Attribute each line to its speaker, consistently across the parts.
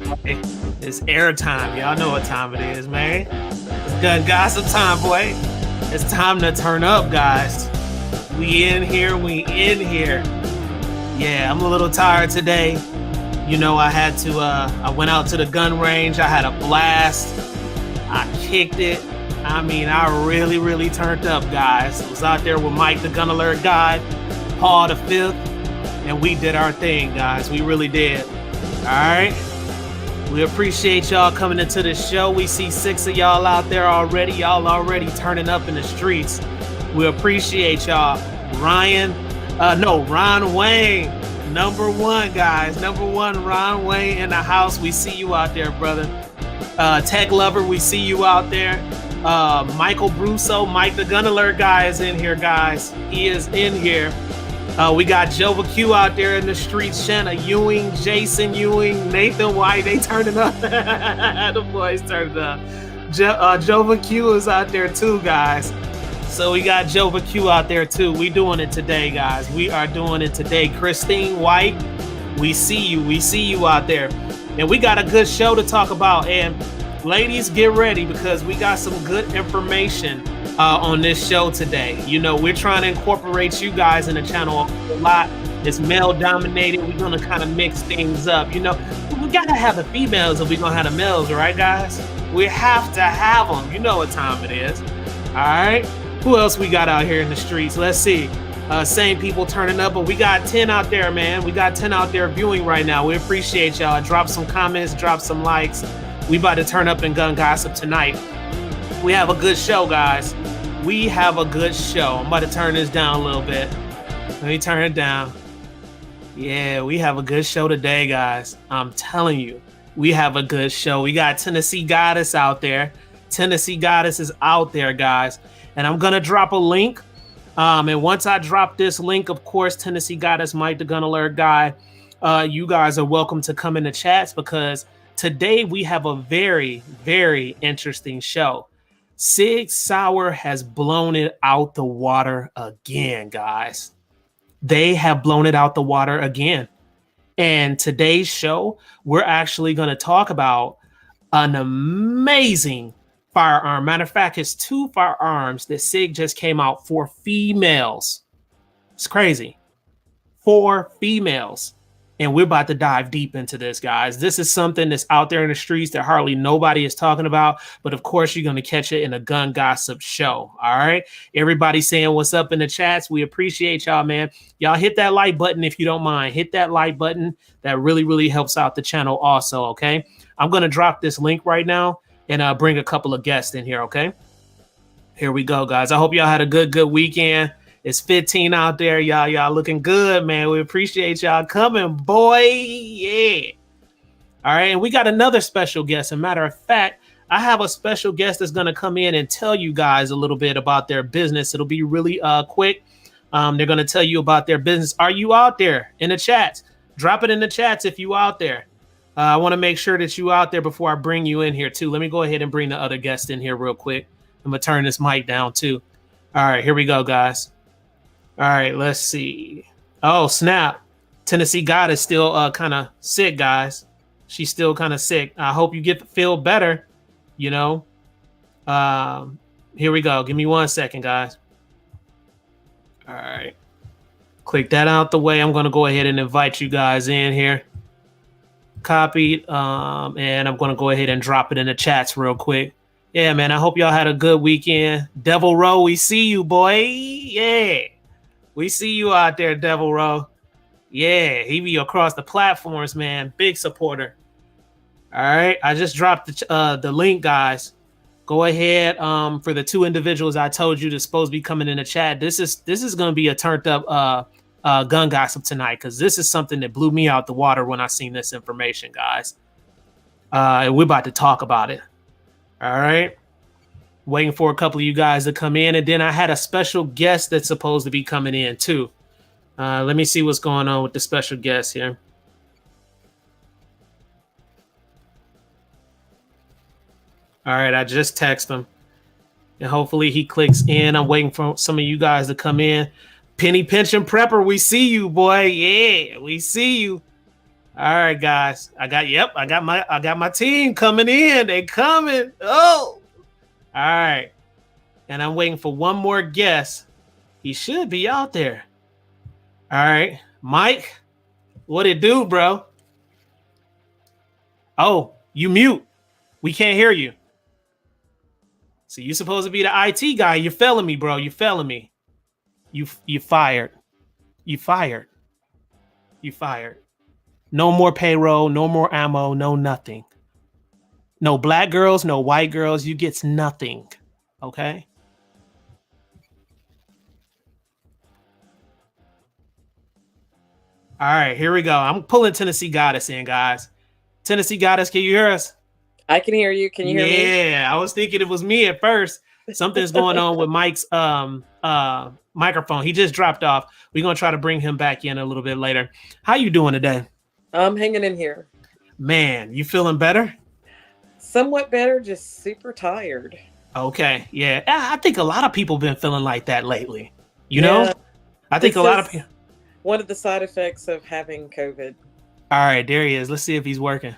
Speaker 1: Hey, it's air time. Y'all know what time it is, man. It's gun gossip time, boy. It's time to turn up, guys. We in here. We in here. Yeah, I'm a little tired today. You know, I had to. I went out to the gun range. I had a blast. I kicked it. I mean, I really turned up, guys. I was out there with Mike, the gun alert guy, Paul the Fifth, and we did our thing, guys. We really did. All right. We appreciate y'all coming into the show. We see 6 of y'all out there already. Y'all already turning up in the streets. We appreciate y'all. Ron Wayne, number 1, guys. Number 1, Ron Wayne in the house. We see you out there, brother. Tech Lover, we see you out there. Michael Brusso, Mike the Gun Alert guy is in here, guys. He is in here. We got Jova Q out there in the streets. Shanna Ewing, Jason Ewing, Nathan White. They turning up. The boys turning up. Jova Q is out there too, guys. So we got Jova Q out there too. We doing it today, guys. We are doing it today. Christine White, we see you. We see you out there. And we got a good show to talk about. And ladies, get ready because we got some good information on this show today. You know, we're trying to incorporate you guys in the channel a lot. It's male dominated. We're going to kind of mix things up. You know, we got to have the females if we're going to have the males, right, guys? We have to have them. You know what time it is. All right. Who else we got out here in the streets? Let's see. Same people turning up, but we got 10 out there, man. We got 10 out there viewing right now. We appreciate y'all. Drop some comments, drop some likes. We about to turn up in gun gossip tonight. We have a good show, guys. We have a good show. I'm about to turn this down a little bit. Let me turn it down. Yeah, we have a good show today, guys. I'm telling you, we have a good show. We got Tennessee Goddess out there. Tennessee Goddess is out there, guys. And I'm going to drop a link. And once I drop this link, of course, Tennessee Goddess, Mike the Gun Alert guy, you guys are welcome to come in the chats because today we have a very interesting show. Sigs Sauer has blown it out the water again, guys. They have blown it out the water again. And today's show, we're actually going to talk about an amazing firearm. Matter of fact, it's 2 firearms that Sig just came out for females. It's crazy. 4 females. And we're about to dive deep into this, guys. This is something that's out there in the streets that hardly nobody is talking about. But of course, you're going to catch it in a gun gossip show. All right. Everybody saying what's up in the chats. We appreciate y'all, man. Y'all hit that like button if you don't mind. Hit that like button. That really helps out the channel also. OK, I'm going to drop this link right now and bring a couple of guests in here. OK, here we go, guys. I hope y'all had a good weekend. It's 15 out there. Y'all looking good, man. We appreciate y'all coming, boy. Yeah. All right. And we got another special guest. As a matter of fact, I have a special guest that's going to come in and tell you guys a little bit about their business. It'll be really quick. They're going to tell you about their business. Are you out there in the chats? Drop it in the chats if you out there. I want to make sure that you out there before I bring you in here, too. Let me go ahead and bring the other guest in here real quick. I'm going to turn this mic down, too. All right. Here we go, guys. All right, let's see. Oh, snap. Tennessee Goddess still kind of sick, guys. She's still kind of sick. I hope you feel better, you know. Here we go. Give me 1 second, guys. All right. Click that out the way. I'm going to go ahead and invite you guys in here. Copied. And I'm going to go ahead and drop it in the chats real quick. Yeah, man, I hope y'all had a good weekend. Devil Row, we see you, boy. Yeah. We see you out there, Devil Row. Yeah, he be across the platforms, man. Big supporter. All right, I just dropped the link, guys. Go ahead for the 2 individuals I told you that's supposed to be coming in the chat. This is going to be a turned up gun gossip tonight because this is something that blew me out the water when I seen this information, guys. And we're about to talk about it. All right. Waiting for a couple of you guys to come in. And then I had a special guest that's supposed to be coming in, too. Let me see what's going on with the special guest here. All right, I just text him. And hopefully he clicks in. I'm waiting for some of you guys to come in. Penny Pension Prepper, we see you, boy. Yeah, we see you. All right, guys. I got my team coming in. They coming. Oh. All right. And I'm waiting for one more guess. He should be out there. All right. Mike, what it do, bro? Oh, you mute. We can't hear you. So you supposed to be the IT guy. You're failing me, bro. You're failing me. You fired. You fired. You fired. No more payroll, no more ammo, no nothing. No black girls, no white girls. You gets nothing. Okay? All right, here we go. I'm pulling Tennessee Goddess in, guys. Tennessee Goddess, can you hear us?
Speaker 2: I can hear you. Can you hear me?
Speaker 1: Yeah, I was thinking it was me at first. Something's going on with Mike's microphone. He just dropped off. We're gonna try to bring him back in a little bit later. How you doing today?
Speaker 2: I'm hanging in here.
Speaker 1: Man, you feeling better?
Speaker 2: Somewhat better, just super tired.
Speaker 1: Okay, yeah. I think a lot of people been feeling like that lately. You know? I think a lot of people.
Speaker 2: One of the side effects of having COVID.
Speaker 1: All right, there he is. Let's see if he's working.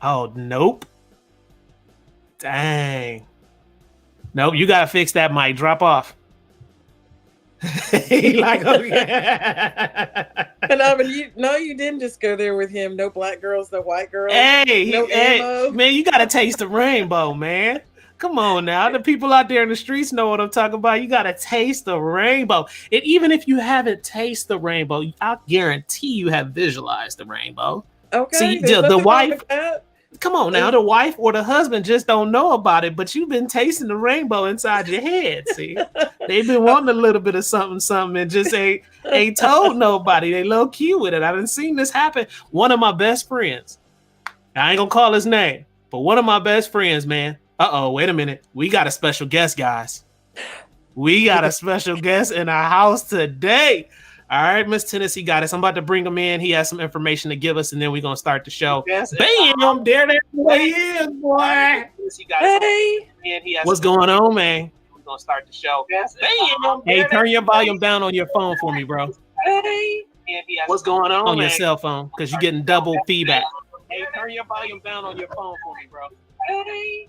Speaker 1: Oh, nope. Dang. Nope, you gotta fix that mic. Drop off. Like, okay.
Speaker 2: And I mean, you didn't just go there with him. No black girls, no white girls.
Speaker 1: Hey,
Speaker 2: no ammo.
Speaker 1: Man, you gotta taste the rainbow, man. Come on now. The people out there in the streets know what I'm talking about. You gotta taste the rainbow. And even if you haven't tasted the rainbow, I guarantee you have visualized the rainbow.
Speaker 2: Okay.
Speaker 1: See, the wife. Come on now, the wife or the husband just don't know about it, but you've been tasting the rainbow inside your head. See, they've been wanting a little bit of something, and just ain't told nobody. They low key with it. I done seen this happen. One of my best friends, I ain't gonna call his name, but one of my best friends, man. Wait a minute. We got a special guest, guys. We got a special guest in our house today. All right, Miss Tennessee Goddess. I'm about to bring him in. He has some information to give us, and then we're gonna start the show. Yes, bam! There he is, boy.
Speaker 2: Hey,
Speaker 1: what's going on, man? We're gonna start the show. Yes, bam! Hey, turn your volume down on your phone for me, bro.
Speaker 2: Hey,
Speaker 1: what's going on your cell phone? Because you're getting double feedback. Hey, turn your volume down on your phone for me, bro. Hey,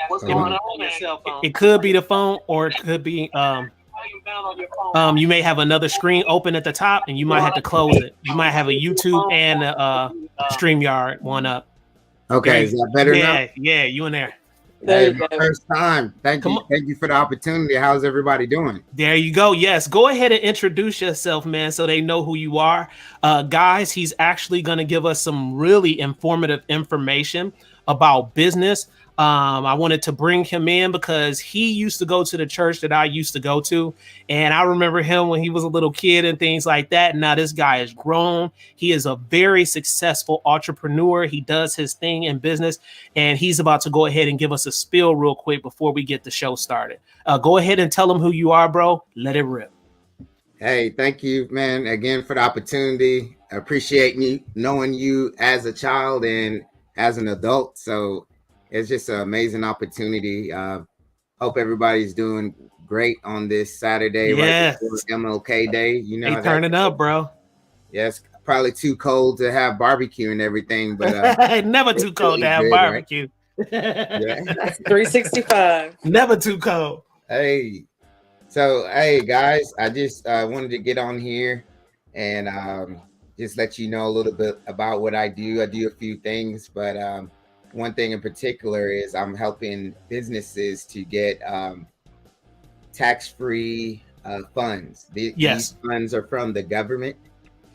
Speaker 1: what's going on your cell phone? It could be the phone, or it could be you may have another screen open at the top, and you might have to close it. You might have a YouTube and a StreamYard one up.
Speaker 3: Okay, is that better now?
Speaker 1: Yeah, you in there.
Speaker 3: Hey, my first time. Thank you for the opportunity. How's everybody doing?
Speaker 1: There you go. Yes, go ahead and introduce yourself, man, so they know who you are. Guys, he's actually going to give us some really informative information about business. I wanted to bring him in because he used to go to the church that I used to go to. And I remember him when he was a little kid and things like that. And now this guy is grown. He is a very successful entrepreneur. He does his thing in business. And he's about to go ahead and give us a spiel real quick before we get the show started. Go ahead and tell him who you are, bro. Let it rip.
Speaker 3: Hey, thank you, man, again for the opportunity. I appreciate you knowing you as a child and as an adult. So it's just an amazing opportunity. Hope everybody's doing great on this Saturday, right before MLK Day. You know,
Speaker 1: they turning up, bro.
Speaker 3: Yes, probably too cold to have barbecue and everything, but
Speaker 1: never too cold to have good, barbecue.
Speaker 2: Right? Yeah, 365.
Speaker 1: Never too cold.
Speaker 3: Hey, so hey guys, I just wanted to get on here and just let you know a little bit about what I do. I do a few things, but one thing in particular is I'm helping businesses to get tax-free funds. These funds are from the government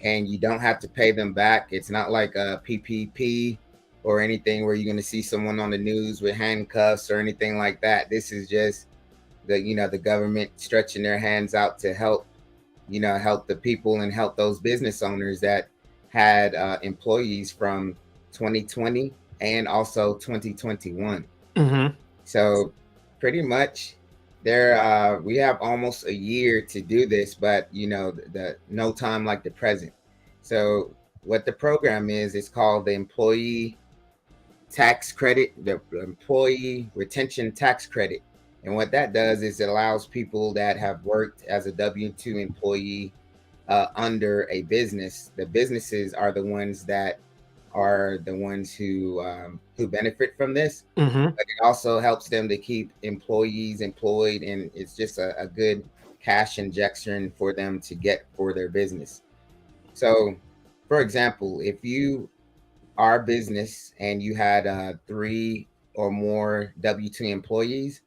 Speaker 3: and you don't have to pay them back. It's not like a PPP or anything where you're going to see someone on the news with handcuffs or anything like that. This is just the government stretching their hands out to help the people and help those business owners that had employees from 2020 and also 2021.
Speaker 1: Mm-hmm.
Speaker 3: So pretty much we have almost a year to do this, but the no time like the present. So what the program is, it's called the Employee Tax Credit, the Employee Retention Tax Credit. And what that does is it allows people that have worked as a W-2 employee under a business, the businesses are the ones who benefit from this.
Speaker 1: Mm-hmm.
Speaker 3: But it also helps them to keep employees employed, and it's just a good cash injection for them to get for their business. So, for example, if you are a business and you had 3 or more W-2 employees,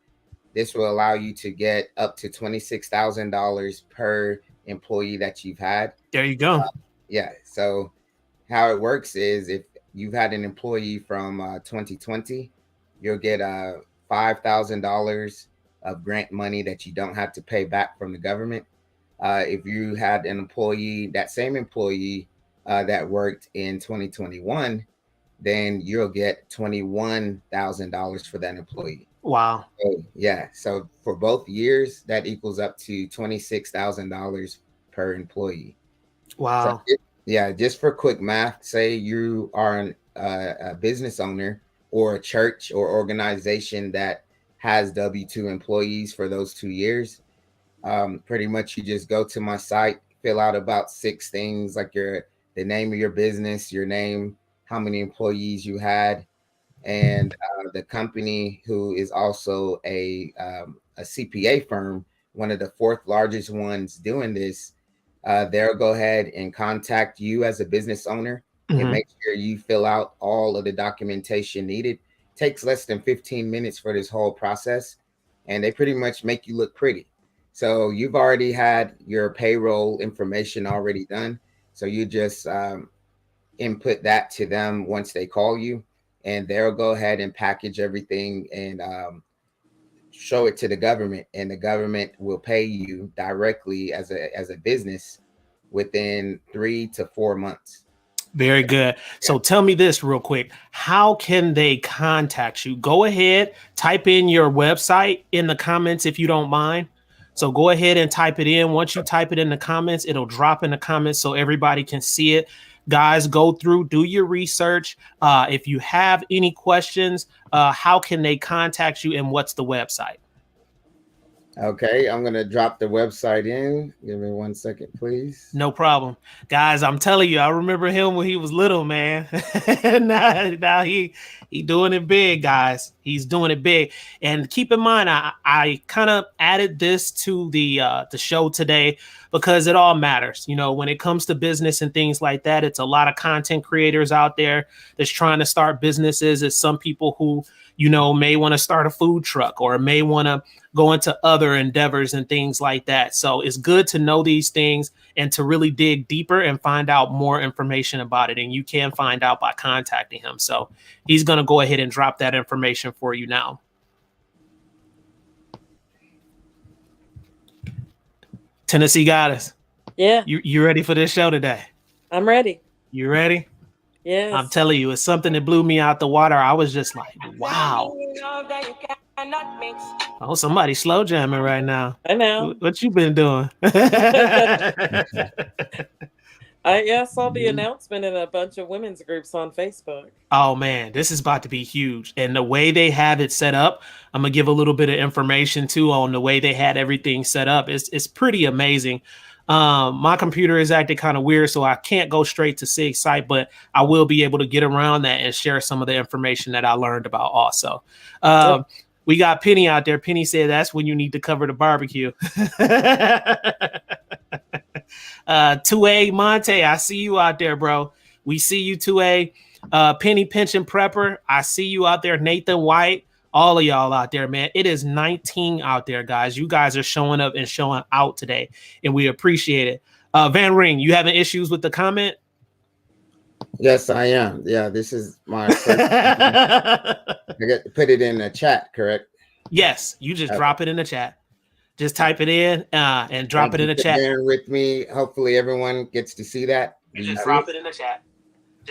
Speaker 3: this will allow you to get up to $26,000 per employee that you've had.
Speaker 1: There you go.
Speaker 3: Yeah. So how it works is if you've had an employee from 2020, you'll get $5,000 of grant money that you don't have to pay back from the government. If you had an employee, that same employee that worked in 2021, then you'll get $21,000 for that employee.
Speaker 1: Wow.
Speaker 3: So, yeah. So for both years, that equals up to $26,000 per employee.
Speaker 1: Wow.
Speaker 3: So yeah, just for quick math, say you are a business owner or a church or organization that has W-2 employees for those 2 years. Pretty much you just go to my site, fill out about 6 things like the name of your business, your name, how many employees you had, and the company, who is also a CPA firm, one of the 4th largest ones doing this. They'll go ahead and contact you as a business owner and make sure you fill out all of the documentation needed. Takes less than 15 minutes for this whole process, and they pretty much make you look pretty. So you've already had your payroll information already done. So you just input that to them once they call you, and they'll go ahead and package everything and show it to the government, and the government will pay you directly as a business within 3 to 4 months.
Speaker 1: Very good. So tell me this real quick. How can they contact you? Go ahead, type in your website in the comments if you don't mind. So go ahead and type it in. Once you type it in the comments, it'll drop in the comments so everybody can see it. Guys, go through, do your research. If you have any questions, how can they contact you, and what's the website?
Speaker 3: Okay, I'm going to drop the website in. Give me 1 second, please.
Speaker 1: No problem. Guys, I'm telling you, I remember him when he was little, man. now he doing it big, guys. He's doing it big. And keep in mind, I kind of added this to the show today because it all matters. You know, when it comes to business and things like that, it's a lot of content creators out there that's trying to start businesses. It's some people who, you know, may want to start a food truck or may want to go into other endeavors and things like that. So it's good to know these things and to really dig deeper and find out more information about it. And you can find out by contacting him. So he's going to go ahead and drop that information for you now. Tennessee Goddess.
Speaker 2: Yeah.
Speaker 1: You ready for this show today?
Speaker 2: I'm ready.
Speaker 1: You ready?
Speaker 2: Yes.
Speaker 1: I'm telling you, it's something that blew me out the water. I was just like, wow. Oh, somebody's slow jamming right now.
Speaker 2: I know.
Speaker 1: What you been doing?
Speaker 2: I saw the announcement in a bunch of women's groups on Facebook.
Speaker 1: Oh man, this is about to be huge. And the way they have it set up, I'm gonna give a little bit of information too on the way they had everything set up. It's pretty amazing. My computer is acting kind of weird, so I can't go straight to Sigs site, but I will be able to get around that and share some of the information that I learned about also. We got Penny out there. Penny said that's when you need to cover the barbecue. 2A Monte, I see you out there, bro. We see you, 2A. Penny Pension Prepper, I see you out there. Nathan White, all of y'all out there, man. It is 19 out there, guys. You guys are showing up and showing out today, and we appreciate it. Van Ring, you having issues with the comment?
Speaker 3: Yes, I am. Yeah, this is my first. I got to put it in the chat, correct?
Speaker 1: Yes, you just drop it in the chat. Just type it in and drop it in the chat.
Speaker 3: Bear with me. Hopefully, everyone gets to see that.
Speaker 1: Just drop it in the chat.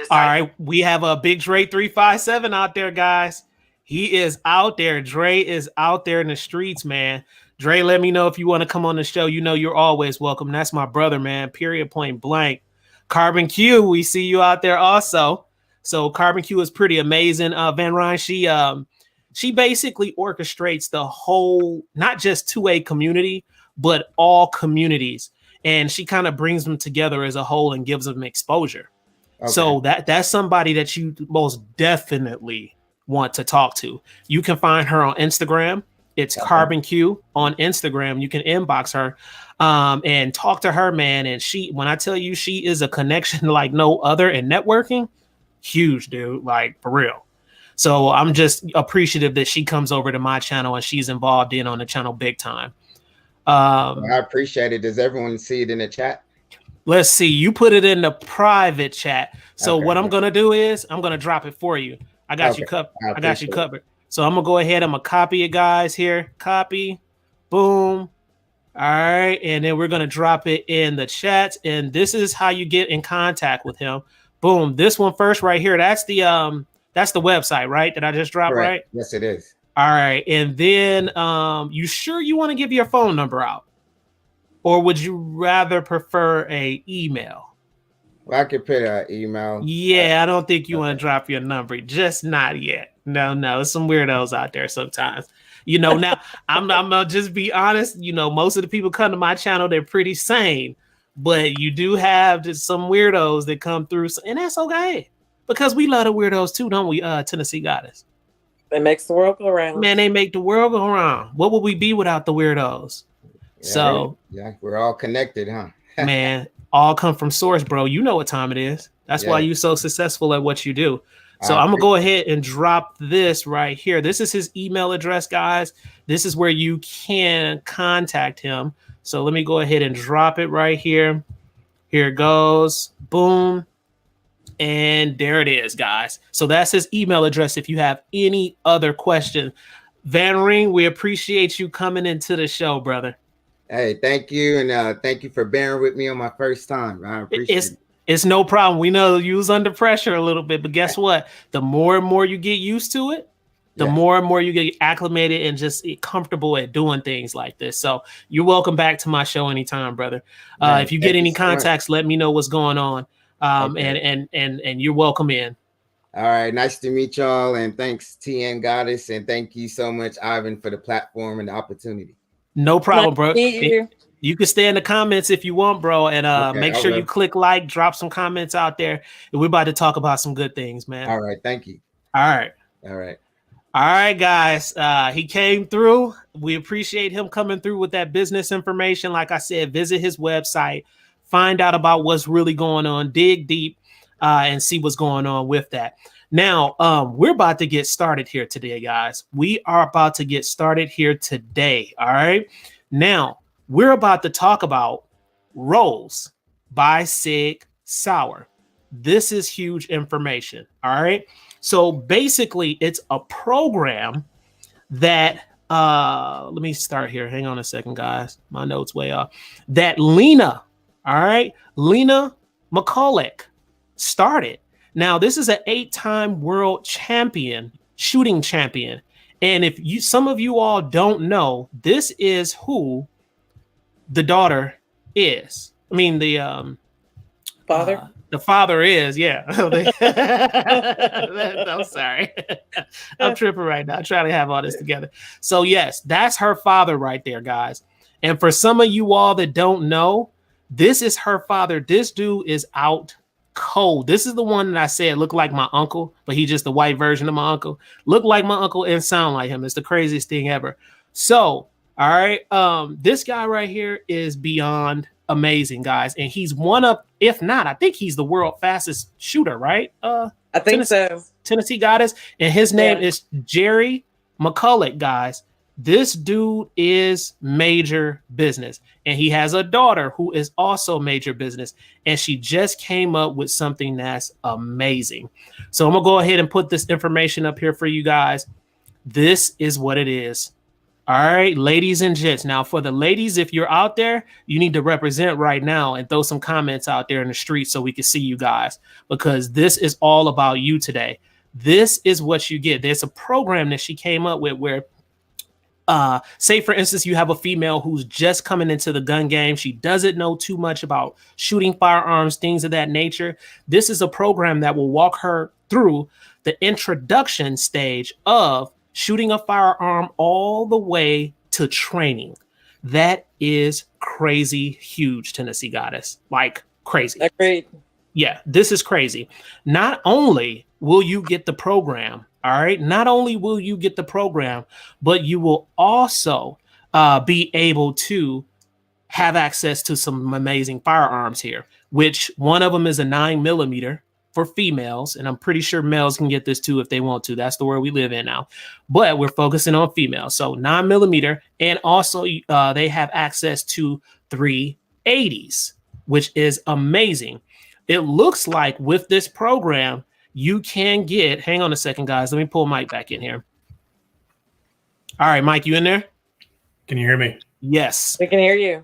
Speaker 1: All right, we have a Big Dre 357 out there, guys. He is out there. Dre is out there in the streets, man. Dre, let me know if you want to come on the show. You know you're always welcome. That's my brother, man. Period, point blank. Carbon Q, we see you out there also. So Carbon Q is pretty amazing. Van Ryn, she basically orchestrates the whole, not just 2A community, but all communities. and she kind of brings them together as a whole and gives them exposure.
Speaker 3: Okay.
Speaker 1: So that's somebody that you most definitely want to talk to. You can find her on Instagram. It's Carbon Q on Instagram. You can inbox her and talk to her, man. And when I tell you she is a connection like no other in networking, huge, dude, like for real. So I'm just appreciative that she comes over to my channel and she's involved in on the channel big time.
Speaker 3: I appreciate it. Does everyone see it in the chat?
Speaker 1: Let's see. You put it in the private chat. So what I'm going to do is I'm going to drop it for you. I got you covered. I got you covered. So I'm going to go ahead. I'm going to copy it, guys, here. Copy. Boom. All right. And then we're going to drop it in the chat. And this is how you get in contact with him. Boom. This one first right here. That's the website, right? That I just dropped,
Speaker 3: Correct.
Speaker 1: right?
Speaker 3: Yes, it is.
Speaker 1: All right. And then you sure you want to give your phone number out? Or would you rather prefer a email?
Speaker 3: Well, I could put an email.
Speaker 1: Yeah, I don't think you want to drop your number. Just not yet. No. There's some weirdos out there sometimes. Now I'm gonna just be honest. Most of the people come to my channel, they're pretty sane. But you do have just some weirdos that come through. And that's okay. Because we love the weirdos too, don't we, Tennessee Goddess?
Speaker 2: They makes the world go around.
Speaker 1: Man, they make the world go around. What would we be without the weirdos?
Speaker 3: Yeah, we're all connected, huh?
Speaker 1: Man, all come from source, bro. You know what time it is. That's why you're so successful at what you do. So I'm gonna go ahead and drop this right here. This is his email address, guys. This is where you can contact him. So let me go ahead and drop it right here. Here it goes. Boom. And there it is, guys. So that's his email address if you have any other question. Van Ring, we appreciate you coming into the show, brother.
Speaker 3: Hey, thank you. And thank you for bearing with me on my first time. I appreciate it.
Speaker 1: It's no problem. We know you was under pressure a little bit, but guess what? The more and more you get used to it, the more and more you get acclimated and just comfortable at doing things like this. So you're welcome back to my show anytime, brother. If you get any contacts, let me know what's going on. And you're welcome in.
Speaker 3: All right. Nice to meet y'all. And thanks, TN Goddess. And thank you so much, Ivan, for the platform and the opportunity.
Speaker 1: No problem, bro. You can stay in the comments if you want, bro. And make sure you click like, drop some comments out there. And we're about to talk about some good things, man.
Speaker 3: All right. Thank you.
Speaker 1: All right. All right, guys. He came through. We appreciate him coming through with that business information. Like I said, visit his website, find out about what's really going on, dig deep, and see what's going on with that. Now, we're about to get started here today, guys. We are about to get started here today. All right. Now, we're about to talk about Rolls by Sig Sauer. This is huge information. All right. So basically, it's a program that let me start here. Hang on a second, guys. My notes way off. That Lena Miculek started. Now, this is an 8-time world champion, shooting champion. And if some of you all don't know, this is who the daughter is. I mean, the
Speaker 2: father.
Speaker 1: The father is, yeah. I'm sorry. I'm tripping right now. I'm trying to have all this together. So yes, that's her father right there, guys. And for some of you all that don't know, this is her father. This dude is out cold. This is the one that I said looked like my uncle, but he's just the white version of my uncle. Look like my uncle and sound like him. It's the craziest thing ever. So, all right. This guy right here is beyond amazing, guys. And he's one of, if not, I think he's the world fastest shooter, right?
Speaker 2: I think so.
Speaker 1: Tennessee Goddess. And his name is Jerry Miculek, guys. This dude is major business. And he has a daughter who is also major business. And she just came up with something that's amazing. So I'm going to go ahead and put this information up here for you guys. This is what it is. All right, ladies and gents. Now, for the ladies, if you're out there, you need to represent right now and throw some comments out there in the street so we can see you guys, because this is all about you today. This is what you get. There's a program that she came up with where, say, for instance, you have a female who's just coming into the gun game. She doesn't know too much about shooting firearms, things of that nature. This is a program that will walk her through the introduction stage of shooting a firearm all the way to training. That is crazy huge, Tennessee Goddess. Like crazy.
Speaker 2: Agreed.
Speaker 1: Yeah, this is crazy. Not only will you get the program, all right, not only will you get the program, but you will also be able to have access to some amazing firearms here, which one of them is a 9mm for females. And I'm pretty sure males can get this too if they want to. That's the world we live in now. But we're focusing on females. So 9mm. And also they have access to 380s, which is amazing. It looks like with this program, you can get, hang on a second, guys. Let me pull Mike back in here. All right, Mike, you in there?
Speaker 4: Can you hear me?
Speaker 1: Yes.
Speaker 2: We can hear you.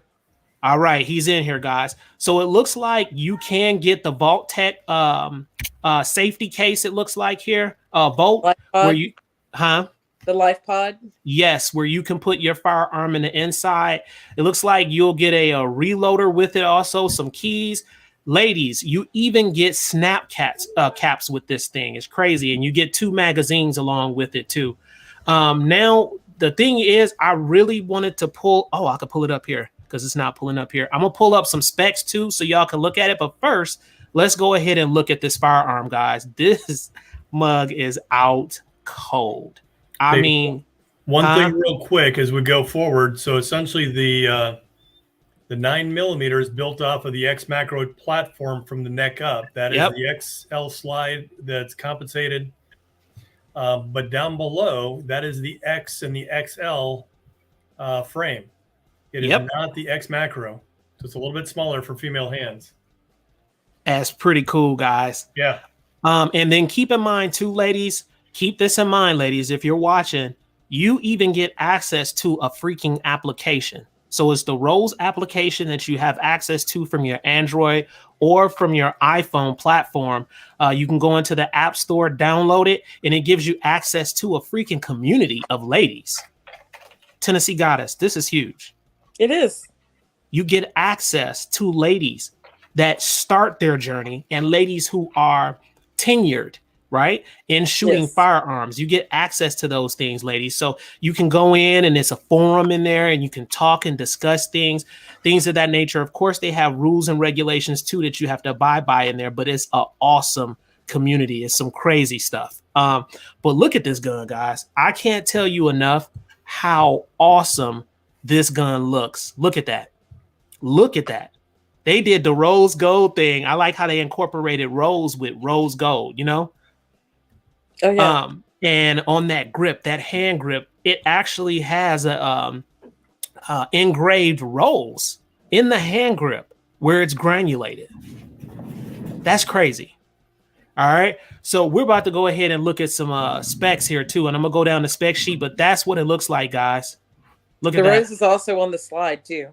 Speaker 1: All right, he's in here, guys. So it looks like you can get the Vault Tech safety case. It looks like here, Vault, where you,
Speaker 2: the Life Pod.
Speaker 1: Yes, where you can put your firearm in the inside. It looks like you'll get a reloader with it, also some keys. Ladies, you even get snap caps with this thing. It's crazy, and you get 2 magazines along with it too. Now the thing is, I really wanted to pull. Oh, I could pull it up here because it's not pulling up here. I'm gonna pull up some specs too, so y'all can look at it. But first, let's go ahead and look at this firearm, guys. This mug is out cold. I mean,
Speaker 4: one thing real quick as we go forward. So essentially, the 9mm is built off of the X Macro platform from the neck up. That is the XL slide that's compensated. But down below, that is the X and the XL frame. It is not the X Macro. So it's a little bit smaller for female hands.
Speaker 1: That's pretty cool, guys.
Speaker 4: Yeah.
Speaker 1: And then keep in mind too, ladies, keep this in mind, ladies, if you're watching, you even get access to a freaking application. So it's the Rose application that you have access to from your Android or from your iPhone platform. You can go into the App Store, download it, and it gives you access to a freaking community of ladies. Tennessee Goddess, this is huge.
Speaker 2: It is.
Speaker 1: You get access to ladies that start their journey and ladies who are tenured, right, in shooting firearms. You get access to those things, ladies. So you can go in and there's a forum in there and you can talk and discuss things of that nature. Of course, they have rules and regulations too that you have to abide by in there, but it's an awesome community. It's some crazy stuff. But look at this gun, guys. I can't tell you enough how awesome this gun looks. Look at that. Look at that. They did the rose gold thing. I like how they incorporated rose with rose gold, you know?
Speaker 2: Oh, yeah.
Speaker 1: And on that grip, that hand grip, it actually has a engraved rose in the hand grip where it's granulated. That's crazy. All right. So we're about to go ahead and look at some specs here too. And I'm gonna go down the spec sheet, but that's what it looks like, guys. Look at that.
Speaker 2: The rose is also on the slide too.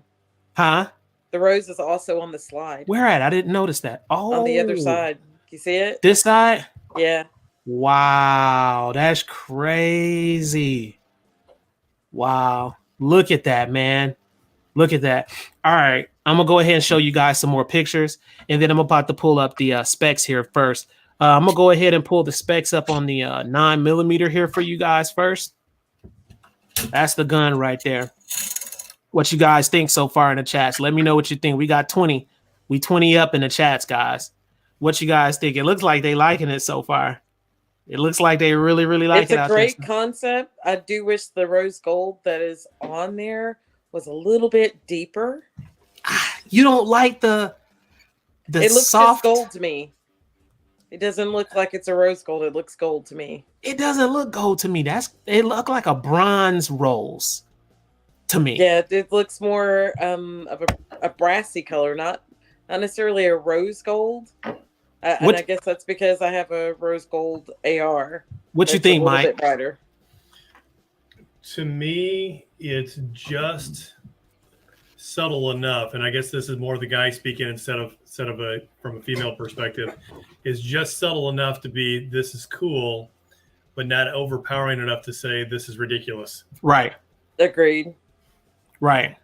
Speaker 1: Huh?
Speaker 2: The rose is also on the slide.
Speaker 1: Where at? I didn't notice that. Oh,
Speaker 2: on the other side. You see it?
Speaker 1: This side?
Speaker 2: Yeah.
Speaker 1: Wow, that's crazy. Wow. Look at that, man. Look at that. All right. I'm going to go ahead and show you guys some more pictures. And then I'm about to pull up the specs here first. I'm going to go ahead and pull the specs up on the 9mm here for you guys first. That's the gun right there. What you guys think so far in the chats? Let me know what you think. We got 20. We 20 up in the chats, guys. What you guys think? It looks like they liking it so far. It looks like they really, really like it.
Speaker 2: It's a great concept. I do wish the rose gold that is on there was a little bit deeper.
Speaker 1: You don't like the
Speaker 2: it looks
Speaker 1: soft
Speaker 2: just gold to me. It doesn't look like it's a rose gold. It looks gold to me.
Speaker 1: It doesn't look gold to me. It look like a bronze rose to me.
Speaker 2: Yeah, it looks more of a brassy color, not necessarily a rose gold. And I guess that's because I have a rose gold AR.
Speaker 1: What you think, Mike?
Speaker 2: A bit brighter.
Speaker 4: To me, it's just subtle enough, and I guess this is more the guy speaking instead of from a female perspective. Is just subtle enough to be this is cool, but not overpowering enough to say this is ridiculous.
Speaker 1: Right.
Speaker 2: Agreed.
Speaker 1: Right.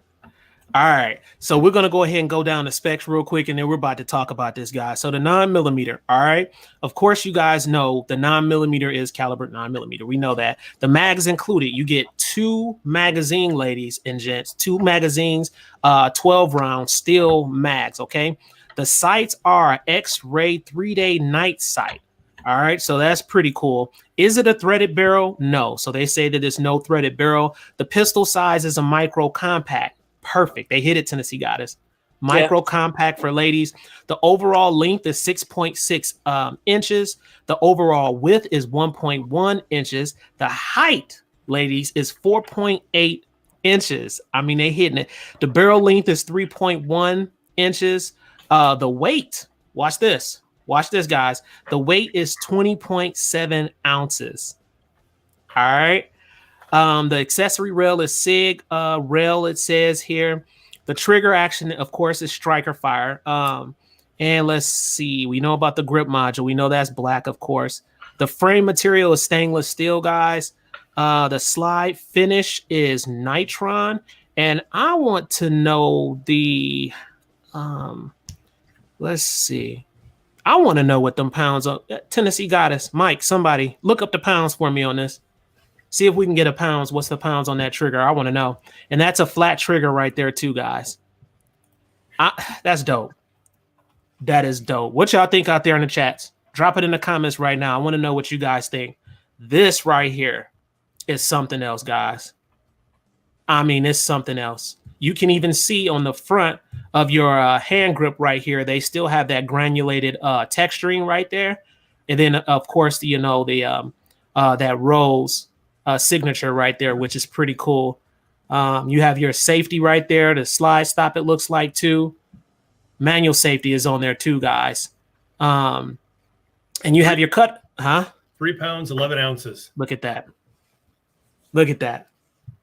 Speaker 1: All right, so we're gonna go ahead and go down the specs real quick, and then we're about to talk about this guy. So the 9mm, all right. Of course, you guys know the 9mm is caliber 9mm. We know that. The mags included. You get 2 magazine, ladies and gents, 2 magazines, 12 round steel mags. Okay. The sights are X-ray 3-day night sight. All right, so that's pretty cool. Is it a threaded barrel? No. So they say that it's no threaded barrel. The pistol size is a micro compact. Perfect. They hit it, Tennessee Goddess. Micro compact for ladies. The overall length is 6.6 inches. The overall width is 1.1 inches. The height, ladies, is 4.8 inches. I mean, they hitting it. The barrel length is 3.1 inches. The weight, watch this. Watch this, guys. The weight is 20.7 ounces. All right. The accessory rail is SIG rail, it says here. The trigger action, of course, is striker fire. And let's see. We know about the grip module. We know that's black, of course. The frame material is stainless steel, guys. The slide finish is nitron. And I want to know the... let's see. I want to know what them pounds are. Tennessee Goddess, Mike, somebody, look up the pounds for me on this. See if we can get a pounds. What's the pounds on that trigger? I want to know. And that's a flat trigger right there too, guys. That's dope. That is dope. What y'all think out there in the chats? Drop it in the comments right now. I want to know what you guys think. This right here is something else, guys. I mean, it's something else. You can even see on the front of your hand grip right here, they still have that granulated texturing right there. And then, of course, you know, the that Rose signature right there, which is pretty cool. You have your safety right there, the slide stop, it looks like, too. Manual safety is on there too, guys. And you have your cut,
Speaker 4: 3 pounds, 11 ounces.
Speaker 1: Look at that. Look at that.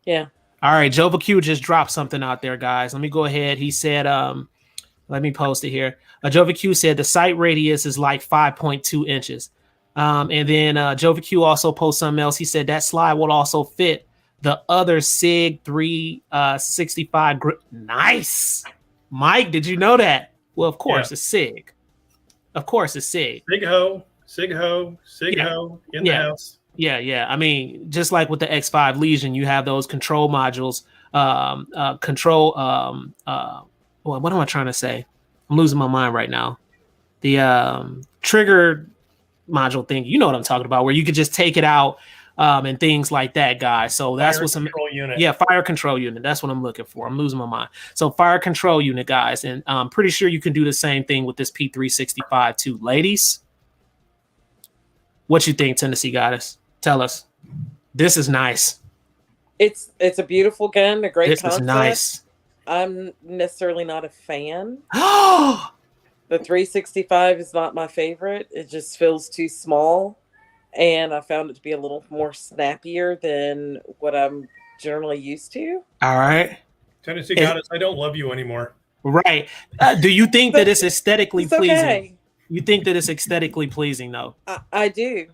Speaker 2: Yeah.
Speaker 1: All right, Jova Q just dropped something out there, guys. Let me go ahead. He said, let me post it here. Jova Q said the sight radius is like 5.2 inches. And then Jova Q also posted something else. He said that slide will also fit the other SIG 365 grip. Nice. Mike, did you know that? Well, of course, it's SIG. Of course, it's SIG.
Speaker 4: Sig ho in the house.
Speaker 1: Yeah. I mean, just like with the X5 Legion, you have those control modules. What am I trying to say? I'm losing my mind right now. The trigger module thing, you know what I'm talking about, where you could just take it out and things like that, guys. So that's
Speaker 4: fire
Speaker 1: what some
Speaker 4: control unit.
Speaker 1: Yeah, fire control unit. That's what I'm looking for. I'm losing my mind. So fire control unit, guys, and I'm pretty sure you can do the same thing with this P365 too, ladies. What you think, Tennessee Goddess? Tell us. This is nice.
Speaker 2: It's a beautiful gun, a great
Speaker 1: This
Speaker 2: concept.
Speaker 1: is nice.
Speaker 2: I'm necessarily not a fan.
Speaker 1: Oh,
Speaker 2: The 365 is not my favorite. It just feels too small. And I found it to be a little more snappier than what I'm generally used to.
Speaker 1: all right.
Speaker 4: Tennessee Goddess, I don't love you anymore.
Speaker 1: Right. Do you think that it's aesthetically
Speaker 2: It's
Speaker 1: pleasing?
Speaker 2: okay.
Speaker 1: You think that it's aesthetically pleasing, though?
Speaker 2: I do.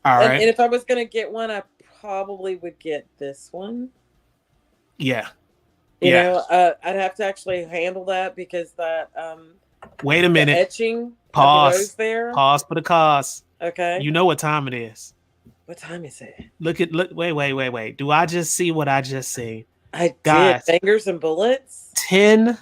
Speaker 1: All right.
Speaker 2: And if I was going to get one, I probably would get this one.
Speaker 1: Yeah.
Speaker 2: You know, I'd have to actually handle that because that
Speaker 1: Wait a minute.
Speaker 2: etching
Speaker 1: Pause.
Speaker 2: of the rose there.
Speaker 1: Pause for the cause.
Speaker 2: Okay.
Speaker 1: You know what time it is.
Speaker 2: What time is it?
Speaker 1: Wait. Do I just see what I just see?
Speaker 2: I
Speaker 1: Guys.
Speaker 2: did. Bangers and bullets.
Speaker 1: $10.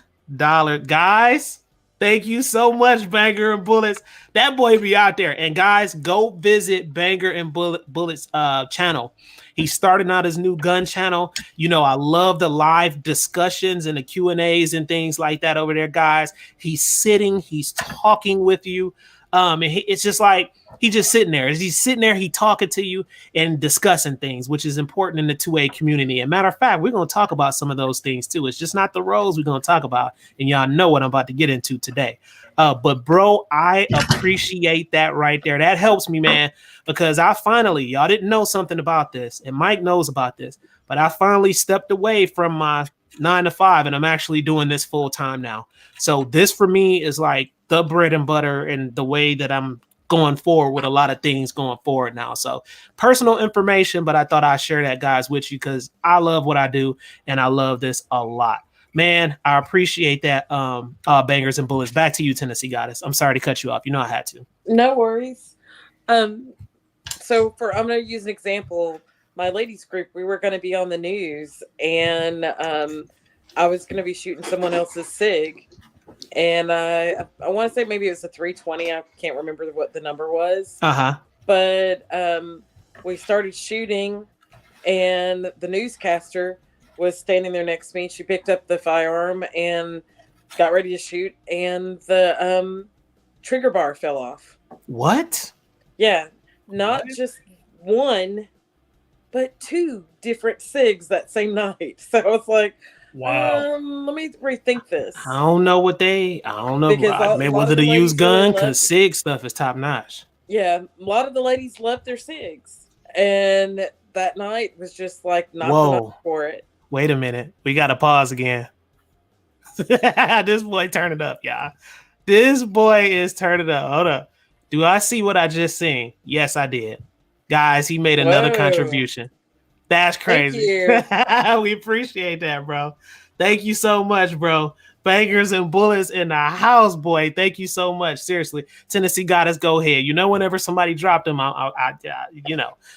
Speaker 1: Guys, thank you so much, Banger and Bullets. That boy be out there. And guys, go visit Banger and Bullets channel. He's starting out his new gun channel. You know, I love the live discussions and the Q&As and things like that over there, guys. He's sitting, he's talking with you. And it's just like he's just sitting there. As he's sitting there, he talking to you and discussing things, which is important in the 2A community. And matter of fact, we're going to talk about some of those things too. It's just not the roles we're going to talk about. And y'all know what I'm about to get into today. But bro, I appreciate that right there. That helps me, man, because y'all didn't know something about this, and Mike knows about this, but I finally stepped away from my 9 to 5, and I'm actually doing this full time now. So this for me is like the bread and butter and the way that I'm going forward with a lot of things going forward now. So personal information, but I thought I'd share that, guys, with you because I love what I do and I love this a lot. Man, I appreciate that. Bangers and bullets. Back to you, Tennessee Goddess. I'm sorry to cut you off. You know I had to.
Speaker 2: No worries. So I'm going to use an example. My ladies group, we were going to be on the news, and I was going to be shooting someone else's SIG, and I want to say maybe it was a 320. I can't remember what the number was. But we started shooting, and the newscaster was standing there next to me. She picked up the firearm and got ready to shoot, and the trigger bar fell off.
Speaker 1: What?
Speaker 2: Yeah, not just one, but 2 different SIGs that same night. So I was like,
Speaker 4: wow.
Speaker 2: Let me rethink this.
Speaker 1: I don't know. Maybe whether to use gun, because SIG stuff is top notch.
Speaker 2: Yeah, a lot of the ladies love their SIGs, and that night was just like not the night for it.
Speaker 1: Wait a minute. We got to pause again. This boy turn it up, y'all. This boy is turning up. Hold up. Do I see what I just seen? Yes, I did. Guys, he made another contribution. That's crazy. We appreciate that, bro. Thank you so much, bro. Bangers and bullets in the house, boy. Thank you so much. Seriously, Tennessee Goddess, go ahead. You know, whenever somebody dropped them, I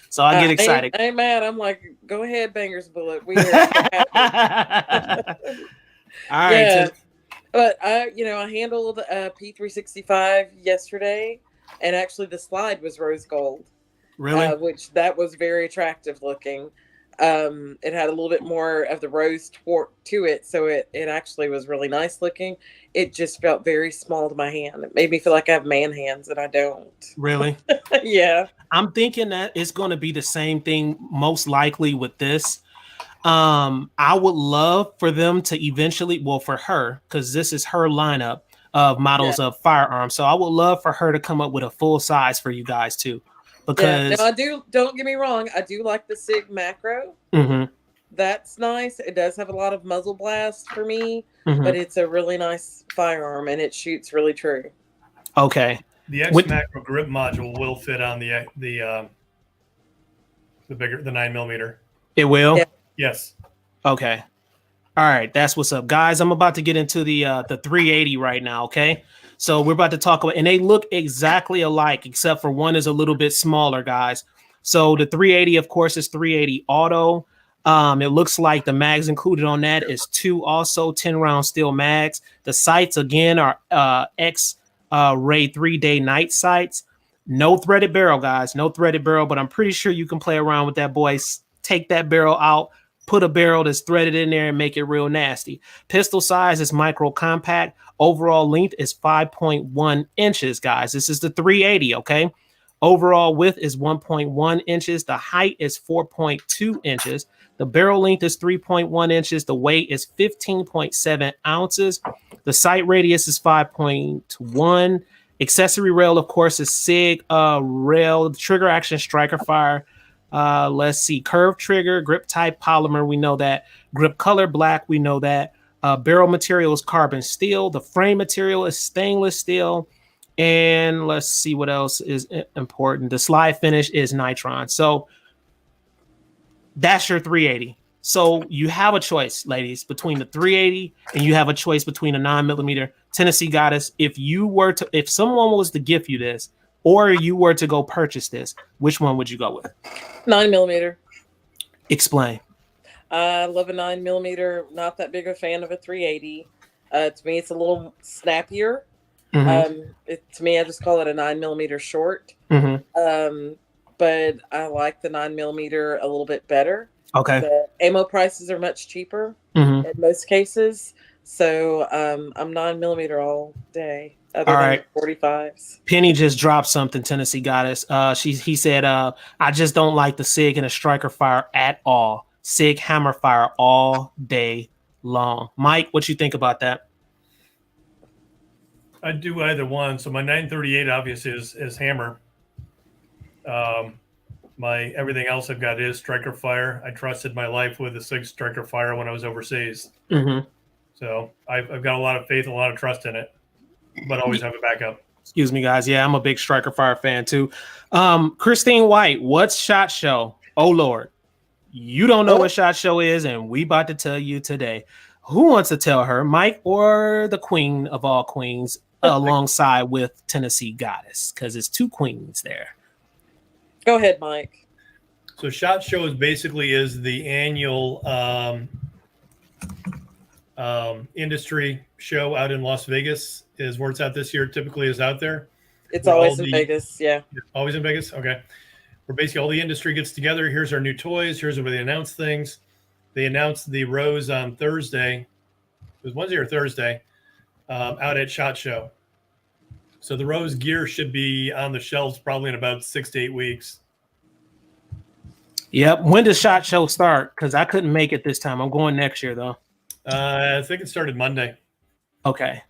Speaker 1: so I get excited.
Speaker 2: I ain't mad. I'm like, go ahead, Bangers Bullet. We are
Speaker 1: all right.
Speaker 2: Yeah. But I handled P365 yesterday, and actually the slide was rose gold.
Speaker 1: Really?
Speaker 2: Which that was very attractive looking. It had a little bit more of the rose to it, so it actually was really nice looking. It just felt very small to my hand. It made me feel like I have man hands, and I don't.
Speaker 1: Really?
Speaker 2: Yeah.
Speaker 1: I'm thinking that it's going to be the same thing most likely with this. I would love for them to eventually, well, for her, because this is her lineup of models of firearms. So I would love for her to come up with a full size for you guys too. Because
Speaker 2: now don't get me wrong, I do like the SIG macro. That's nice. It does have a lot of muzzle blast for me, but it's a really nice firearm and it shoots really true.
Speaker 1: Okay.
Speaker 4: The X macro grip module will fit on the bigger 9mm.
Speaker 1: It will?
Speaker 2: Yeah.
Speaker 4: Yes.
Speaker 1: Okay. All right, that's what's up, guys. I'm about to get into the 380 right now. Okay, so we're about to talk about, and they look exactly alike, except for one is a little bit smaller, guys. So the 380, of course, is 380 auto. It looks like the mags included on that is 2 also 10-round steel mags. The sights again are X-ray 3-day night sights. No threaded barrel, guys. No threaded barrel, but I'm pretty sure you can play around with that, boys. Take that barrel out. Put a barrel that's threaded in there and make it real nasty. Pistol size is micro compact. Overall length is 5.1 inches, guys. This is the 380, okay? Overall width is 1.1 inches. The height is 4.2 inches. The barrel length is 3.1 inches. The weight is 15.7 ounces. The sight radius is 5.1. Accessory rail, of course, is SIG rail, trigger action striker fire. Let's see, curved trigger, grip type polymer, we know that. Grip color black, we know that. Barrel material is carbon steel. The frame material is stainless steel. And let's see what else is important. The slide finish is nitron. So that's your 380. So you have a choice, ladies, between the 380 and you have a choice between a 9mm. Tennessee Goddess, if someone was to gift you this, or you were to go purchase this, which one would you go with?
Speaker 2: 9mm.
Speaker 1: Explain.
Speaker 2: I love a 9mm. Not that big a fan of a 380. To me, it's a little snappier. To me, I just call it a 9mm short. But I like the 9mm a little bit better.
Speaker 1: Okay.
Speaker 2: The ammo prices are much cheaper in most cases. So I'm 9mm all day. Other
Speaker 1: all
Speaker 2: than
Speaker 1: right.
Speaker 2: 45s.
Speaker 1: Penny just dropped something, Tennessee Goddess. He said, I just don't like the SIG and a striker fire at all. SIG hammer fire all day long. Mike, what you think about that?
Speaker 4: I'd do either one. So my 938 obviously is hammer. My everything else I've got is striker fire. I trusted my life with the SIG striker fire when I was overseas. So I've got a lot of faith, a lot of trust in it, but always have a backup.
Speaker 1: Excuse me, guys. Yeah, I'm a big Striker Fire fan too. Christine White, what's SHOT Show? Oh Lord, you don't know what SHOT Show is, and we about to tell you today. Who wants to tell her, Mike or the queen of all queens, alongside with Tennessee Goddess? Because it's two queens there.
Speaker 2: Go ahead, Mike.
Speaker 4: So SHOT Show is the annual industry show out in Las Vegas. Is where it's at this year. Typically is out there.
Speaker 2: It's always in Vegas. Yeah.
Speaker 4: Always in Vegas. Okay. Where basically all the industry gets together. Here's our new toys. Here's where they announce things. They announced the Rose on Thursday. It was Wednesday or Thursday out at SHOT Show. So the Rose gear should be on the shelves probably in about 6 to 8 weeks.
Speaker 1: Yep. When does SHOT Show start? Because I couldn't make it this time. I'm going next year, though.
Speaker 4: I think it started Monday.
Speaker 1: Okay.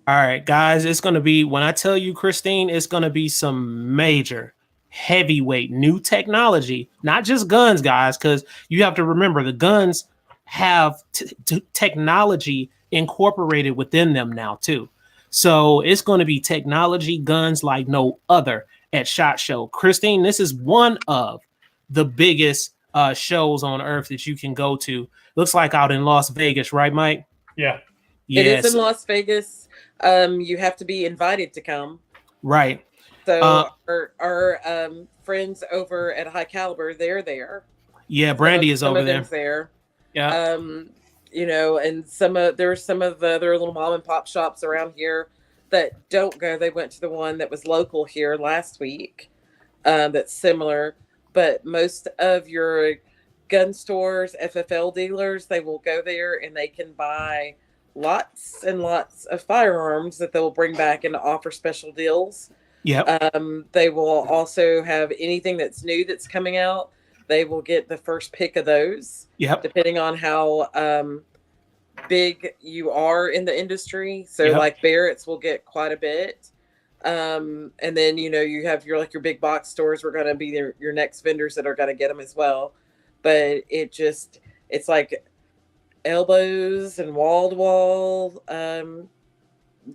Speaker 1: All right, guys. It's going to be, when I tell you, Christine, it's going to be some major heavyweight new technology, not just guns, guys, because you have to remember the guns have technology incorporated within them now, too. So it's going to be technology guns like no other at SHOT Show. Christine, this is one of the biggest shows on earth that you can go to. Looks like out in Las Vegas, right, Mike?
Speaker 4: Yeah.
Speaker 2: Yes. It is in Las Vegas. You have to be invited to come.
Speaker 1: Right.
Speaker 2: So our friends over at High Caliber, they're there.
Speaker 1: Yeah, Brandy is over there.
Speaker 2: There.
Speaker 1: Yeah.
Speaker 2: You know, and there's some of the other little mom and pop shops around here that don't go. They went to the one that was local here last week. That's similar, but most of your gun stores, FFL dealers, they will go there and they can buy lots and lots of firearms that they will bring back and offer special deals.
Speaker 1: Yep.
Speaker 2: They will also have anything that's new that's coming out. They will get the first pick of those.
Speaker 1: Yep.
Speaker 2: Depending on how big you are in the industry. So like Barrett's will get quite a bit. And then, you know, you have your big box stores are going to be your next vendors that are going to get them as well. But it's like elbows and wall-to-wall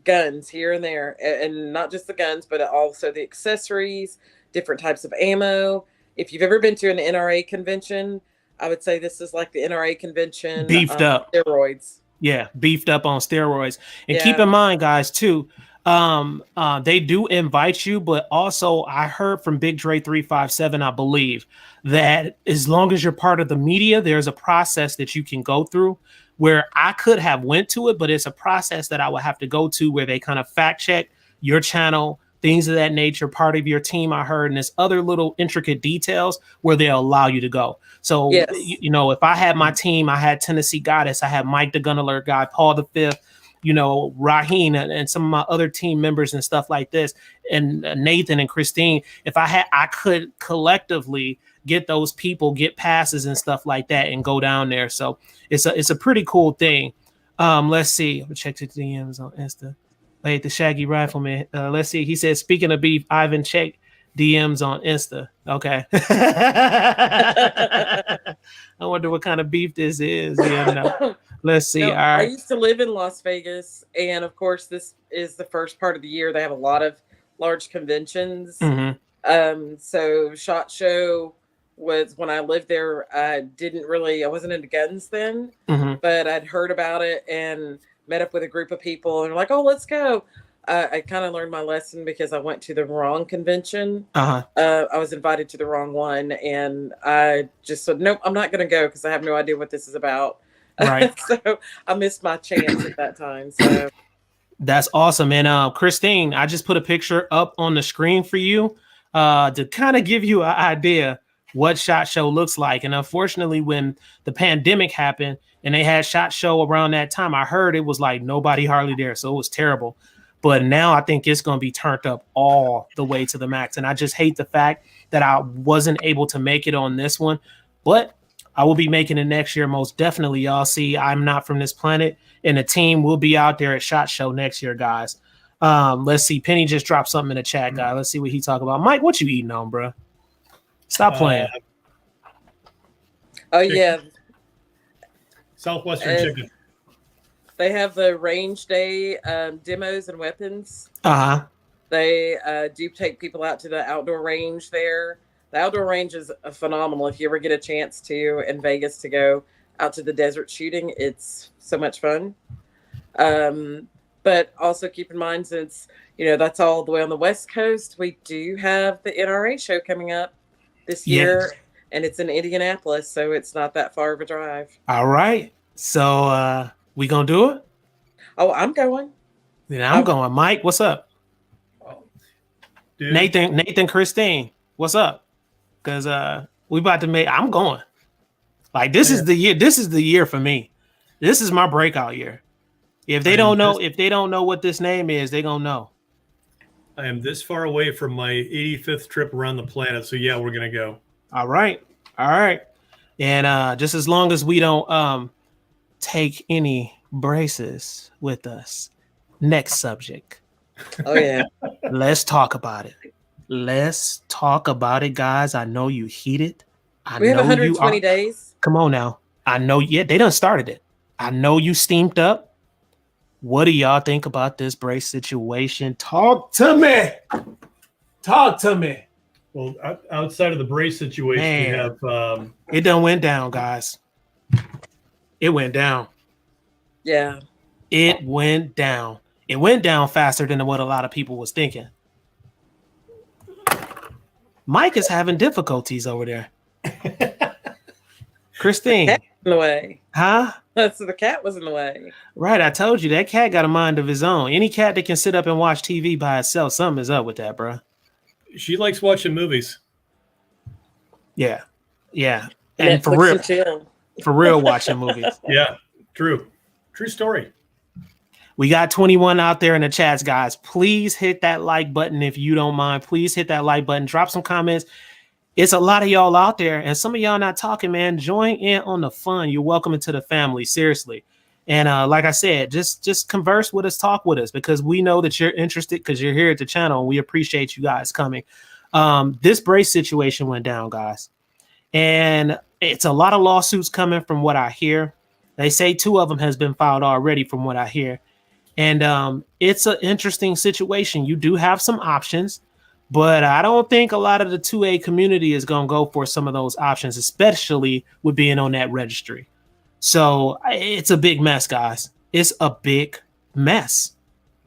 Speaker 2: guns here and there, and not just the guns, but also the accessories, different types of ammo. If you've ever been to an NRA convention, I would say this is like the NRA convention
Speaker 1: beefed up
Speaker 2: steroids.
Speaker 1: Yeah, beefed up on steroids. And keep in mind, guys, too, they do invite you, but also I heard from Big Dre 357, I believe, that as long as you're part of the media, there's a process that you can go through where I could have went to it, but it's a process that I would have to go to where they kind of fact check your channel, things of that nature, part of your team, I heard, and there's other little intricate details where they'll allow you to go. So, you know, if I had my team, I had Tennessee Goddess, I had Mike the Gun Alert guy, Paul the Fifth, you know, Raheen and some of my other team members and stuff like this, and Nathan and Christine, I could collectively get those people, get passes and stuff like that and go down there. So it's a pretty cool thing. Let's see. I'm gonna check the DMs on Insta. Wait, the Shaggy Rifleman. Let's see. He said, speaking of beef, Ivan, check DMs on Insta. Okay. I wonder what kind of beef this is. Yeah, no. Let's see.
Speaker 2: No,
Speaker 1: all right.
Speaker 2: I used to live in Las Vegas, and of course, this is the first part of the year. They have a lot of large conventions.
Speaker 1: Mm-hmm.
Speaker 2: So SHOT Show was when I lived there. I wasn't into guns then, but I'd heard about it and met up with a group of people and were like, oh, let's go. I kind of learned my lesson because I went to the wrong convention. I was invited to the wrong one, and I just said, nope, I'm not going to go because I have no idea what this is about.
Speaker 1: Right.
Speaker 2: So I missed my chance at that time. So
Speaker 1: that's awesome. And Christine, I just put a picture up on the screen for you to kind of give you an idea what SHOT Show looks like. And unfortunately, when the pandemic happened and they had SHOT Show around that time, I heard it was like nobody hardly there. So it was terrible. But now I think it's going to be turned up all the way to the max. And I just hate the fact that I wasn't able to make it on this one. But I will be making it next year, most definitely. Y'all see, I'm not from this planet. And the team will be out there at SHOT Show next year, guys. Let's see. Penny just dropped something in the chat, guy. Let's see what he talk about. Mike, what you eating on, bro? Stop playing.
Speaker 2: Oh, yeah.
Speaker 4: Southwestern chicken.
Speaker 2: They have the range day demos and weapons. They do take people out to the outdoor range there. The outdoor range is phenomenal. If you ever get a chance to in Vegas to go out to the desert shooting, it's so much fun. But also keep in mind, since that's all the way on the West Coast, we do have the NRA show coming up this year, and it's in Indianapolis, so it's not that far of a drive.
Speaker 1: All right, so we gonna do it?
Speaker 2: Oh, I'm going.
Speaker 1: Then I'm going. Mike, what's up?
Speaker 4: Dude.
Speaker 1: Nathan, Christine, what's up? Because we about to make. I'm going. Like this is the year. This is the year for me. This is my breakout year. If they don't know what this name is, they gonna know.
Speaker 4: I am this far away from my 85th trip around the planet, so yeah, we're gonna go.
Speaker 1: All right, and just as long as we don't take any braces with us. Next subject.
Speaker 2: Oh yeah.
Speaker 1: Let's talk about it. Let's talk about it, guys. I know you heated.
Speaker 2: We have 120 days.
Speaker 1: Come on now. I know. Yeah, they done started it. I know you steamed up. What do y'all think about this brace situation? Talk to me. Talk to me.
Speaker 4: Well, outside of the brace situation, we have.
Speaker 1: It done went down, guys. It went down.
Speaker 2: Yeah.
Speaker 1: It went down. It went down faster than what a lot of people was thinking. Mike is having difficulties over there. Christine.
Speaker 2: The cat was in the way.
Speaker 1: Huh?
Speaker 2: So the cat was in the way.
Speaker 1: Right. I told you that cat got a mind of his own. Any cat that can sit up and watch TV by itself, something is up with that, bro.
Speaker 4: She likes watching movies.
Speaker 1: Yeah. Yeah. And
Speaker 2: Netflix
Speaker 1: for real watching movies.
Speaker 4: Yeah. True story.
Speaker 1: We got 21 out there in the chats, guys. Please hit that like button if you don't mind. Please hit that like button. Drop some comments. It's a lot of y'all out there, and some of y'all not talking, man. Join in on the fun. You're welcome into the family, seriously. And like I said, just converse with us, talk with us, because we know that you're interested because you're here at the channel, and we appreciate you guys coming. This brace situation went down, guys, and it's a lot of lawsuits coming from what I hear. They say 2 of them has been filed already from what I hear. And it's an interesting situation. You do have some options, but I don't think a lot of the 2A community is going to go for some of those options, especially with being on that registry. So it's a big mess, guys. It's a big mess.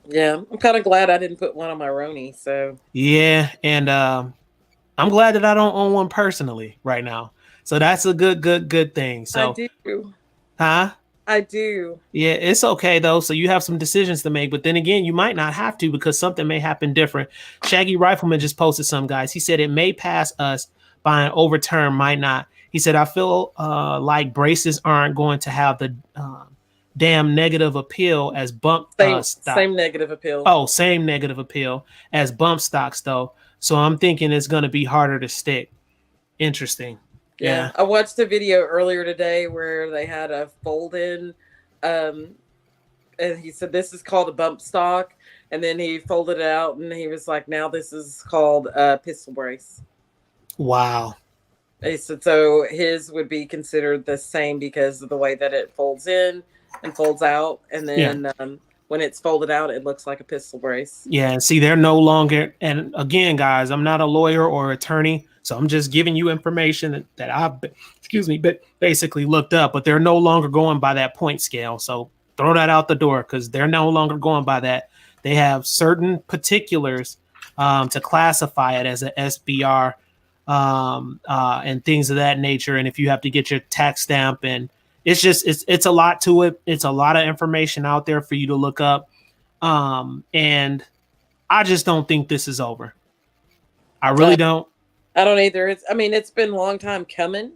Speaker 2: Yeah, I'm kind of glad I didn't put one on my Roni. So
Speaker 1: yeah, and I'm glad that I don't own one personally right now. So that's a good thing. So
Speaker 2: I do.
Speaker 1: Huh?
Speaker 2: I do.
Speaker 1: Yeah, it's okay though. So you have some decisions to make, but then again, you might not have to because something may happen different. Shaggy Rifleman just posted some, guys. He said it may pass us by an overturn, might not. He said, I feel like braces aren't going to have the damn negative appeal as bump stock.
Speaker 2: Same negative appeal.
Speaker 1: Oh, same negative appeal as bump stocks though. So I'm thinking it's going to be harder to stick. Interesting.
Speaker 2: Yeah, I watched a video earlier today where they had a fold-in, and he said this is called a bump stock, and then he folded it out, and he was like, now this is called a pistol brace.
Speaker 1: Wow.
Speaker 2: He said so his would be considered the same because of the way that it folds in and folds out, and then when it's folded out, it looks like a pistol brace.
Speaker 1: Yeah, and see, they're no longer, and again, guys, I'm not a lawyer or attorney, so I'm just giving you information that I've, but basically looked up, but they're no longer going by that point scale. So throw that out the door because they're no longer going by that. They have certain particulars to classify it as an SBR and things of that nature. And if you have to get your tax stamp, and it's a lot to it. It's a lot of information out there for you to look up. And I just don't think this is over. I really don't.
Speaker 2: I don't either. It's been a long time coming.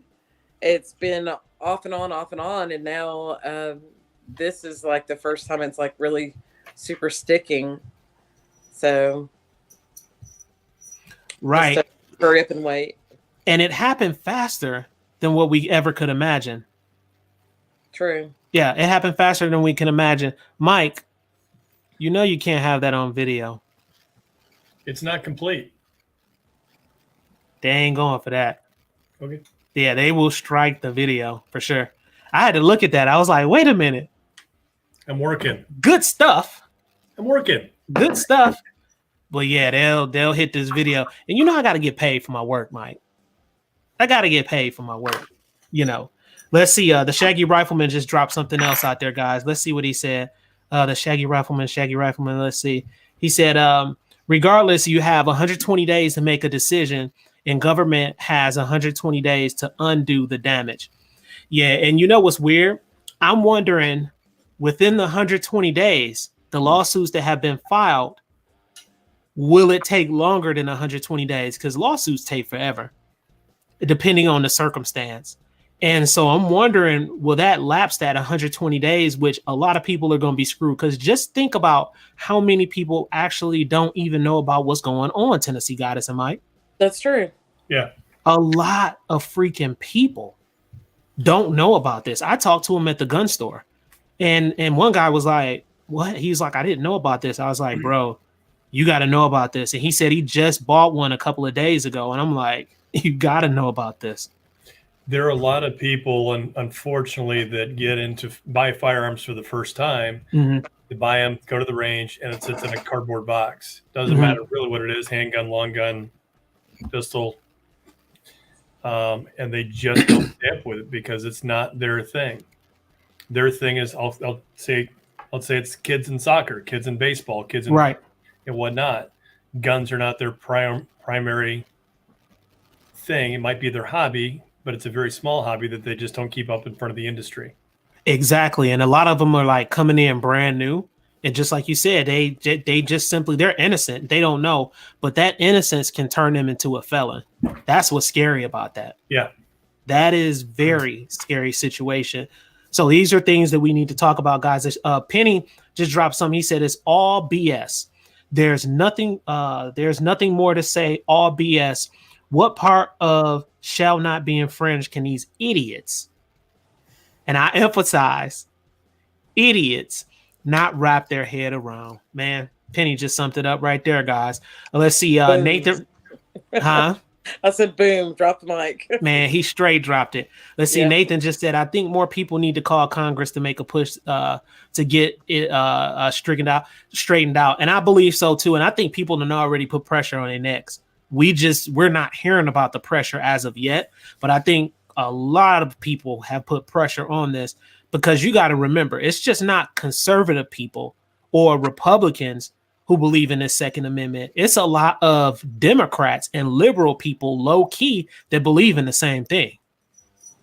Speaker 2: It's been off and on. And now this is like the first time it's like really super sticking. So.
Speaker 1: Right.
Speaker 2: Just hurry up and wait.
Speaker 1: And it happened faster than what we ever could imagine.
Speaker 2: True.
Speaker 1: Yeah, it happened faster than we can imagine. Mike, you know you can't have that on video.
Speaker 4: It's not complete.
Speaker 1: They ain't going for that.
Speaker 4: Okay.
Speaker 1: Yeah, they will strike the video for sure. I had to look at that. I was like, wait a minute.
Speaker 4: I'm working.
Speaker 1: Good stuff.
Speaker 4: I'm working.
Speaker 1: Good stuff. But yeah, they'll hit this video. And you know I gotta get paid for my work, Mike. I gotta get paid for my work. You know. Let's see. The Shaggy Rifleman just dropped something else out there, guys. Let's see what he said. The Shaggy Rifleman. Let's see. He said, regardless, you have 120 days to make a decision, and government has 120 days to undo the damage. Yeah, and you know what's weird? I'm wondering, within the 120 days, the lawsuits that have been filed, will it take longer than 120 days? Because lawsuits take forever, depending on the circumstance. And so I'm wondering, will that lapse that 120 days, which a lot of people are going to be screwed? Because just think about how many people actually don't even know about what's going on, Tennessee Goddess and Mike.
Speaker 2: That's true.
Speaker 4: Yeah.
Speaker 1: A lot of freaking people don't know about this. I talked to him at the gun store, and one guy was like, what? He's like, I didn't know about this. I was like, bro, you got to know about this. And he said he just bought one a couple of days ago. And I'm like, you got to know about this.
Speaker 4: There are a lot of people, unfortunately, that get into buy firearms for the first time.
Speaker 1: Mm-hmm.
Speaker 4: They buy them, go to the range, and it sits in a cardboard box. Doesn't matter really what it is, handgun, long gun, pistol. And they just don't stamp with it because it's not their thing. Their thing is, I'll say it's kids in soccer, kids in baseball, kids in and whatnot. Guns are not their primary thing. It might be their hobby, but it's a very small hobby that they just don't keep up in front of the industry.
Speaker 1: Exactly. And a lot of them are like coming in brand new. And just like you said, they just simply, they're innocent. They don't know, but that innocence can turn them into a felon. That's what's scary about that.
Speaker 4: Yeah.
Speaker 1: That is very scary situation. So these are things that we need to talk about, guys. Penny just dropped something. He said it's all BS. There's nothing more to say. All BS. What part of shall not be infringed can these idiots, and I emphasize idiots, not wrap their head around? Man, Penny just summed it up right there, guys. Let's see. Nathan. Huh?
Speaker 2: I said, boom, drop the mic.
Speaker 1: Man, he straight dropped it. Let's see. Yeah. Nathan just said, I think more people need to call Congress to make a push to get it straightened out. And I believe so, too. And I think people have already put pressure on their necks. We're not hearing about the pressure as of yet. But I think a lot of people have put pressure on this because you got to remember, it's just not conservative people or Republicans who believe in this Second Amendment. It's a lot of Democrats and liberal people, low key, that believe in the same thing.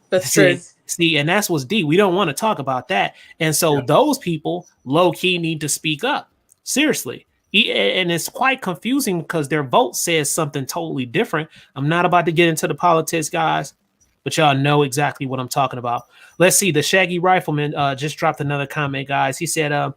Speaker 2: That's true.
Speaker 1: See, and that's what's deep. We don't want to talk about that. And so those people, low key, need to speak up. Seriously. And it's quite confusing because their vote says something totally different. I'm not about to get into the politics, guys, but y'all know exactly what I'm talking about. Let's see. The Shaggy Rifleman just dropped another comment, guys. He said,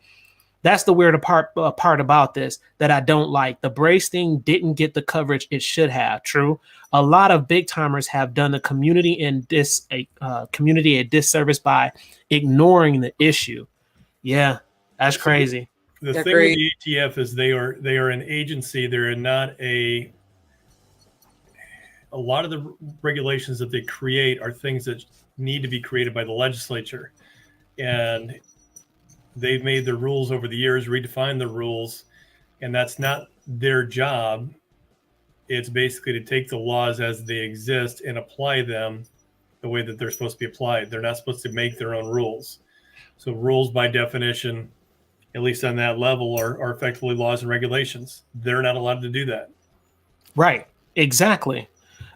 Speaker 1: that's the weird part about this that I don't like. The brace thing didn't get the coverage it should have. True. A lot of big timers have done the community a disservice by ignoring the issue. Yeah, that's crazy.
Speaker 4: The thing with the ATF is they are an agency. They're not a lot of the regulations that they create are things that need to be created by the legislature. And they've made the rules over the years, redefined the rules, and that's not their job. It's basically to take the laws as they exist and apply them the way that they're supposed to be applied. They're not supposed to make their own rules. So rules by definition, at least on that level, are effectively laws and regulations. They're not allowed to do that.
Speaker 1: Right. Exactly.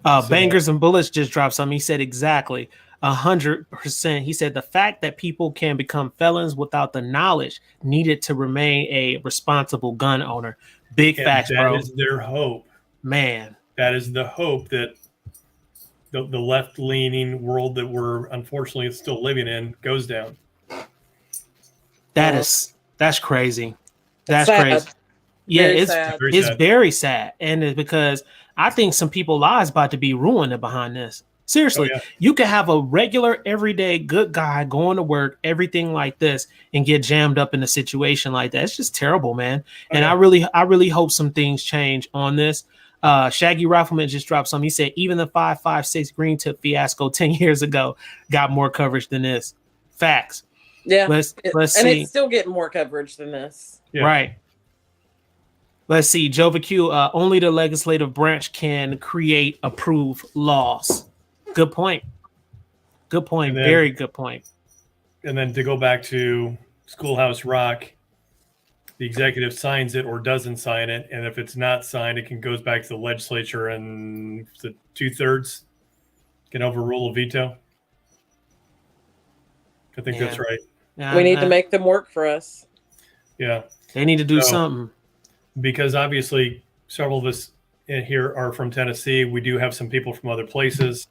Speaker 1: Bangers and Bullets just dropped something. He said exactly. 100%. He said the fact that people can become felons without the knowledge needed to remain a responsible gun owner. Big facts, bro.
Speaker 4: That is their hope.
Speaker 1: Man. That is
Speaker 4: the hope that the left-leaning world that we're unfortunately still living in goes down.
Speaker 1: That's crazy. That's crazy. Yeah, it's very sad. And it's because I think some people's lives about to be ruined behind this. Seriously, you can have a regular, everyday good guy going to work, everything like this, and get jammed up in a situation like that. It's just terrible, man. And I really hope some things change on this. Shaggy Rifleman just dropped something. He said even the 5.56 green tip fiasco 10 years ago got more coverage than this. Facts.
Speaker 2: Yeah.
Speaker 1: Let's see.
Speaker 2: And it's still getting more coverage than this.
Speaker 1: Yeah. Right. Let's see, Jova Q. Only the legislative branch can create, approve laws. Good point. Good point. Very good point.
Speaker 4: And then to go back to Schoolhouse Rock, the executive signs it or doesn't sign it, and if it's not signed, it goes back to the legislature, and the 2/3 can overrule a veto. I think that's right.
Speaker 2: We need to make them work for us.
Speaker 4: Yeah,
Speaker 1: they need to do something,
Speaker 4: because obviously several of us in here are from Tennessee. We do have some people from other places.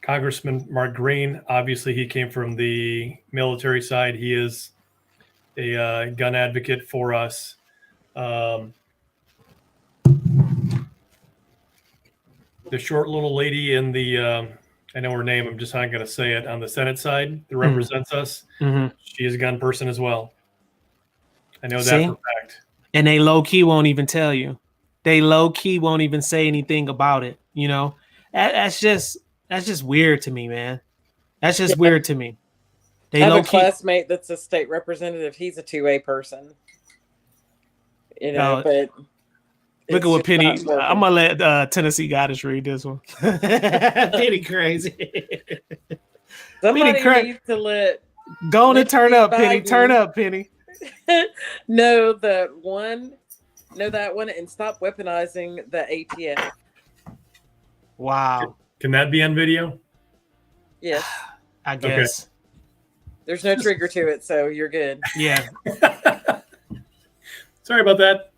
Speaker 4: Congressman Mark Green, obviously he came from the military side. He is a gun advocate for us. The short little lady in the, I know her name, I'm just not going to say it, on the Senate side that represents us. She is a gun person as well. I know that for a fact.
Speaker 1: And they low-key won't even tell you. They low-key won't even say anything about it, you know? That's just weird to me, man. That's just weird to me.
Speaker 2: I have a classmate that's a state representative. He's a 2A person. You know, but
Speaker 1: look at what Penny. I'm gonna let Tennessee Goddess read this one. Penny crazy.
Speaker 2: Somebody needs to let.
Speaker 1: Go on and turn up, Penny. Turn up, Penny.
Speaker 2: Know that one, and stop weaponizing the ATF.
Speaker 1: Wow.
Speaker 4: Can that be on video?
Speaker 2: Yes.
Speaker 1: I guess.
Speaker 2: Okay. There's no trigger to it, so you're good.
Speaker 1: Yeah.
Speaker 4: Sorry about that.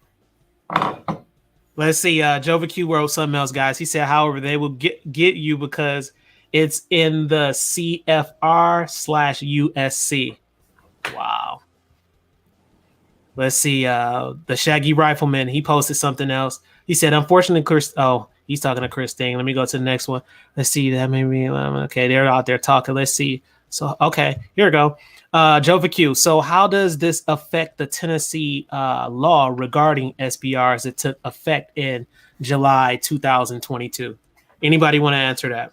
Speaker 1: Let's see. Jova Q wrote something else, guys. He said, however, they will get you because it's in the CFR/USC. Wow. Let's see. The Shaggy Rifleman, he posted something else. He said, unfortunately, Chris. Oh, he's talking to Christine. Let me go to the next one. Let's see. That maybe okay. They're out there talking. Let's see. So okay, here we go. Jova Q. So how does this affect the Tennessee law regarding SBRs that took effect in July 2022? Anybody want to answer that?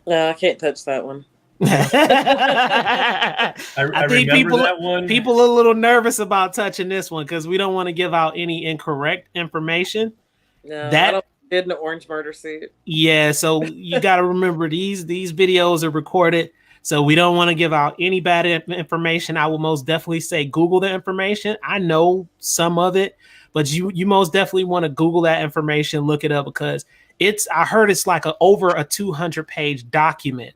Speaker 2: No, I can't touch that one.
Speaker 1: I think people are a little nervous about touching this one because we don't want to give out any incorrect information.
Speaker 2: No, I don't get in the orange murder suit.
Speaker 1: Yeah, so you got to remember these videos are recorded, so we don't want to give out any bad information. I will most definitely say Google the information. I know some of it, but you most definitely want to Google that information, look it up, because I heard it's like over a 200-page document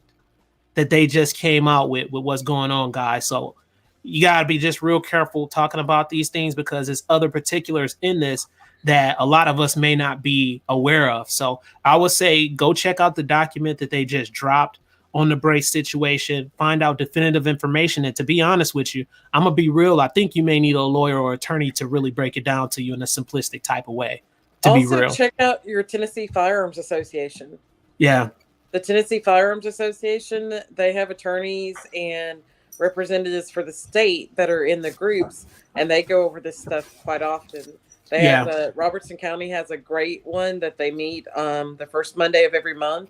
Speaker 1: that they just came out with what's going on, guys. So you got to be just real careful talking about these things because there's other particulars in this that a lot of us may not be aware of. So I would say go check out the document that they just dropped on the brace situation, find out definitive information. And to be honest with you, I'm going to be real. I think you may need a lawyer or attorney to really break it down to you in a simplistic type of way, to be real.
Speaker 2: Also, check out your Tennessee Firearms Association.
Speaker 1: Yeah.
Speaker 2: The Tennessee Firearms Association, they have attorneys and representatives for the state that are in the groups, and they go over this stuff quite often. They have Robertson County has a great one that they meet the first Monday of every month,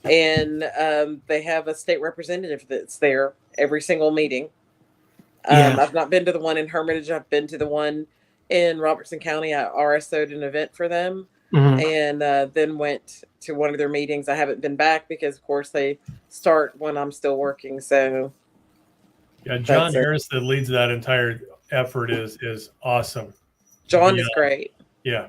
Speaker 2: and they have a state representative that's there every single meeting. I've not been to the one in Hermitage. I've been to the one in Robertson County. I RSO'd an event for them. And then went to one of their meetings. I haven't been back because, of course, they start when I'm still working. So,
Speaker 4: yeah, John Harris that leads that entire effort is awesome.
Speaker 2: John is great.
Speaker 4: Yeah.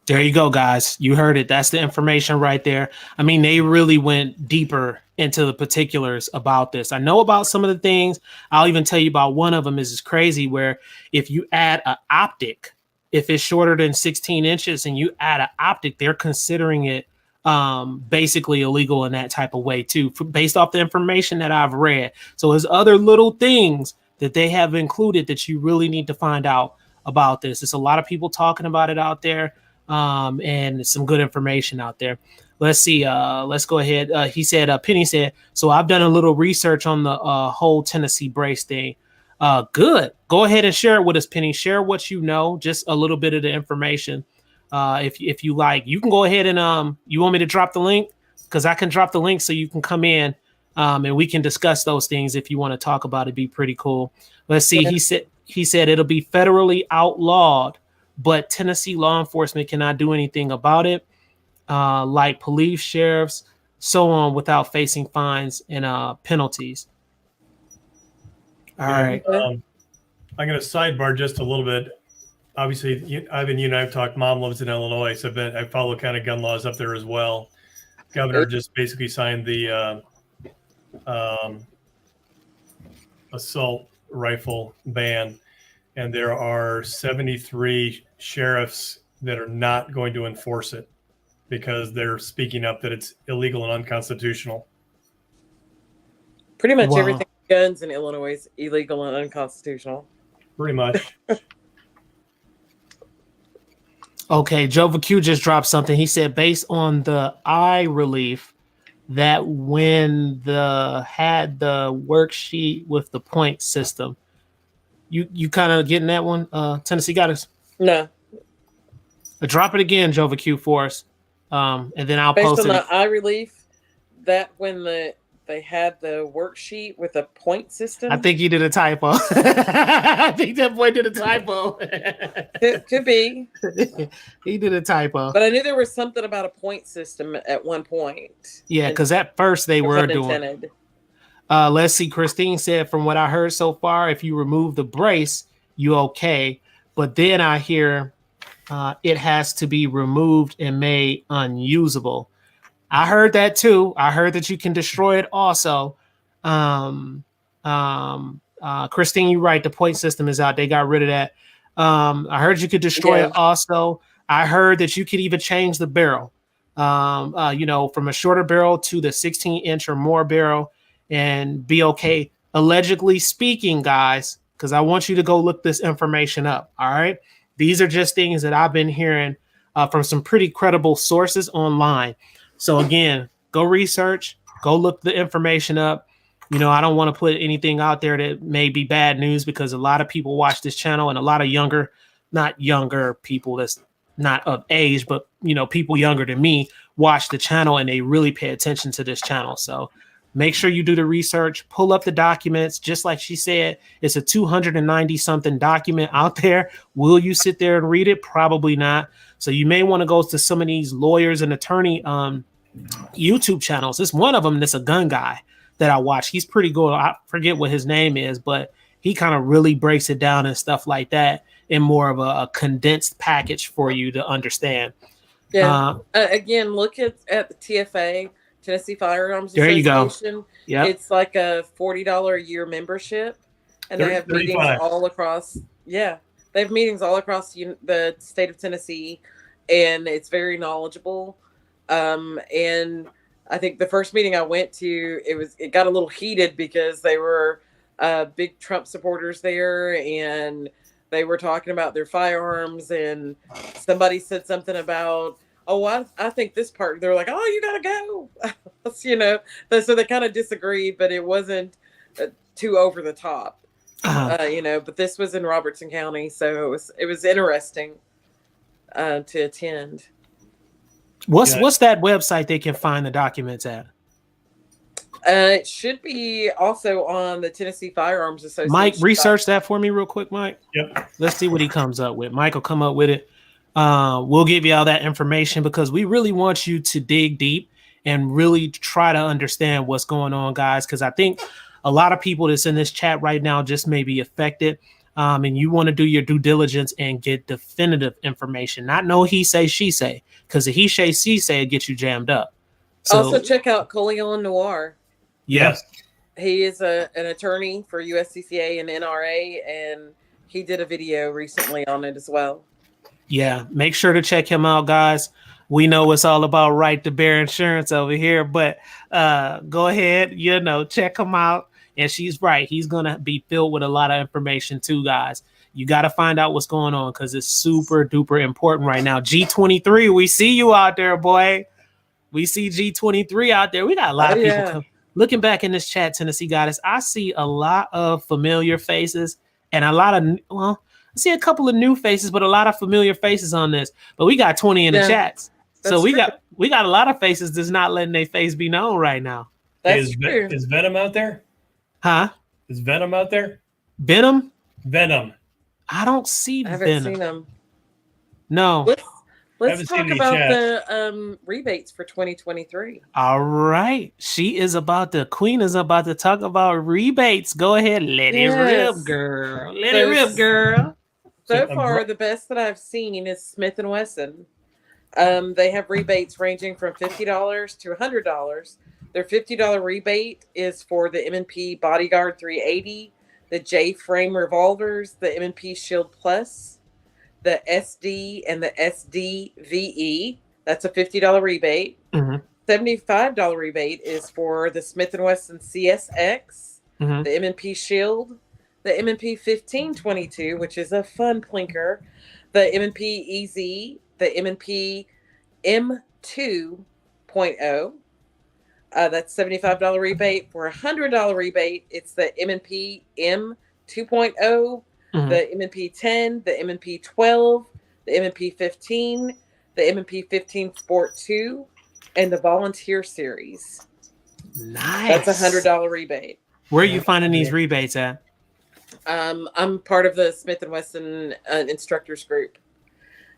Speaker 1: There you go, guys. You heard it. That's the information right there. I mean, they really went deeper into the particulars about this. I know about some of the things. I'll even tell you about one of them is crazy, where if you add an optic, if it's shorter than 16 inches and you add an optic, they're considering it basically illegal in that type of way too, based off the information that I've read. So there's other little things that they have included that you really need to find out about this. There's a lot of people talking about it out there, and some good information out there. Let's see. Let's go ahead. He said, Penny said, so I've done a little research on the whole Tennessee brace thing. Good. Go ahead and share it with us, Penny. Share what you know, just a little bit of the information. If you like, you can go ahead and you want me to drop the link, because I can drop the link so you can come in And we can discuss those things if you want to talk about it. Be pretty cool. Let's see. He said it'll be federally outlawed, but Tennessee law enforcement cannot do anything about it, like police, sheriffs, so on, without facing fines and penalties. All right.
Speaker 4: I'm going to sidebar just a little bit. Obviously, Ivan, you and I have talked. Mom lives in Illinois, so I follow kind of gun laws up there as well. Governor just basically signed the assault rifle ban, and there are 73 sheriffs that are not going to enforce it because they're speaking up that it's illegal and unconstitutional.
Speaker 2: Pretty much everything with guns in Illinois is illegal and unconstitutional.
Speaker 4: Pretty much.
Speaker 1: Okay, Joe VQ just dropped something. He said based on the eye relief that when had the worksheet with the point system. You kind of getting that one? Tennessee got us?
Speaker 2: No.
Speaker 1: Drop it again, Joe VQ, for us. And then I'll post it.
Speaker 2: Based on the eye relief, that when they had the worksheet with a point system.
Speaker 1: I think he did a typo. I think that boy did a typo.
Speaker 2: Could be.
Speaker 1: He did a typo.
Speaker 2: But I knew there was something about a point system at one point.
Speaker 1: Yeah, because at first they were doing. Let's see. Christine said, from what I heard so far, if you remove the brace, you okay. But then I hear it has to be removed and made unusable. I heard that too. I heard that you can destroy it also. Christine, you're right. The point system is out. They got rid of that. I heard you could destroy it also. I heard that you could even change the barrel, from a shorter barrel to the 16-inch or more barrel and be okay. Allegedly speaking, guys, because I want you to go look this information up. All right. These are just things that I've been hearing from some pretty credible sources online. So again, go research, go look the information up. I don't want to put anything out there that may be bad news because a lot of people watch this channel and a lot of not younger people that's not of age, but people younger than me watch the channel and they really pay attention to this channel. So make sure you do the research, pull up the documents. Just like she said, it's a 290 something document out there. Will you sit there and read it? Probably not. So you may want to go to some of these lawyers and attorney YouTube channels. It's one of them that's a gun guy that I watch. He's pretty good. I forget what his name is, but he kind of really breaks it down and stuff like that in more of a condensed package for you to understand.
Speaker 2: Yeah. Again, look at the TFA, Tennessee Firearms Association.
Speaker 1: There you go. Yep.
Speaker 2: It's like a $40 a year membership, and they have meetings all across. Yeah, they have meetings all across the state of Tennessee, and it's very knowledgeable. And I think the first meeting I went to, it got a little heated because they were big Trump supporters there, and they were talking about their firearms, and somebody said something about, I think this part, they're like, oh, you gotta go. So they kind of disagreed, but it wasn't too over the top, but this was in Robertson County. So it was interesting to attend.
Speaker 1: What's that website they can find the documents at?
Speaker 2: It should be also on the Tennessee Firearms Association.
Speaker 1: Mike, research that for me real quick, Mike.
Speaker 4: Yep.
Speaker 1: Let's see what he comes up with. Mike will come up with it. We'll give you all that information because we really want you to dig deep and really try to understand what's going on, guys, because I think a lot of people that's in this chat right now just may be affected. And you want to do your due diligence and get definitive information, not no he say, she say, because the he say, she say it gets you jammed up. So,
Speaker 2: also check out Coleon Noir.
Speaker 1: Yes.
Speaker 2: He is an attorney for USCCA and NRA, and he did a video recently on it as well.
Speaker 1: Yeah, make sure to check him out, guys. We know it's all about right to bear insurance over here, but go ahead, check him out. And she's right. He's going to be filled with a lot of information too, guys. You got to find out what's going on because it's super duper important right now. G23, we see you out there, boy. We see G23 out there. We got a lot of people looking back in this chat, Tennessee Goddess. I see a lot of familiar faces and I see a couple of new faces, but a lot of familiar faces on this. But we got 20 in the chats. So we got a lot of faces that's not letting their face be known right now.
Speaker 2: That's true.
Speaker 4: Is Venom out there?
Speaker 1: Huh?
Speaker 4: Is Venom out there?
Speaker 1: Venom?
Speaker 4: Venom.
Speaker 1: I don't see
Speaker 2: I haven't
Speaker 1: Venom.
Speaker 2: seen them.
Speaker 1: No.
Speaker 2: Let's talk about the rebates for 2023.
Speaker 1: All right. The queen is about to talk about rebates. Go ahead. Let it rip, girl. Let it rip, girl.
Speaker 2: So far, the best that I've seen is Smith & Wesson. They have rebates ranging from $50 to $100. Their $50 rebate is for the M&P Bodyguard 380, the J-frame revolvers, the M&P Shield Plus, the SD and the SDVE. That's a $50 rebate.
Speaker 1: Mm-hmm.
Speaker 2: $75 rebate is for the Smith & Wesson CSX, the M&P Shield, the M&P 1522, which is a fun plinker, the M&P EZ, the M&P M2.0. That's $75 rebate. For $100 rebate, it's the M&P M2.0, the M&P 10, the M&P 12, the M&P 15, the M&P 15 Sport 2, and the Volunteer Series.
Speaker 1: Nice.
Speaker 2: That's $100 rebate.
Speaker 1: Where are you finding these rebates at?
Speaker 2: I'm part of the Smith & Wesson instructors group.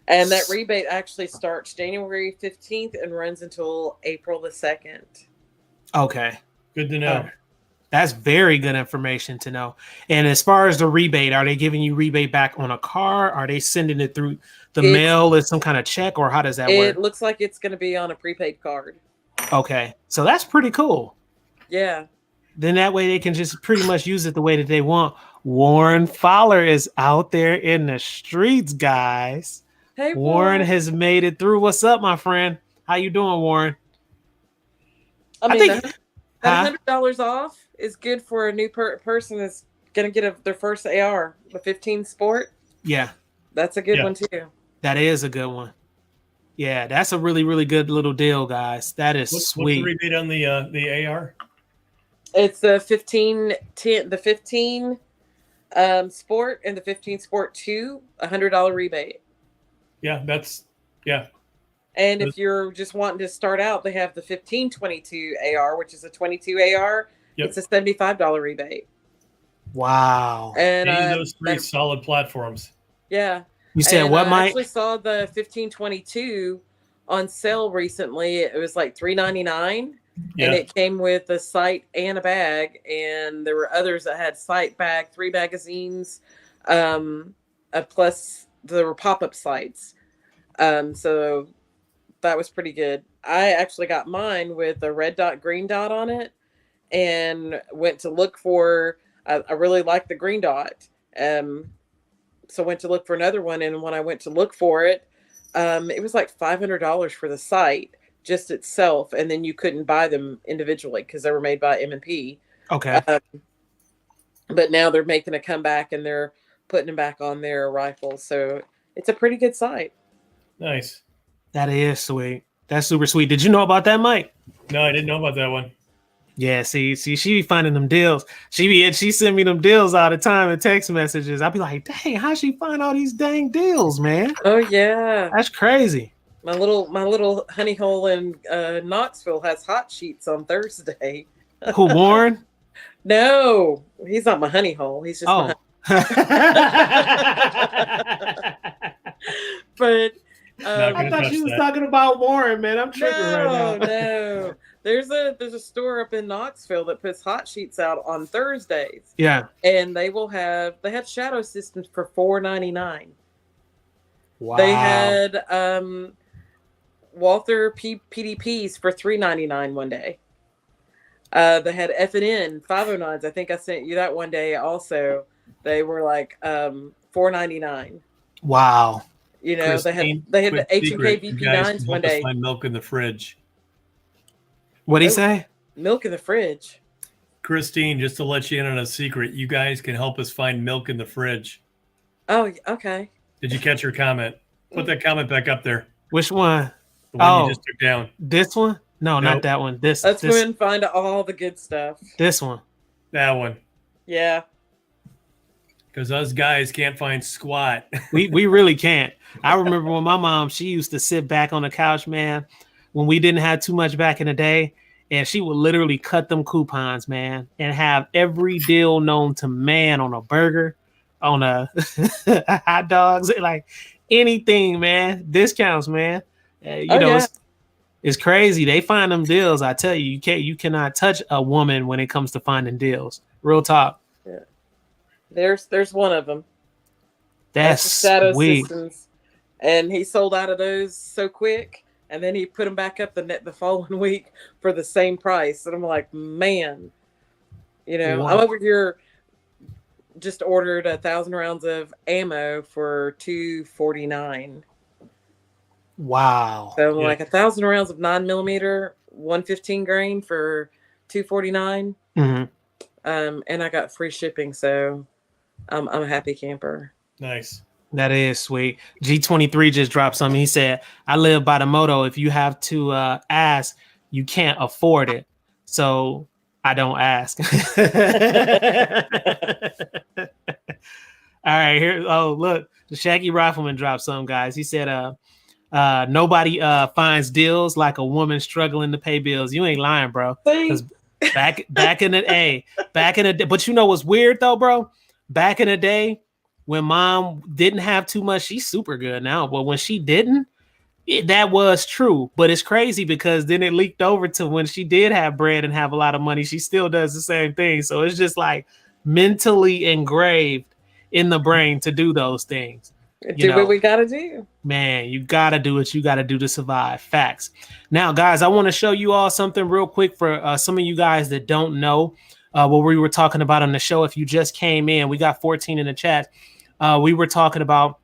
Speaker 2: And that rebate actually starts January 15th and runs until April the 2nd.
Speaker 1: Okay.
Speaker 4: Good to know.
Speaker 1: That's very good information to know. And as far as the rebate, are they giving you rebate back on a car? Are they sending it through the mail as some kind of check, or how does that work?
Speaker 2: It looks like it's going to be on a prepaid card.
Speaker 1: Okay. So that's pretty cool.
Speaker 2: Yeah.
Speaker 1: Then that way they can just pretty much use it the way that they want. Warren Fowler is out there in the streets, guys.
Speaker 2: Hey,
Speaker 1: Warren has made it through. What's up, my friend? How you doing, Warren?
Speaker 2: I mean, that $100 off is good for a new person that's going to get their first AR, the 15 Sport.
Speaker 1: Yeah.
Speaker 2: That's a good one, too.
Speaker 1: That is a good one. Yeah, that's a really, really good little deal, guys. That is sweet.
Speaker 4: What's the rebate on the AR?
Speaker 2: It's the 15 Sport and the 15 Sport 2, $100 rebate.
Speaker 4: Yeah,
Speaker 2: And if you're just wanting to start out, they have the 1522 AR, which is a 22 AR. Yep. It's a $75 rebate.
Speaker 1: Wow.
Speaker 4: And those three solid platforms.
Speaker 2: Yeah.
Speaker 1: You said what, Mike?
Speaker 2: I actually saw the 1522 on sale recently. It was like $399. Yeah. And it came with a sight and a bag. And there were others that had sight, bag, 3 magazines, plus there were pop-up sights. So that was pretty good. I actually got mine with a red dot, green dot on it, and went to look for. I really liked the green dot, so went to look for another one. And when I went to look for it, it was like $500 for the sight just itself, and then you couldn't buy them individually because they were made by M&P.
Speaker 1: Okay.
Speaker 2: But now they're making a comeback and they're putting them back on their rifles, so it's a pretty good sight.
Speaker 4: Nice.
Speaker 1: That is sweet. That's super sweet. Did you know about that, Mike?
Speaker 4: No, I didn't know about that one.
Speaker 1: Yeah, see, she be finding them deals. She send me them deals all the time in text messages. I'll be like, dang, how she find all these dang deals, man?
Speaker 2: Oh yeah,
Speaker 1: that's crazy.
Speaker 2: My little honey hole in Knoxville has hot sheets on Thursday.
Speaker 1: Who, Warren?
Speaker 2: No, he's not my honey hole. He's just my But
Speaker 1: I thought she was talking about Warren, man. I'm tripping right now.
Speaker 2: No. There's a store up in Knoxville that puts hot sheets out on Thursdays.
Speaker 1: Yeah.
Speaker 2: And they had shadow systems for $4.99.
Speaker 1: Wow.
Speaker 2: They had Walther PDPs for $3.99 one day. They had F&N 509s. I think I sent you that one day also. They were like $4.99.
Speaker 1: Wow.
Speaker 2: You know, they had the H&K VP9s one day.
Speaker 4: Find milk in the fridge.
Speaker 1: What'd he say?
Speaker 2: Milk in the fridge.
Speaker 4: Christine, just to let you in on a secret, you guys can help us find milk in the fridge.
Speaker 2: Oh, okay.
Speaker 4: Did you catch her comment? Put that comment back up there.
Speaker 1: Which one?
Speaker 4: The one you just took down.
Speaker 1: This one? No, not that one. Let's
Speaker 2: go and find all the good stuff.
Speaker 1: This one.
Speaker 4: That one.
Speaker 2: Yeah.
Speaker 4: Because us guys can't find squat.
Speaker 1: we really can't. I remember when my mom, she used to sit back on the couch, man, when we didn't have too much back in the day, and she would literally cut them coupons, man, and have every deal known to man on a burger, on a hot dogs, like anything, man. Discounts, man. It's crazy. They find them deals. I tell you, you cannot touch a woman when it comes to finding deals. Real talk.
Speaker 2: Yeah. There's one of them.
Speaker 1: That's
Speaker 2: Shadow
Speaker 1: sweet.
Speaker 2: Systems, and he sold out of those so quick, and then he put them back up the following week for the same price. And I'm like, man, I'm over here. Just ordered 1,000 rounds of ammo for $249.
Speaker 1: Wow.
Speaker 2: So like 1,000 rounds of 9mm, 115 grain for $249. And I got free shipping, so I'm a happy camper.
Speaker 4: Nice.
Speaker 1: That is sweet. G23 just dropped something. He said, I live by the motto, if you have to ask, you can't afford it. So I don't ask. All right, here. Oh, look, the Shaggy Rifleman dropped something, guys. He said, nobody finds deals like a woman struggling to pay bills. You ain't lying, bro. Because back in the day, but you know what's weird though, bro? Back in the day, when mom didn't have too much, she's super good now. But when she didn't, that was true. But it's crazy because then it leaked over to when she did have bread and have a lot of money, she still does the same thing. So it's just like mentally engraved in the brain to do those things.
Speaker 2: Do what we gotta do.
Speaker 1: Man, you gotta do what you gotta do to survive. Facts. Now, guys, I want to show you all something real quick for some of you guys that don't know what we were talking about on the show. If you just came in, we got 14 in the chat. We were talking about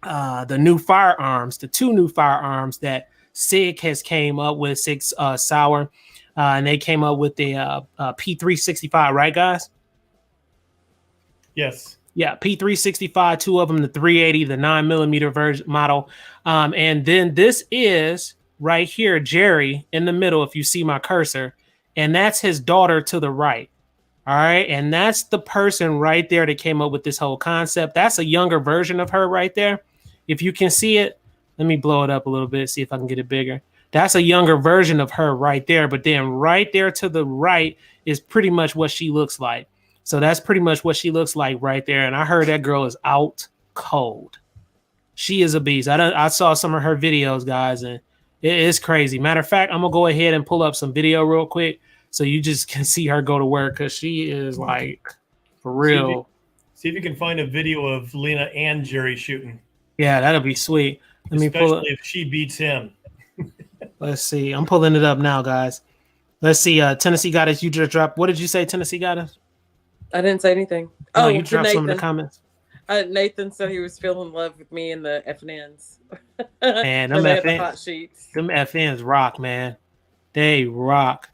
Speaker 1: the new firearms, the 2 new firearms that Sig has came up with, Sigs, Sauer, and they came up with the P365, right, guys?
Speaker 4: Yes.
Speaker 1: Yeah, P365, 2 of them, the 380, the 9mm version model. And then this is right here, Jerry in the middle, if you see my cursor, and that's his daughter to the right. All right. And that's the person right there that came up with this whole concept. That's a younger version of her right there. If you can see it, let me blow it up a little bit, see if I can get it bigger. That's a younger version of her right there. But then right there to the right is pretty much what she looks like. So that's pretty much what she looks like right there. And I heard that girl is out cold. She is a beast. I saw some of her videos, guys, and it is crazy. Matter of fact, I'm going to go ahead and pull up some video real quick so you just can see her go to work because she is like, for real.
Speaker 4: See if you can find a video of Lena and Jerry shooting.
Speaker 1: Yeah, that'll be sweet.
Speaker 4: Especially if she beats him.
Speaker 1: Let's see. I'm pulling it up now, guys. Let's see. Tennessee got us. You just dropped. What did you say, Tennessee got us?
Speaker 2: I didn't say anything.
Speaker 1: Oh, you dropped some in the comments.
Speaker 2: Nathan said he was feeling in love with me and the FNNs.
Speaker 1: Man, them
Speaker 2: hot sheets.
Speaker 1: Them FNs rock, man. They rock.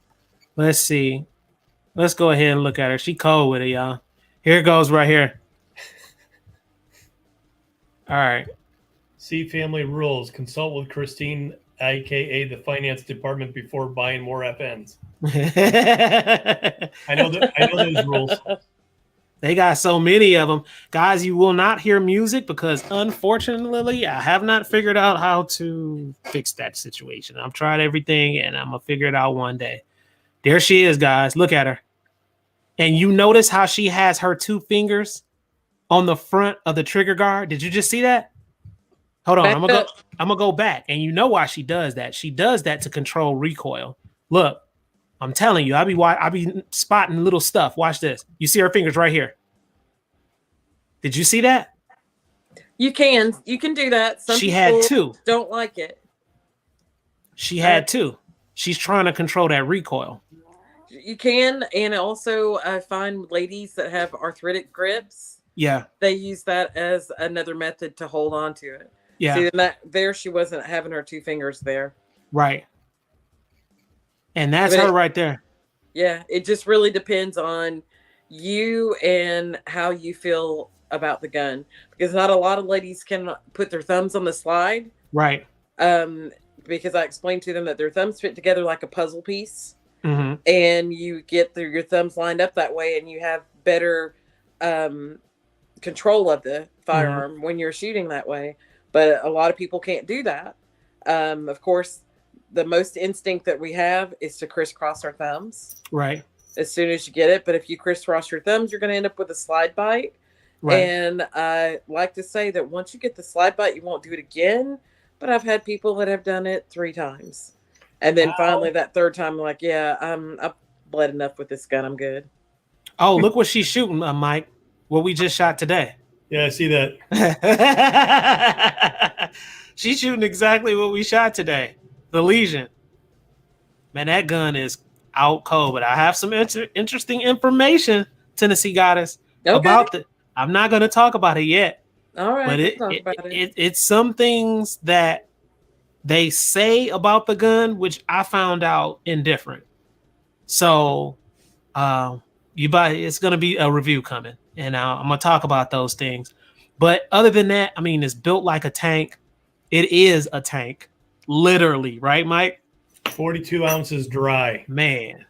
Speaker 1: Let's see. Let's go ahead and look at her. She cold with it, y'all. Here it goes right here. All right.
Speaker 4: See family rules. Consult with Christine, aka the finance department, before buying more FNs. I know those rules.
Speaker 1: They got so many of them. Guys, you will not hear music because unfortunately, I have not figured out how to fix that situation. I've tried everything and I'm going to figure it out one day. There she is, guys. Look at her. And you notice how she has her 2 fingers on the front of the trigger guard. Did you just see that? Hold on. I'm gonna go back. And you know why she does that. She does that to control recoil. Look, I'm telling you, I be spotting little stuff. Watch this. You see her fingers right here. Did you see that?
Speaker 2: You can do that. Some
Speaker 1: she had 2.
Speaker 2: Don't like it.
Speaker 1: She had 2. She's trying to control that recoil.
Speaker 2: You can, and also I find ladies that have arthritic grips.
Speaker 1: Yeah,
Speaker 2: they use that as another method to hold on to it.
Speaker 1: Yeah,
Speaker 2: see, that there she wasn't having her 2 fingers there.
Speaker 1: Right. And that's her right there.
Speaker 2: Yeah, it just really depends on you and how you feel about the gun, because not a lot of ladies can put their thumbs on the slide.
Speaker 1: Right.
Speaker 2: Because I explained to them that their thumbs fit together like a puzzle piece.
Speaker 1: Mm-hmm.
Speaker 2: And you get your thumbs lined up that way, and you have better control of the firearm when you're shooting that way. But a lot of people can't do that. Of course, the most instinct that we have is to crisscross our thumbs.
Speaker 1: Right.
Speaker 2: As soon as you get it. But if you crisscross your thumbs, you're going to end up with a slide bite. Right. And I like to say that once you get the slide bite, you won't do it again. But I've had people that have done it 3 times. And then finally that third time, I'm like, yeah, I've bled enough with this gun. I'm good.
Speaker 1: Oh, look what she's shooting, Mike. What we just shot today.
Speaker 4: Yeah, I see that.
Speaker 1: She's shooting exactly what we shot today. The Legion. Man, that gun is out cold. But I have some interesting information, Tennessee Goddess, about the. I'm not going to talk about it yet.
Speaker 2: All right.
Speaker 1: But it's some things that they say about the gun, which I found out indifferent. So it's going to be a review coming. And I'm going to talk about those things. But other than that, I mean, it's built like a tank. It is a tank. Literally. Right, Mike?
Speaker 4: 42 ounces dry.
Speaker 1: Man,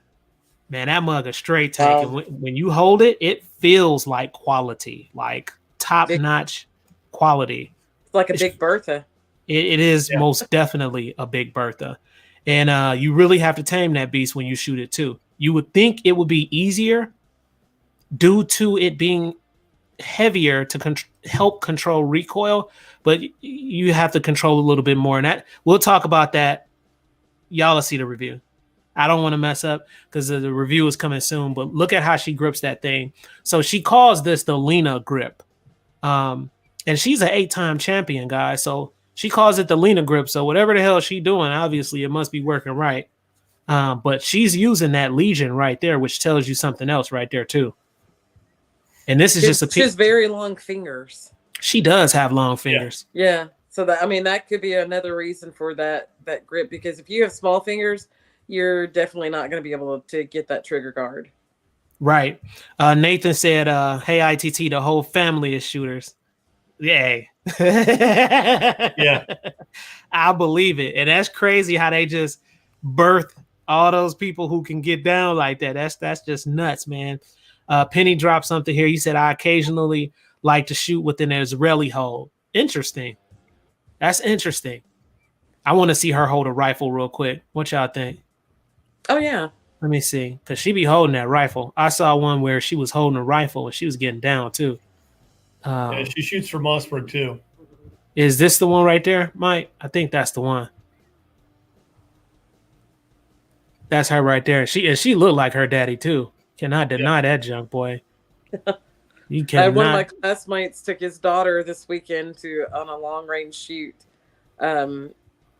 Speaker 1: that mug is straight tank. And when you hold it, it feels like quality. Like top-notch quality.
Speaker 2: It's like a Big Bertha.
Speaker 1: It is most definitely a Big Bertha. And you really have to tame that beast when you shoot it, too. You would think it would be easier due to it being heavier to help control recoil, but you have to control a little bit more. And that we'll talk about that. Y'all will see the review. I don't want to mess up because the review is coming soon, but look at how she grips that thing. So she calls this the Lena grip. And she's an 8-time champion, guys. So she calls it the Lena grip. So whatever the hell she's doing, obviously it must be working right. But she's using that Legion right there, which tells you something else right there too. And this is just
Speaker 2: she has very long fingers.
Speaker 1: She does have long fingers.
Speaker 2: Yeah. So that could be another reason for that grip, because if you have small fingers, you're definitely not going to be able to get that trigger guard.
Speaker 1: Right. Nathan said, hey, I.T.T, the whole family is shooters. Yay.
Speaker 4: Yeah.
Speaker 1: I believe it. And that's crazy how they just birth all those people who can get down like that. That's just nuts, man. Penny dropped something here. He said, I occasionally like to shoot with an Israeli hold. Interesting. That's interesting. I want to see her hold a rifle real quick. What y'all think?
Speaker 2: Oh, yeah.
Speaker 1: Let me see. Because she be holding that rifle. I saw one where she was holding a rifle and she was getting down, too.
Speaker 4: Yeah, she shoots for Mossberg, too.
Speaker 1: Is this the one right there, Mike? I think that's the one. That's her right there. She looked like her daddy, too. Cannot deny that junk, boy. You cannot.
Speaker 2: One of my classmates took his daughter this weekend on a long range shoot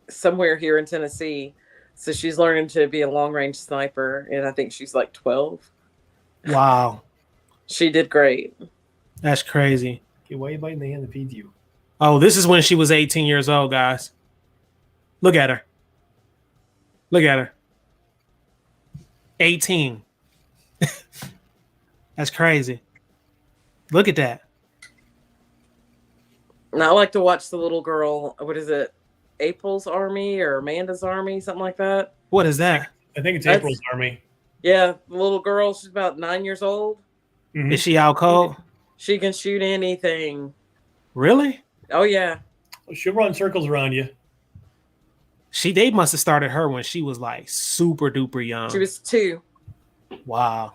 Speaker 2: somewhere here in Tennessee. So she's learning to be a long range sniper, and I think she's like 12.
Speaker 1: Wow.
Speaker 2: She did great.
Speaker 1: That's crazy.
Speaker 4: Okay, why are you biting the hand that feeds you?
Speaker 1: Oh, this is when she was 18 years old, guys. Look at her. Look at her. 18. That's crazy. Look at that.
Speaker 2: And I like to watch the little girl. What is it? April's Army or Amanda's Army, something like that.
Speaker 1: What is that?
Speaker 4: I think it's April's Army.
Speaker 2: Yeah, the little girl. She's about 9 years old.
Speaker 4: Mm-hmm.
Speaker 1: Is she out cold?
Speaker 2: She can shoot anything.
Speaker 1: Really?
Speaker 2: Oh yeah.
Speaker 4: She'll run circles around you.
Speaker 1: They must have started her when she was like super duper young.
Speaker 2: She was 2.
Speaker 1: Wow.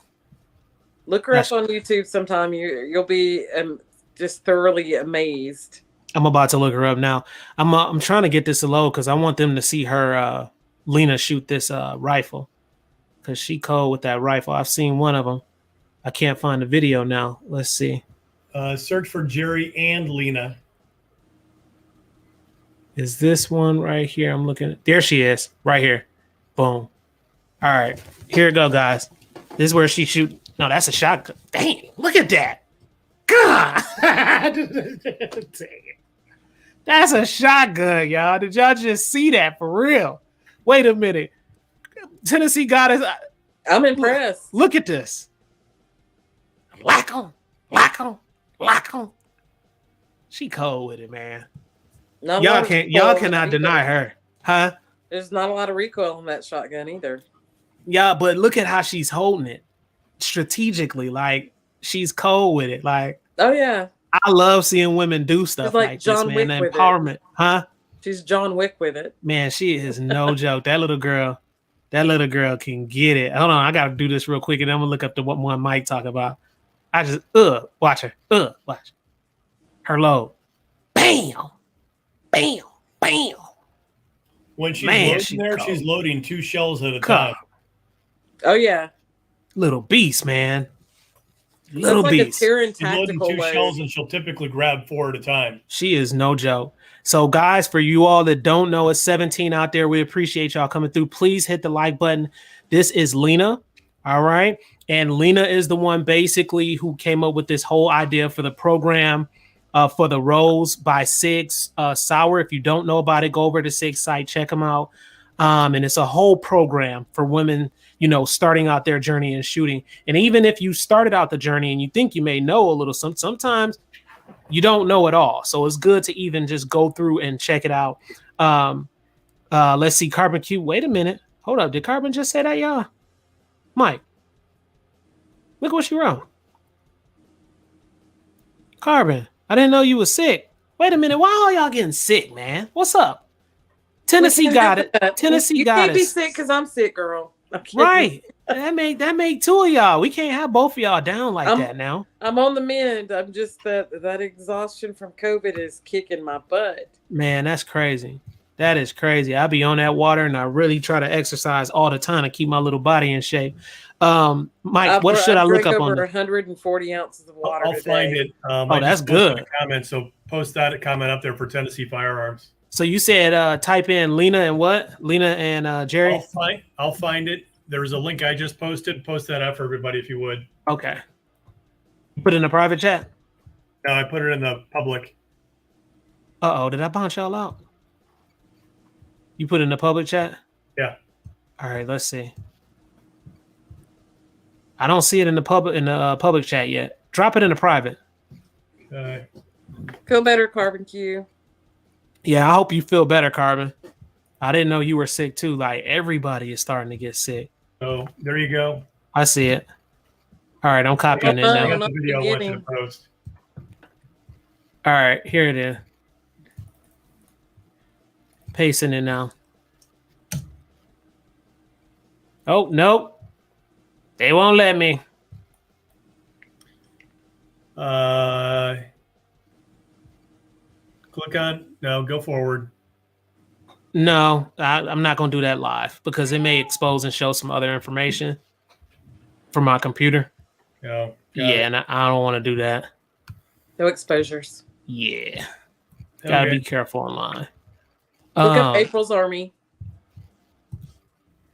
Speaker 2: Look her up on YouTube sometime. You'll be just thoroughly amazed.
Speaker 1: I'm about to look her up now. I'm trying to get this low because I want them to see her Lena shoot this rifle, because she cold with that rifle. I've seen one of them. I can't find the video now. Let's see.
Speaker 4: Search for Jerry and Lena.
Speaker 1: Is this one right here? I'm looking. There she is, right here. Boom. All right, here it go, guys. This is where she shoot. No, that's a shotgun. Dang, look at that. God. Dang it. That's a shotgun, y'all. Did y'all just see that for real? Wait a minute. Tennessee got us.
Speaker 2: I'm impressed.
Speaker 1: Look at this. Lock on. Lock on. Lock on. She cold with it, man. Y'all cannot deny her. Huh?
Speaker 2: There's not a lot of recoil on that shotgun either.
Speaker 1: Yeah, but look at how she's holding it strategically. Like, she's cold with it. Like,
Speaker 2: oh yeah.
Speaker 1: I love seeing women do stuff like
Speaker 2: John
Speaker 1: this, man.
Speaker 2: Wick with
Speaker 1: Empowerment,
Speaker 2: it.
Speaker 1: huh?
Speaker 2: She's John Wick with it.
Speaker 1: Man, she is no joke. That little girl can get it. Hold on, I gotta do this real quick, and I'm gonna look up to what one Mike talk about. I just watch her. Watch her load. Bam, bam, bam.
Speaker 4: When she's loading there, she's loading 2 shells at a time.
Speaker 2: Oh yeah,
Speaker 1: little beast, man. Little
Speaker 2: like
Speaker 1: beast.
Speaker 2: She's
Speaker 4: loading 2 shells, and she'll typically grab 4 at a time.
Speaker 1: She is no joke. So, guys, for you all that don't know, it's 17 out there. We appreciate y'all coming through. Please hit the like button. This is Lena. All right. And Lena is the one basically who came up with this whole idea for the program for the roles by Sigs. Sauer, if you don't know about it, go over to Sigs site, check them out. And it's a whole program for women, you know, starting out their journey in shooting. And even if you started out the journey and you think you may know a little, sometimes you don't know it all. So it's good to even just go through and check it out. Let's see, Carbon Q. Wait a minute. Hold up. Did Carbon just say that, y'all? Mike, look what you wrote. Carbon, I didn't know you were sick. Wait a minute. Why are y'all getting sick, man? What's up? Tennessee got it. Tennessee got it. You can't
Speaker 2: be sick because I'm sick, girl.
Speaker 1: Right. That make 2 of y'all. We can't have both of y'all down like that now.
Speaker 2: I'm on the mend. I'm just that exhaustion from COVID is kicking my butt.
Speaker 1: Man, that's crazy. That is crazy. I be on that water and I really try to exercise all the time to keep my little body in shape. Mike, what should I look up on?
Speaker 2: 140 ounces of water.
Speaker 4: I'll find it.
Speaker 1: That's good.
Speaker 4: Comment, so post that comment up there for Tennessee Firearms.
Speaker 1: So you said type in Lena and what? Lena and Jerry?
Speaker 4: I'll find it. There was a link I just posted. Post that up for everybody if you would.
Speaker 1: Okay. Put it in a private chat?
Speaker 4: No, I put it in the public.
Speaker 1: Uh-oh, did I bounce y'all out? You put it in the public chat?
Speaker 4: Yeah.
Speaker 1: All right, let's see. I don't see it in the public chat yet. Drop it in the private.
Speaker 2: Feel better, Carbon Q.
Speaker 1: Yeah, I hope you feel better, Carbon. I didn't know you were sick too. Like everybody is starting to get sick.
Speaker 4: Oh, there you go.
Speaker 1: I see it. All right, I'm copying it now.
Speaker 4: I got the video I want you to post.
Speaker 1: All right, here it is. Pasting it now. Oh, nope. They won't let me.
Speaker 4: Click on, no, go forward.
Speaker 1: No, I'm not going to do that live because it may expose and show some other information from my computer.
Speaker 4: Oh,
Speaker 1: yeah, and I don't want to do that.
Speaker 2: No exposures.
Speaker 1: Yeah. Okay. Gotta be careful online.
Speaker 2: Look up April's Army.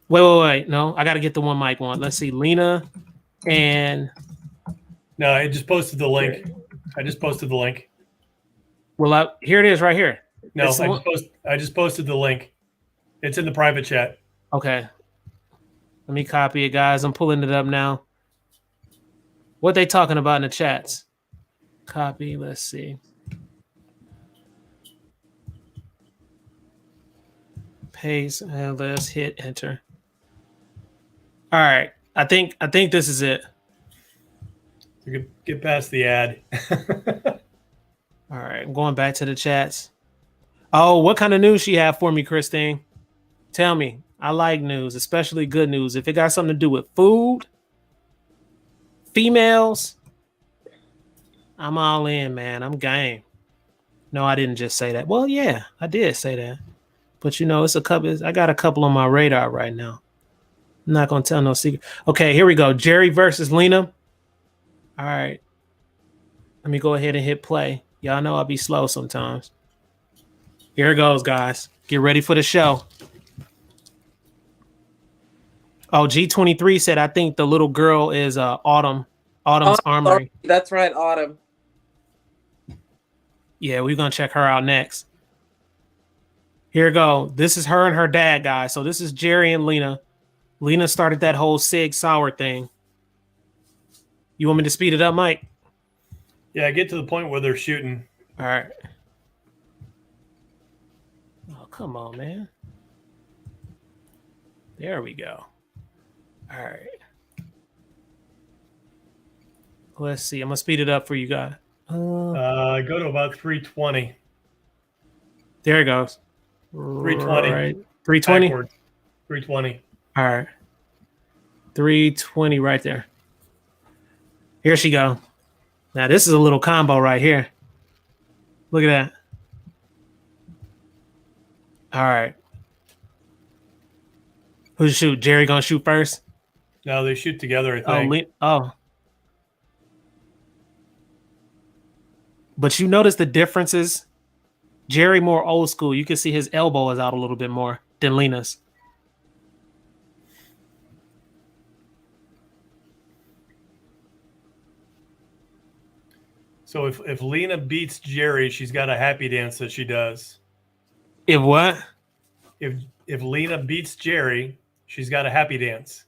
Speaker 1: Wait. No, I got to get the one mic one. Let's see. Lena and...
Speaker 4: No, I just posted the link.
Speaker 1: Well, here it is right here.
Speaker 4: No, I just posted the link. It's in the private chat.
Speaker 1: Okay. Let me copy it, guys. I'm pulling it up now. What they talking about in the chats? Copy. Let's see. Paste and let's hit enter. All right. I think this is it.
Speaker 4: You can get past the ad.
Speaker 1: All right. I'm going back to the chats. Oh, what kind of news she have for me, Christine? Tell me. I like news, especially good news. If it got something to do with food, females, I'm all in, man. I'm game. No, I didn't just say that. Well, yeah, I did say that. But you know, it's a couple. I got a couple on my radar right now. I'm not gonna tell no secret. Okay, here we go. Jerry versus Lena. All right. Let me go ahead and hit play. Y'all know I'll be slow sometimes. Here it goes, guys. Get ready for the show. Oh, G23 said, I think the little girl is Autumn's Armory.
Speaker 2: That's right, Autumn.
Speaker 1: Yeah, we're going to check her out next. Here we go. This is her and her dad, guys. So this is Jerry and Lena. Lena started that whole Sig Sauer thing. You want me to speed it up, Mike?
Speaker 4: Yeah, get to the point where they're shooting.
Speaker 1: All right. Oh, come on, man. There we go. All right. Let's see. I'm going to speed it up for you guys.
Speaker 4: Go to about 320.
Speaker 1: There it goes.
Speaker 4: 320.
Speaker 1: Right. 320?
Speaker 4: Backwards. 320.
Speaker 1: All right. 320 right there. Here she go. Now this is a little combo right here. Look at that. All right. Who's shoot? Jerry gonna shoot first?
Speaker 4: No, they shoot together, I think.
Speaker 1: Oh. But you notice the differences? Jerry more old school. You can see his elbow is out a little bit more than Lena's.
Speaker 4: So if Lena beats Jerry, she's got a happy dance that she does.
Speaker 1: If what?
Speaker 4: If Lena beats Jerry, she's got a happy dance.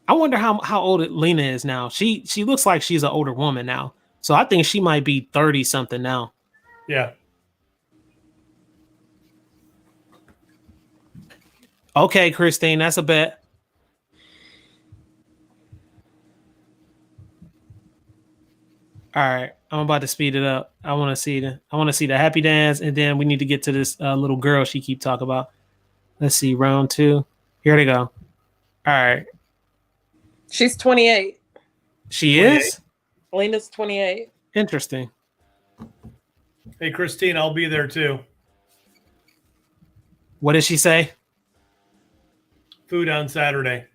Speaker 1: I wonder how old Lena is now. She looks like she's an older woman now. So I think she might be 30 something now.
Speaker 4: Yeah.
Speaker 1: Okay, Christine, that's a bet. All right, I'm about to speed it up. I want to see the happy dance, and then we need to get to this little girl she keep talking about. Let's see, round 2. Here they go. All right.
Speaker 2: She's 28.
Speaker 1: She
Speaker 4: 28.
Speaker 1: is?
Speaker 2: Lena's 28.
Speaker 1: Interesting.
Speaker 4: Hey, Christine, I'll be there too.
Speaker 1: What did she say?
Speaker 4: Food on Saturday.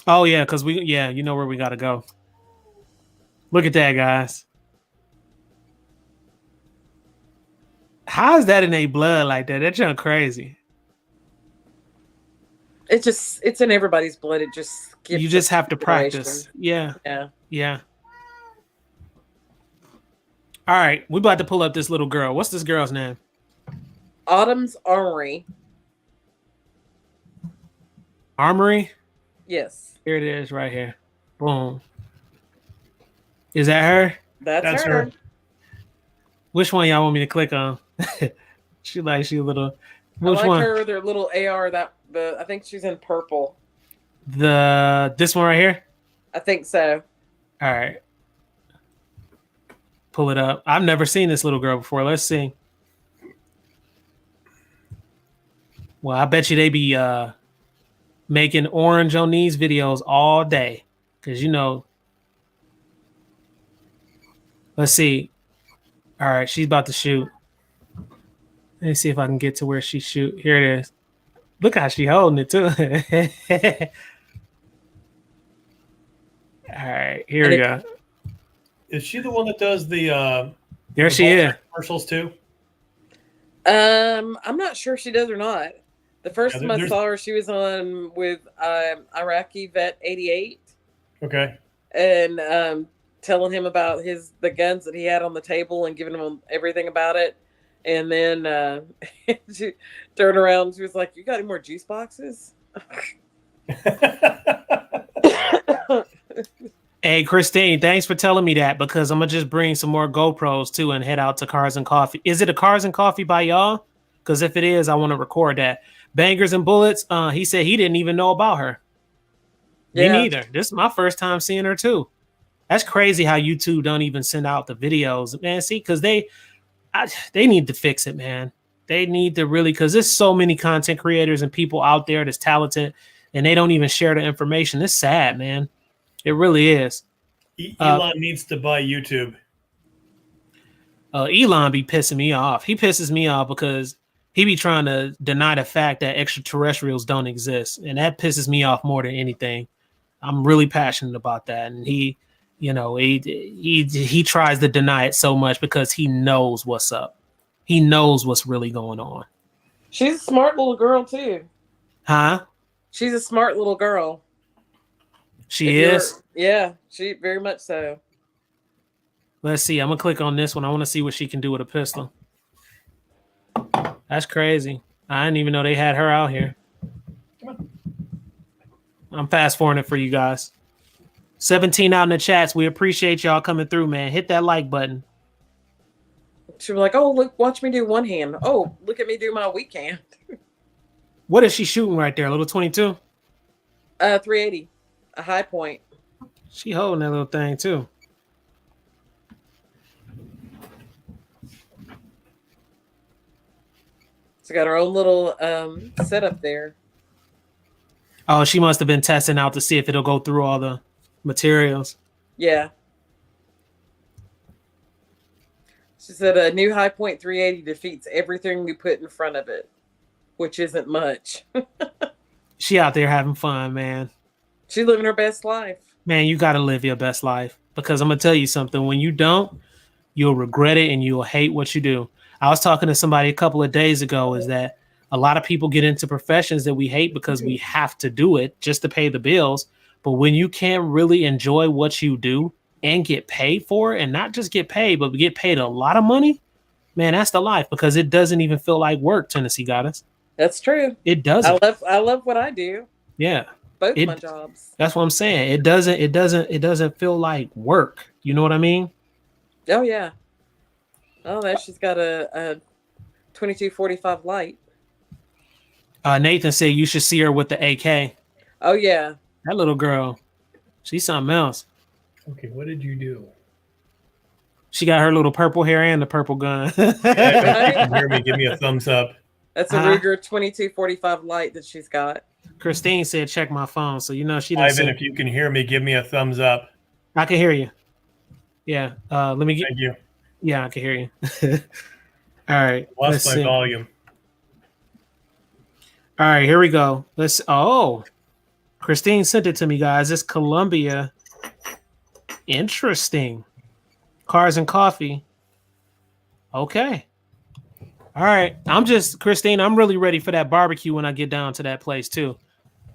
Speaker 1: Oh yeah, because you know where we gotta go. Look at that, guys. How is that in a blood like that? That's just crazy.
Speaker 2: It's in everybody's blood. It just gives
Speaker 1: You just have to practice. Yeah. All right, we about to pull up this little girl. What's this girl's name?
Speaker 2: Autumn's Armory.
Speaker 1: Armory?
Speaker 2: Yes.
Speaker 1: Here it is right here. Boom. Is that her?
Speaker 2: That's her.
Speaker 1: Which one y'all want me to click on? she a little. Which
Speaker 2: I like
Speaker 1: one?
Speaker 2: her. Their little AR. I think she's in purple.
Speaker 1: This one right here.
Speaker 2: I think so.
Speaker 1: All right. Pull it up. I've never seen this little girl before. Let's see. Well, I bet you they be making orange on these videos all day, because let's see. All right, she's about to shoot. Let me see if I can get to where she shoot. Here it is. Look how she holding it too. All right, here we go.
Speaker 4: Is she the one that does the
Speaker 1: there she is
Speaker 4: commercials too?
Speaker 2: I'm not sure if she does or not. The first time I saw her, she was on with Iraqi Vet 88.
Speaker 4: Okay.
Speaker 2: And telling him about the guns that he had on the table and giving him everything about it. And then she turned around and she was like, "You got any more juice boxes?"
Speaker 1: Hey, Christine, thanks for telling me that, because I'm going to just bring some more GoPros too and head out to Cars and Coffee. Is it a Cars and Coffee by y'all? Because if it is, I want to record that. Bangers and Bullets, he said he didn't even know about her. Yeah. Me neither. This is my first time seeing her too. That's crazy how YouTube don't even send out the videos, man. See, because they need to fix it, man. They need to really, because there's so many content creators and people out there that's talented, and they don't even share the information. It's sad, man. It really is.
Speaker 4: Elon needs to buy YouTube.
Speaker 1: Elon be pissing me off. He pisses me off because he be trying to deny the fact that extraterrestrials don't exist, and that pisses me off more than anything. I'm really passionate about that, and he tries to deny it so much because he knows what's up. He knows what's really going on.
Speaker 2: She's a smart little girl too.
Speaker 1: Huh?
Speaker 2: She's a smart little girl.
Speaker 1: She is?
Speaker 2: Yeah, she very much so.
Speaker 1: Let's see. I'm going to click on this one. I want to see what she can do with a pistol. That's crazy. I didn't even know they had her out here. Come on. I'm fast forwarding it for you guys. 17 out in the chats. We appreciate y'all coming through, man. Hit that like button.
Speaker 2: She was like, "Oh, look, watch me do one hand. Oh, look at me do my weak hand."
Speaker 1: What is she shooting right there? A little 22?
Speaker 2: 380. A high point.
Speaker 1: She holding that little thing too.
Speaker 2: She's got her own little setup there.
Speaker 1: Oh, she must have been testing out to see if it'll go through all the materials.
Speaker 2: Yeah. She said a new High Point 380 defeats everything we put in front of it, which isn't much.
Speaker 1: She out there having fun, man.
Speaker 2: She's living her best life.
Speaker 1: Man, you got to live your best life, because I'm going to tell you something. When you don't, you'll regret it and you'll hate what you do. I was talking to somebody a couple of days ago, is that a lot of people get into professions that we hate because we have to do it just to pay the bills. But when you can't really enjoy what you do and get paid for it, and not just get paid, but get paid a lot of money, man, that's the life, because it doesn't even feel like work, Tennessee Goddess.
Speaker 2: That's true.
Speaker 1: It doesn't.
Speaker 2: I love what I do.
Speaker 1: Yeah.
Speaker 2: Both my jobs.
Speaker 1: That's what I'm saying. It doesn't feel like work. You know what I mean?
Speaker 2: Oh yeah. Oh, there she's got a 2245 light.
Speaker 1: Nathan said you should see her with the AK.
Speaker 2: Oh yeah.
Speaker 1: That little girl, she's something else.
Speaker 4: Okay, what did you do?
Speaker 1: She got her little purple hair and the purple gun.
Speaker 4: Yeah, if you can hear me, give me a thumbs up.
Speaker 2: That's a Ruger 2245 light that she's got.
Speaker 1: Christine said, check my phone. So, you know, she didn't
Speaker 4: Ivan, if you can hear me, give me a thumbs up.
Speaker 1: I can hear you. Yeah. Let me get.
Speaker 4: Thank you.
Speaker 1: Yeah, I can hear you. All right.
Speaker 4: Lost my volume.
Speaker 1: All right, here we go. Christine sent it to me, guys. It's Columbia. Interesting. Cars and coffee. Okay. All right. Christine, I'm really ready for that barbecue when I get down to that place too.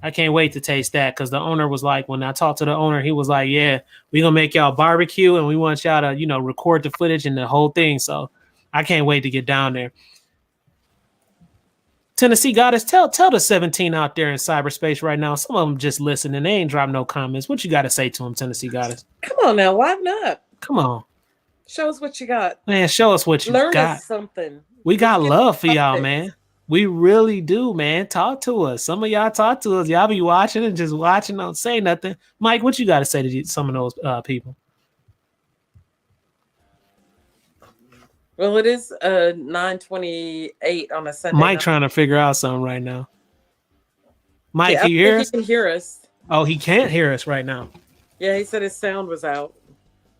Speaker 1: I can't wait to taste that, because the owner was like, when I talked to the owner, he was like, yeah, we're going to make y'all barbecue and we want y'all to, record the footage and the whole thing. So I can't wait to get down there. Tennessee Goddess, tell the 17 out there in cyberspace right now. Some of them just listen and they ain't drop no comments. What you got to say to them, Tennessee Goddess?
Speaker 2: Come on now, liven up.
Speaker 1: Come on.
Speaker 2: Show us what you got.
Speaker 1: Man, show us what you got.
Speaker 2: Learn us something.
Speaker 1: We got love for y'all, man. We really do, man. Talk to us. Some of y'all talk to us. Y'all be watching and just watching, don't say nothing. Mike, what you got to say to some of those people?
Speaker 2: Well, it is 9:28 on a Sunday.
Speaker 1: Mike trying to figure out something right now. Mike,
Speaker 2: yeah,
Speaker 1: can you hear us?
Speaker 2: He can hear us.
Speaker 1: Oh, he can't hear us right now.
Speaker 2: Yeah, he said his sound was out.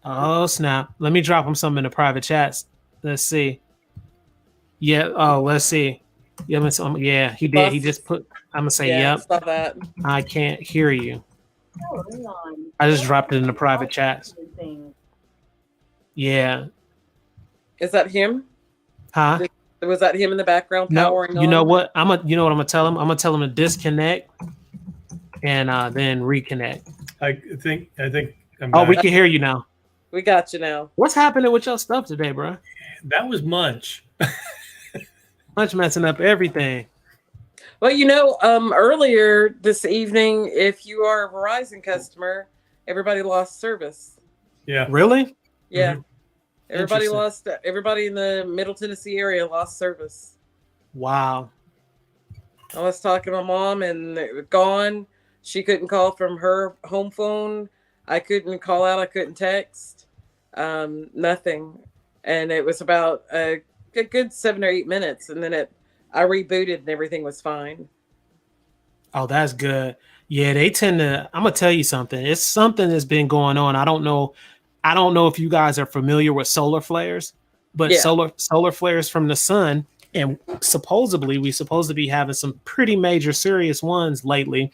Speaker 1: Oh, snap. Let me drop him some in the private chats. Let's see. Yeah. Oh, let's see. Yeah, he did. He just put, I'm going to say, yep.
Speaker 2: Saw that.
Speaker 1: I can't hear you. I just dropped it in the private chats. Yeah.
Speaker 2: Is that him?
Speaker 1: Huh?
Speaker 2: Was that him in the background powering on?
Speaker 1: You know what? You know what I'm gonna tell him? I'm gonna tell him to disconnect and then reconnect.
Speaker 4: I think I'm
Speaker 1: back. We can hear you now.
Speaker 2: We got you now.
Speaker 1: What's happening with your stuff today, bro?
Speaker 4: That was Munch.
Speaker 1: Munch messing up everything.
Speaker 2: Well, earlier this evening, if you are a Verizon customer, everybody lost service.
Speaker 4: Yeah.
Speaker 1: Really?
Speaker 2: Yeah. Mm-hmm. Everybody in the Middle Tennessee area lost service.
Speaker 1: Wow.
Speaker 2: I was talking to my mom and it was gone. She couldn't call from her home phone. I couldn't call out. I couldn't text. Nothing. And it was about a good 7 or 8 minutes. And then I rebooted and everything was fine.
Speaker 1: Oh, that's good. Yeah, they tend to, I'm going to tell you something. It's something that's been going on. I don't know if you guys are familiar with solar flares, but solar flares from the sun, and supposedly we're supposed to be having some pretty major serious ones lately.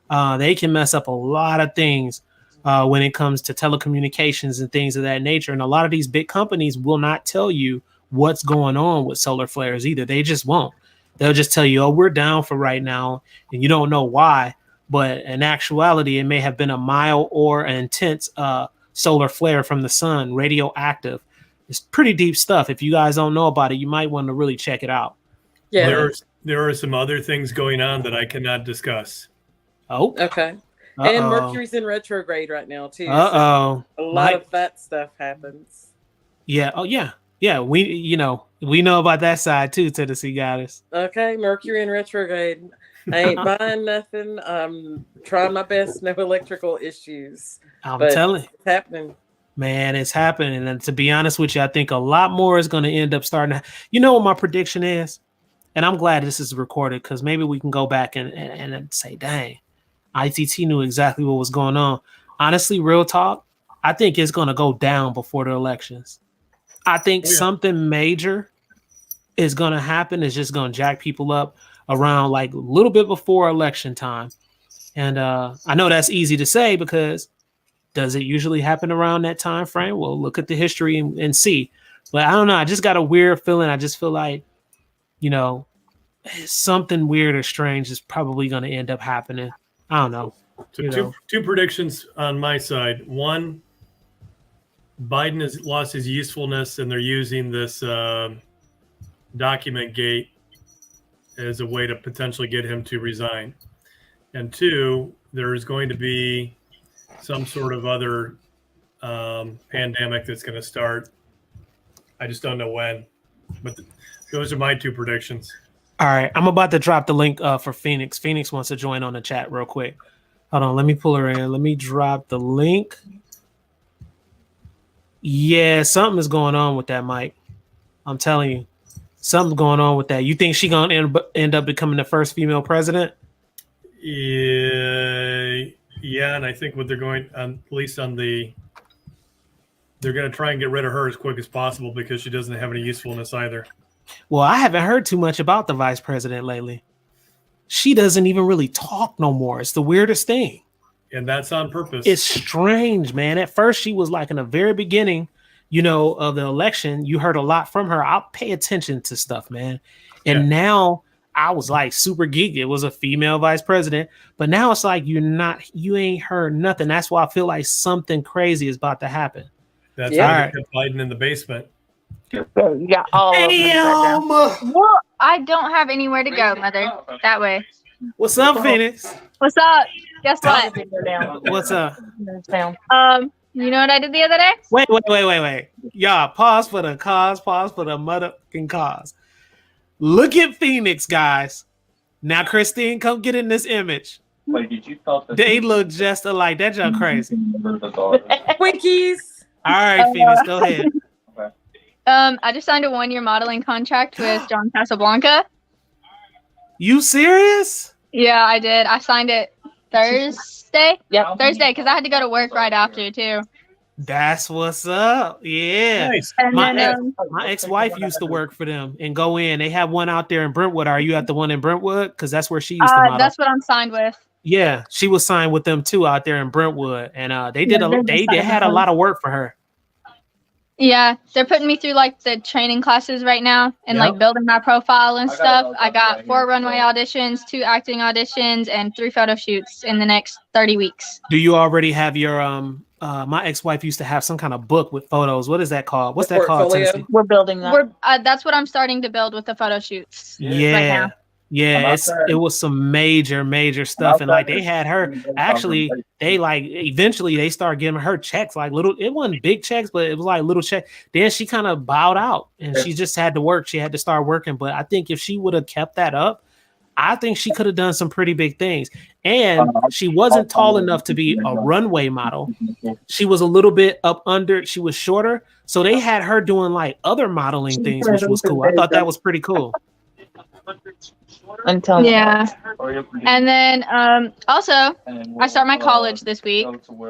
Speaker 1: They can mess up a lot of things when it comes to telecommunications and things of that nature. And a lot of these big companies will not tell you what's going on with solar flares either. They just won't. They'll just tell you, oh, we're down for right now, and you don't know why. But in actuality, it may have been a mild or an intense solar flare from the sun, radioactive. It's pretty deep stuff. If you guys don't know about it, you might want to really check it out.
Speaker 2: Yeah.
Speaker 4: There are some other things going on that I cannot discuss.
Speaker 1: Oh.
Speaker 2: Okay. And Mercury's in retrograde right now too.
Speaker 1: So
Speaker 2: a lot of that stuff happens.
Speaker 1: Yeah. Oh yeah. Yeah. We know about that side too, Tennessee Goddess.
Speaker 2: Okay. Mercury in retrograde. I ain't buying nothing. I'm trying my best. No electrical issues.
Speaker 1: I'm telling you.
Speaker 2: It's happening.
Speaker 1: Man, it's happening. And to be honest with you, I think a lot more is going to end up starting. You know what my prediction is? And I'm glad this is recorded because maybe we can go back and say, dang, I.T.T knew exactly what was going on. Honestly, real talk, I think it's going to go down before the elections. I think something major is going to happen. It's just going to jack people up around like a little bit before election time. And I know that's easy to say because does it usually happen around that time frame? Well, look at the history and see. But I don't know. I just got a weird feeling. I just feel like, something weird or strange is probably going to end up happening. I don't know.
Speaker 4: So two predictions on my side. One, Biden has lost his usefulness, and they're using this document gate as a way to potentially get him to resign. And two, there is going to be some sort of other pandemic that's going to start. I just don't know when. But those are my two predictions.
Speaker 1: All right. I'm about to drop the link for Phoenix. Phoenix wants to join on the chat real quick. Hold on. Let me pull her in. Let me drop the link. Yeah, something is going on with that, Mike. I'm telling you. Something's going on with that. You think she's going to end up becoming the first female president?
Speaker 4: Yeah, and I think what they're going on, at least on they're going to try and get rid of her as quick as possible because she doesn't have any usefulness either.
Speaker 1: Well, I haven't heard too much about the vice president lately. She doesn't even really talk no more. It's the weirdest thing.
Speaker 4: And that's on purpose.
Speaker 1: It's strange, man. At first, she was like in the very beginning, of the election. You heard a lot from her. I'll pay attention to stuff, man. And now I was like super geeked. It was a female vice president. But now it's like you ain't heard nothing. That's why I feel like something crazy is about to happen.
Speaker 4: That's why they kept Biden in the basement.
Speaker 5: You got all of them.
Speaker 6: Well, I don't have anywhere to go, Mother. That way.
Speaker 1: What's up, Phoenix?
Speaker 6: What's up? Guess what?
Speaker 1: What's up?
Speaker 6: You know what I did the other day?
Speaker 1: Wait. Y'all, pause for the cause. Pause for the motherfucking cause. Look at Phoenix, guys. Now, Christine, come get in this image.
Speaker 7: Wait, did you thought that
Speaker 1: they look just alike? That y'all crazy.
Speaker 2: Twinkies.
Speaker 1: All right, Phoenix, go ahead.
Speaker 6: I just signed a 1-year modeling contract with John Casablanca.
Speaker 1: You serious?
Speaker 6: Yeah, I did. I signed it Thursday. Yep, Thursday, because I had to go to work right after too.
Speaker 1: That's what's up. Yeah.
Speaker 4: Nice.
Speaker 1: My ex-wife used to work for them and go in. They have one out there in Brentwood. Are you at the one in Brentwood? Because that's where she used to model.
Speaker 6: That's what I'm signed with.
Speaker 1: Yeah, she was signed with them too out there in Brentwood, and they had a lot of work for her.
Speaker 6: Yeah, they're putting me through like the training classes right now and like building my profile and stuff. I got 4 runway auditions, 2 acting auditions, and 3 photo shoots in the next 30 weeks.
Speaker 1: Do you already have your my ex-wife used to have some kind of book with photos. What is that called? What's that called, Tennessee?
Speaker 5: We're building that.
Speaker 6: That's what I'm starting to build with the photo shoots.
Speaker 1: Yeah.
Speaker 6: Right now.
Speaker 1: Yeah, it was some major stuff, and like they had her. Actually, they like eventually they started giving her checks, like little. It wasn't big checks, but it was like little check. Then she kind of bowed out, and she just had to work. She had to start working. But I think if she would have kept that up, I think she could have done some pretty big things. And she wasn't tall enough to be a runway model. She was a little bit up under. She was shorter, so they had her doing like other modeling things, which was cool. I thought that was pretty cool.
Speaker 6: Yeah, and then also I start my college this week.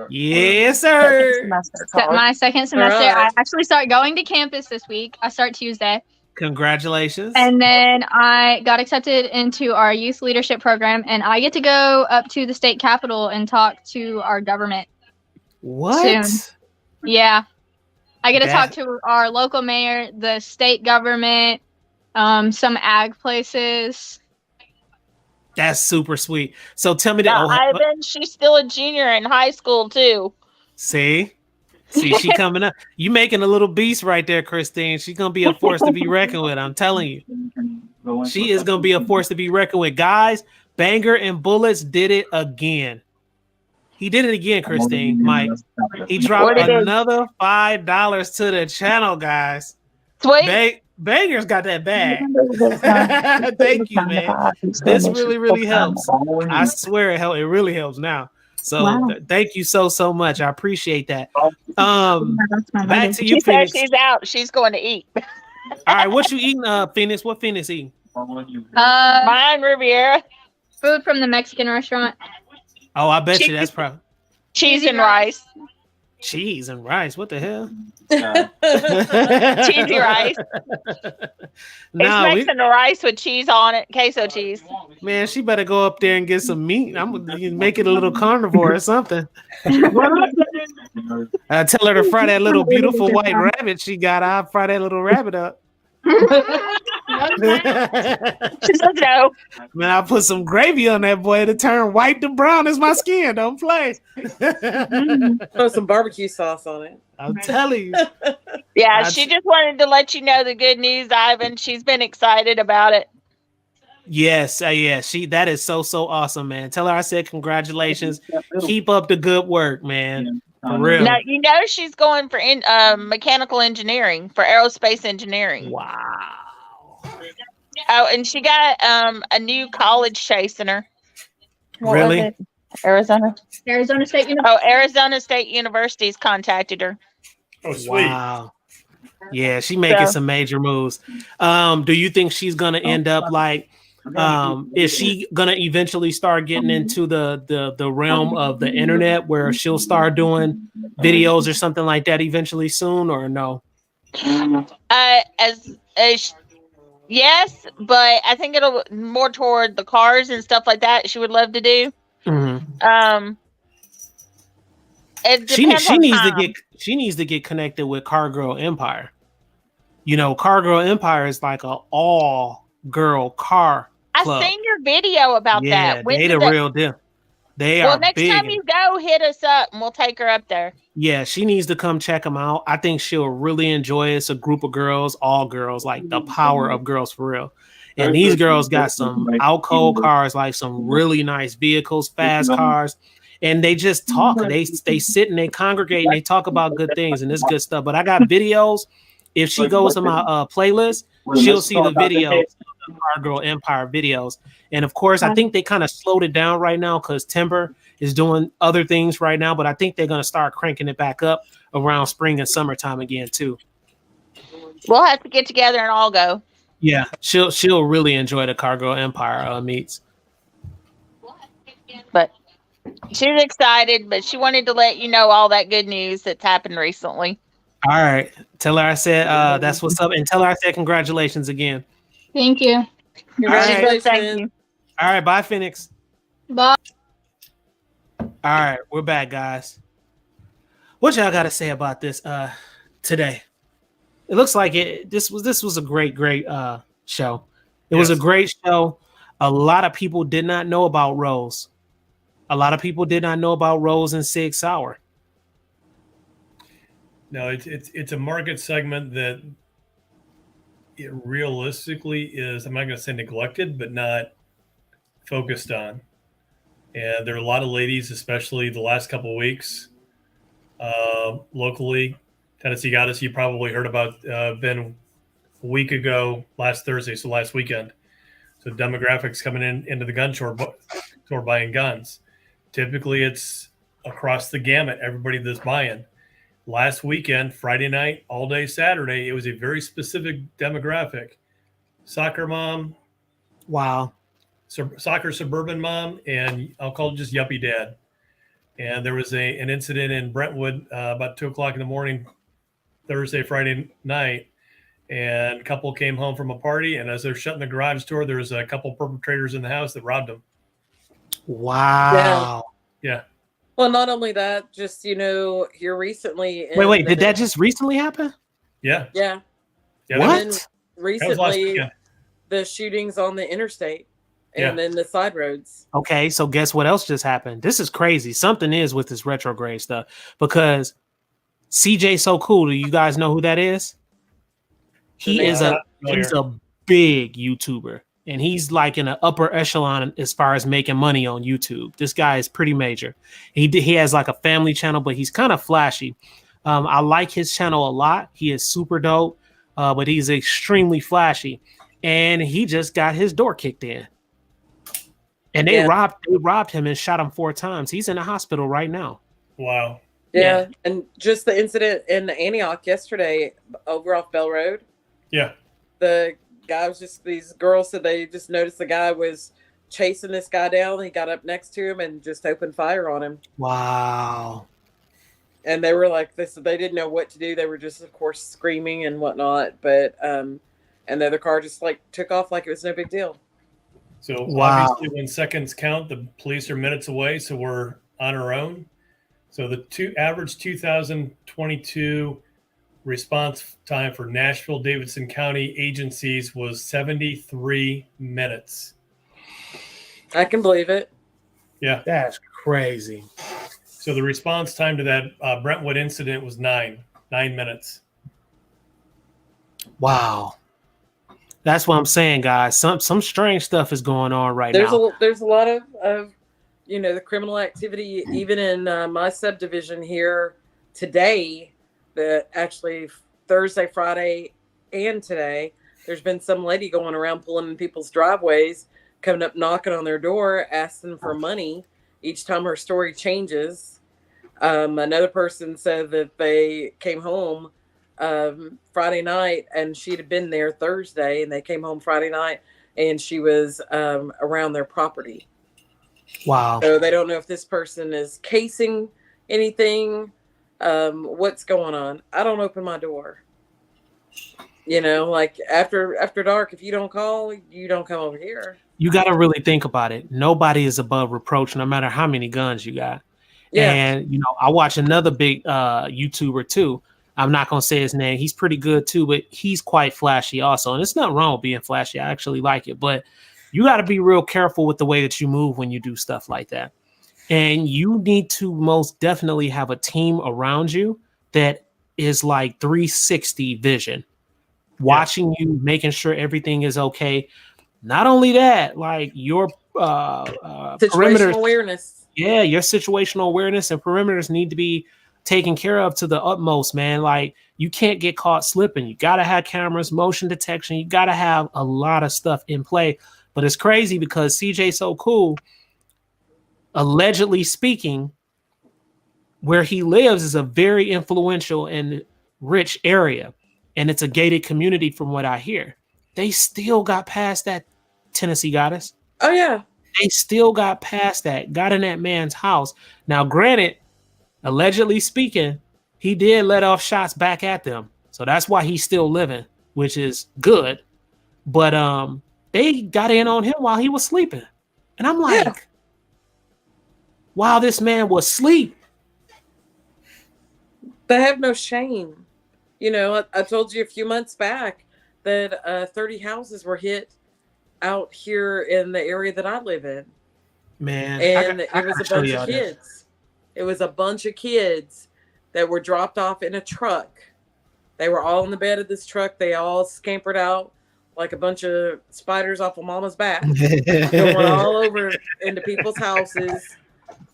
Speaker 1: Yes, sir.
Speaker 6: My second semester. I actually start going to campus this week. I start Tuesday.
Speaker 1: Congratulations.
Speaker 6: And then I got accepted into our youth leadership program, and I get to go up to the state capitol and talk to our government.
Speaker 1: What?
Speaker 6: Soon. Yeah, I get to talk to our local mayor, the state government, some ag places.
Speaker 1: That's super sweet. So tell me that.
Speaker 5: Ivan, she's still a junior in high school too.
Speaker 1: See, she coming up. You making a little beast right there, Christine. She's gonna be a force to be reckoned with. I'm telling you, she is gonna be a force to be reckoned with. Guys, Banger and Bullets did it again. He did it again, Christine. Mike, he dropped another $5 to the channel, guys.
Speaker 5: Sweet.
Speaker 1: Banger's got that bag. Thank you, man. This really helps. I swear it really helps now. So thank you so much. I appreciate that. Back to you,
Speaker 5: She
Speaker 1: Phoenix.
Speaker 5: said she's out. She's going to eat.
Speaker 1: All right, what you eating, Phoenix? What Phoenix eating?
Speaker 5: Mine, Riviera.
Speaker 6: Food from the Mexican restaurant.
Speaker 1: Oh, I bet you that's probably
Speaker 5: Cheese and rice.
Speaker 1: cheese and rice. What the hell?
Speaker 5: Cheesy rice.
Speaker 1: Nah,
Speaker 5: It's mixing the rice with cheese on it, queso cheese.
Speaker 1: man, she better go up there and get some meat. I'm gonna make it a little carnivore or something. I tell her to fry that little beautiful white rabbit she got. I'll fry that little rabbit up.
Speaker 5: She says no.
Speaker 1: Man, I put some gravy on that boy to turn white to brown as my skin. Don't play.
Speaker 2: Throw some barbecue sauce on it.
Speaker 1: I'm telling you.
Speaker 5: Yeah, she just wanted to let you know the good news, Ivan. She's been excited about it.
Speaker 1: Yes, yeah. That is so awesome, man. Tell her I said congratulations. Keep up the good work, man. For real.
Speaker 5: Now you know she's going for mechanical engineering, for aerospace engineering.
Speaker 1: Wow.
Speaker 5: Oh, and she got a new college chasing her. What was
Speaker 1: Really?
Speaker 5: it? Arizona
Speaker 6: State University.
Speaker 5: Oh, Arizona State University's contacted her.
Speaker 4: Oh, sweet.
Speaker 1: Wow. Yeah, she making some major moves. Do you think she's gonna end up like is she gonna eventually start getting into the realm of the internet where she'll start doing videos or something like that eventually soon, or no?
Speaker 5: Yes, but I think it'll more toward the cars and stuff like that she would love to do.
Speaker 1: Mm-hmm.
Speaker 5: It
Speaker 1: She
Speaker 5: depends on
Speaker 1: needs
Speaker 5: time.
Speaker 1: she needs to get connected with Car Girl Empire. You know, Car Girl Empire is like a all girl car club.
Speaker 5: I seen your video about that.
Speaker 1: They the real deal. They are
Speaker 5: next
Speaker 1: big.
Speaker 5: time you go, hit us up and we'll take her up there.
Speaker 1: Yeah, she needs to come check them out. I think she'll really enjoy it. It's a group of girls, all girls, like the power of girls for real. And these girls got some out cold cars, like some really nice vehicles, fast cars. And they just talk. They sit and they congregate and they talk about good things and this good stuff. But I got videos. If she goes to my playlist, she'll see the videos, the Car Girl Empire videos. And of course, I think they kind of slowed it down right now because Timber is doing other things right now. But I think they're going to start cranking it back up around spring and summertime again, too.
Speaker 5: We'll have to get together and all go.
Speaker 1: Yeah, she'll really enjoy the Car Girl Empire meets.
Speaker 5: But she's excited, but she wanted to let you know all that good news that's happened recently.
Speaker 1: All right. Tell her I said that's what's up. And tell her I said congratulations again.
Speaker 6: Thank you.
Speaker 2: Congratulations.
Speaker 5: Thank you.
Speaker 1: All right. Bye, Phoenix.
Speaker 6: Bye.
Speaker 1: All right. We're back, guys. What y'all got to say about this today? It looks like this was a great show. It was a great show. A lot of people did not know about Rose. A lot of people did not know about Rose and Sigs Sauer.
Speaker 4: No, it's a market segment that it realistically is, I'm not going to say neglected, but not focused on. And there are a lot of ladies, especially the last couple of weeks, locally. Tennessee got us. You probably heard about Ben a week ago, last Thursday, so last weekend. So demographics coming into the gun store buying guns. Typically, it's across the gamut, everybody that's buying. Last weekend, Friday night, all day Saturday, it was a very specific demographic. Soccer mom.
Speaker 1: Wow.
Speaker 4: Soccer suburban mom, and I'll call it just yuppie dad. And there was an incident in Brentwood about 2 o'clock in the morning, Thursday, Friday night, and a couple came home from a party, and as they're shutting the garage door, there was a couple perpetrators in the house that robbed them.
Speaker 1: Wow.
Speaker 4: Yeah.
Speaker 2: Well, not only that, just, here recently.
Speaker 1: Wait, did that just recently happen?
Speaker 4: Yeah.
Speaker 2: Yeah.
Speaker 1: What?
Speaker 2: And then recently, the shootings on the interstate and then the side roads.
Speaker 1: Okay, so guess what else just happened? This is crazy. Something is with this retrograde stuff because CJ So Cool. Do you guys know who that is? He's a big YouTuber. And he's like in an upper echelon as far as making money on YouTube. This guy is pretty major. He has like a family channel, but he's kind of flashy. I like his channel a lot. He is super dope, but he's extremely flashy. And he just got his door kicked in. And they robbed him and shot him 4 times. He's in the hospital right now.
Speaker 4: Wow.
Speaker 2: Yeah. And just the incident in Antioch yesterday over off Bell Road.
Speaker 4: Yeah.
Speaker 2: The guy was just, these girls said they just noticed the guy was chasing this guy down. He got up next to him and just opened fire on him.
Speaker 1: Wow.
Speaker 2: And they were like, this, they didn't know what to do. They were just, of course, screaming and whatnot. But, and the other car just like took off like it was no big deal.
Speaker 4: So obviously when seconds count, the police are minutes away. So we're on our own. So the average 2022 response time for Nashville, Davidson County agencies was 73 minutes.
Speaker 2: I can believe it.
Speaker 4: Yeah.
Speaker 1: That's crazy.
Speaker 4: So the response time to that Brentwood incident was 9 minutes.
Speaker 1: Wow. That's what I'm saying, guys. Some strange stuff is going on right now.
Speaker 2: There's a lot of the criminal activity, even in my subdivision here today, that actually Thursday, Friday, and today, there's been some lady going around pulling in people's driveways, coming up, knocking on their door, asking for money each time her story changes. Another person said that they came home Friday night and she'd have been there Thursday, and they came home Friday night and she was around their property.
Speaker 1: Wow.
Speaker 2: So they don't know if this person is casing anything, what's going on. I don't open my door. Like after dark, if you don't call, you don't come over here.
Speaker 1: You got to really think about it. Nobody is above reproach, no matter how many guns you got. Yeah. And, I watch another big YouTuber too. I'm not going to say his name. He's pretty good too, but he's quite flashy also. And it's nothing wrong with being flashy. I actually like it. But you got to be real careful with the way that you move when you do stuff like that. And you need to most definitely have a team around you that is like 360 vision, watching you, making sure everything is okay. Not only that, like your
Speaker 2: situational awareness.
Speaker 1: Yeah, your situational awareness and perimeters need to be taken care of to the utmost, man. Like you can't get caught slipping. You got to have cameras, motion detection. You got to have a lot of stuff in play. But it's crazy because CJ So Cool, allegedly speaking, where he lives is a very influential and rich area. And it's a gated community from what I hear. They still got past that. Tennessee got us.
Speaker 2: Oh, yeah.
Speaker 1: They still got past that, got in that man's house. Now, granted, allegedly speaking, he did let off shots back at them. So that's why he's still living, which is good. But they got in on him while he was sleeping. And I'm like, while this man was asleep.
Speaker 2: They have no shame. I told you a few months back that 30 houses were hit out here in the area that I live in.
Speaker 1: Man,
Speaker 2: and it was a bunch of kids. It was a bunch of kids that were dropped off in a truck. They were all in the bed of this truck. They all scampered out like a bunch of spiders off of mama's back, going all over into people's houses,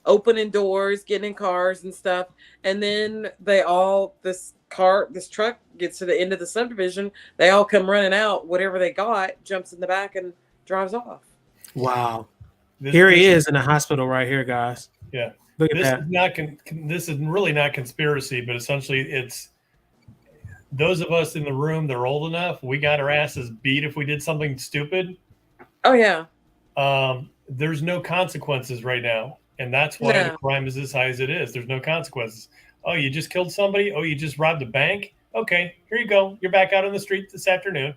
Speaker 2: opening doors, getting in cars and stuff. And then this truck gets to the end of the subdivision. They all come running out. Whatever they got, jumps in the back and drives off.
Speaker 1: Wow. Here he is in the hospital right here, guys.
Speaker 4: Yeah.
Speaker 1: Look at that.
Speaker 4: This is really not conspiracy, but essentially it's those of us in the room that are old enough, we got our asses beat if we did something stupid.
Speaker 2: Oh, yeah.
Speaker 4: There's no consequences right now. And that's why the crime is as high as it is. There's no consequences. Oh, you just killed somebody? Oh, you just robbed a bank? Okay, here you go. You're back out on the street this afternoon.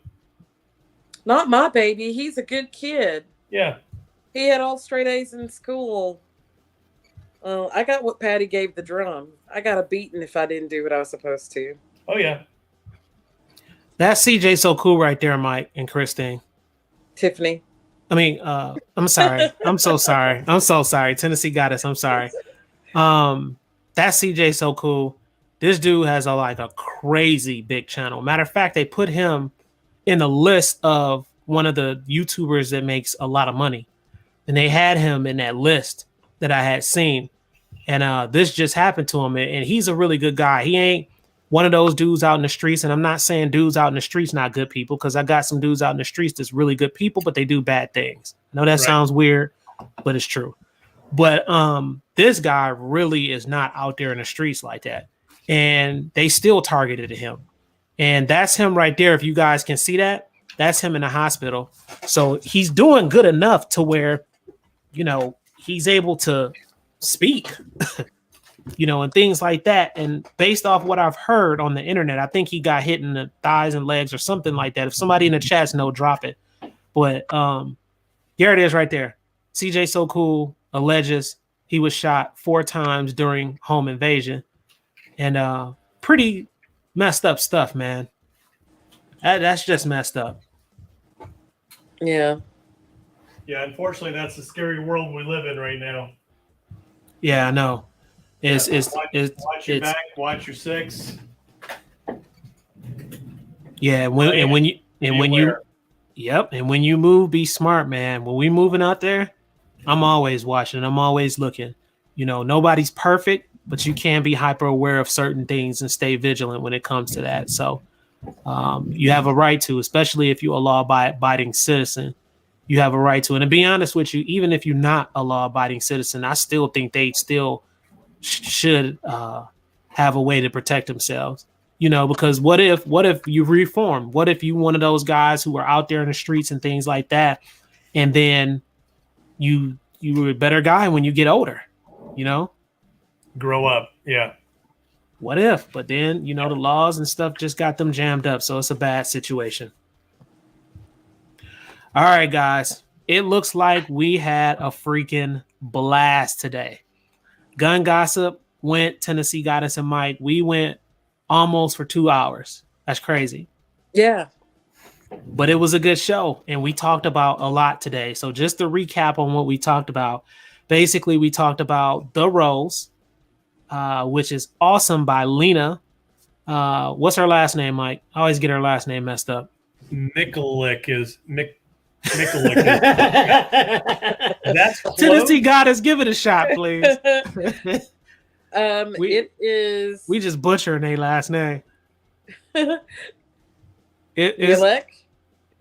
Speaker 2: Not my baby. He's a good kid.
Speaker 4: Yeah.
Speaker 2: He had all straight A's in school. I got what Patty gave the drum. I got a beating if I didn't do what I was supposed to.
Speaker 4: Oh, yeah.
Speaker 1: That's CJ So Cool right there, Mike and Christine.
Speaker 2: Tiffany.
Speaker 1: I mean, I'm sorry. I'm so sorry. I'm so sorry. Tennessee got us. I'm sorry. That's CJ So Cool. This dude has a crazy big channel. Matter of fact, they put him in the list of one of the YouTubers that makes a lot of money. And they had him in that list that I had seen. And this just happened to him. And he's a really good guy. He ain't one of those dudes out in the streets. And I'm not saying dudes out in the streets not good people, because I got some dudes out in the streets that's really good people, but they do bad things. I know that sounds weird, but it's true. But this guy really is not out there in the streets like that. And they still targeted him. And that's him right there. If you guys can see that, That's him in the hospital. So he's doing good enough to where, he's able to speak, and things like that. And based off what I've heard on the internet, I think he got hit in the thighs and legs or something like that. If somebody in the chats know, drop it. But there it is right there. CJ So Cool alleges he was shot 4 times during home invasion. And pretty messed up stuff, man. That's just messed up.
Speaker 2: Yeah.
Speaker 4: Yeah, unfortunately, that's the scary world we live in right now.
Speaker 1: Yeah, I know. Watch
Speaker 4: your back, watch your 6.
Speaker 1: Yeah, when you move, be smart, man. When we moving out there, I'm always watching. I'm always looking. Nobody's perfect, but you can be hyper aware of certain things and stay vigilant when it comes to that. So you have a right to, especially if you're a law-abiding citizen. You have a right to. And to be honest with you, even if you're not a law-abiding citizen, I still think they still should have a way to protect themselves. Because what if you reform? What if you one of those guys who are out there in the streets and things like that, and then you were a better guy when you get older,
Speaker 4: Grow up, yeah.
Speaker 1: What if? But then, the laws and stuff just got them jammed up, so it's a bad situation. All right, guys. It looks like we had a freaking blast today. Gun Gossip went, Tennessee Goddess and Mike. We went almost for 2 hours. That's crazy.
Speaker 2: Yeah.
Speaker 1: But it was a good show, and we talked about a lot today. So just to recap on what we talked about, basically we talked about The Rose, which is awesome by Lena. What's her last name, Mike? I always get her last name messed up.
Speaker 4: Miculek is Miculek. That's close.
Speaker 1: Tennessee Goddess, give it a shot, please.
Speaker 2: It is.
Speaker 1: We just butchering their last name.
Speaker 2: It is.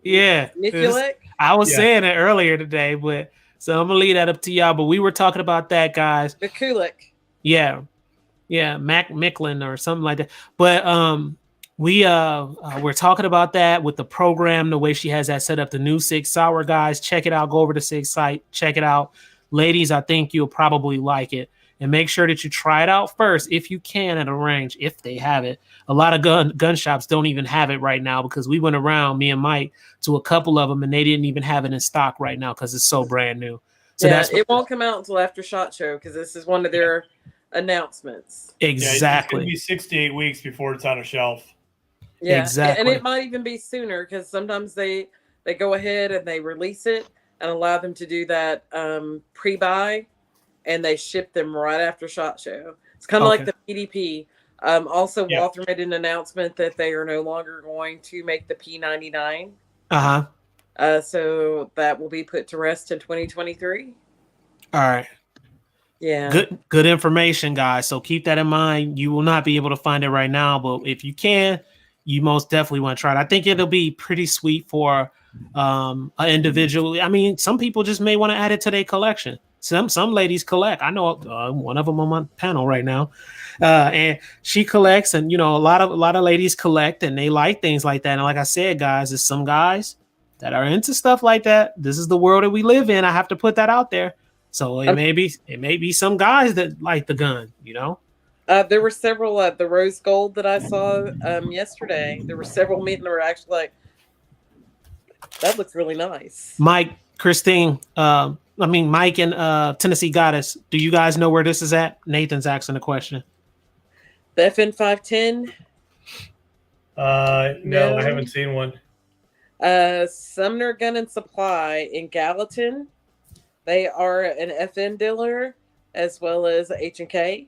Speaker 2: Yeah. Miculek.
Speaker 1: I was saying it earlier today, but so I'm gonna leave that up to y'all. But we were talking about that, guys.
Speaker 2: Miculek.
Speaker 1: Yeah, Micklin or something like that. But we're talking about that with the program, the way she has that set up. The new Sigs Sauer, guys, check it out. Go over to Sigs site, check it out, ladies. I think you'll probably like it. And make sure that you try it out first if you can at a range, if they have it. A lot of gun shops don't even have it right now because we went around, me and Mike, to a couple of them, and they didn't even have it in stock right now because it's so brand new. So
Speaker 2: it won't come out until after SHOT Show because this is one of their announcements.
Speaker 1: Exactly.
Speaker 4: It's going to be 6 to 8 weeks before it's on a shelf.
Speaker 2: Yeah,
Speaker 1: exactly.
Speaker 2: And it might even be sooner because sometimes they go ahead and they release it and allow them to do that pre-buy. And they ship them right after SHOT Show. It's kind of like the PDP. Also, Walther made an announcement that they are no longer going to make the P99. So that will be put to rest in 2023.
Speaker 1: All right.
Speaker 2: Yeah.
Speaker 1: Good information, guys. So keep that in mind. You will not be able to find it right now, but if you can, you most definitely want to try it. I think it'll be pretty sweet for an individual. I mean, some people just may want to add it to their collection. Some ladies collect. I know one of them on my panel right now, and she collects. And a lot of ladies collect, and they like things like that. And like I said, guys, there's some guys that are into stuff like that. This is the world that we live in. I have to put that out there. So it may be some guys that like the gun.
Speaker 2: There were several the rose gold that I saw yesterday. There were several men that were actually like, that looks really nice.
Speaker 1: Mike, Christine. Mike and Tennessee Goddess, do you guys know where this is at? Nathan's asking a question.
Speaker 2: The FN 510?
Speaker 4: No, I haven't seen one.
Speaker 2: Sumner Gun and Supply in Gallatin. They are an FN dealer as well as H&K.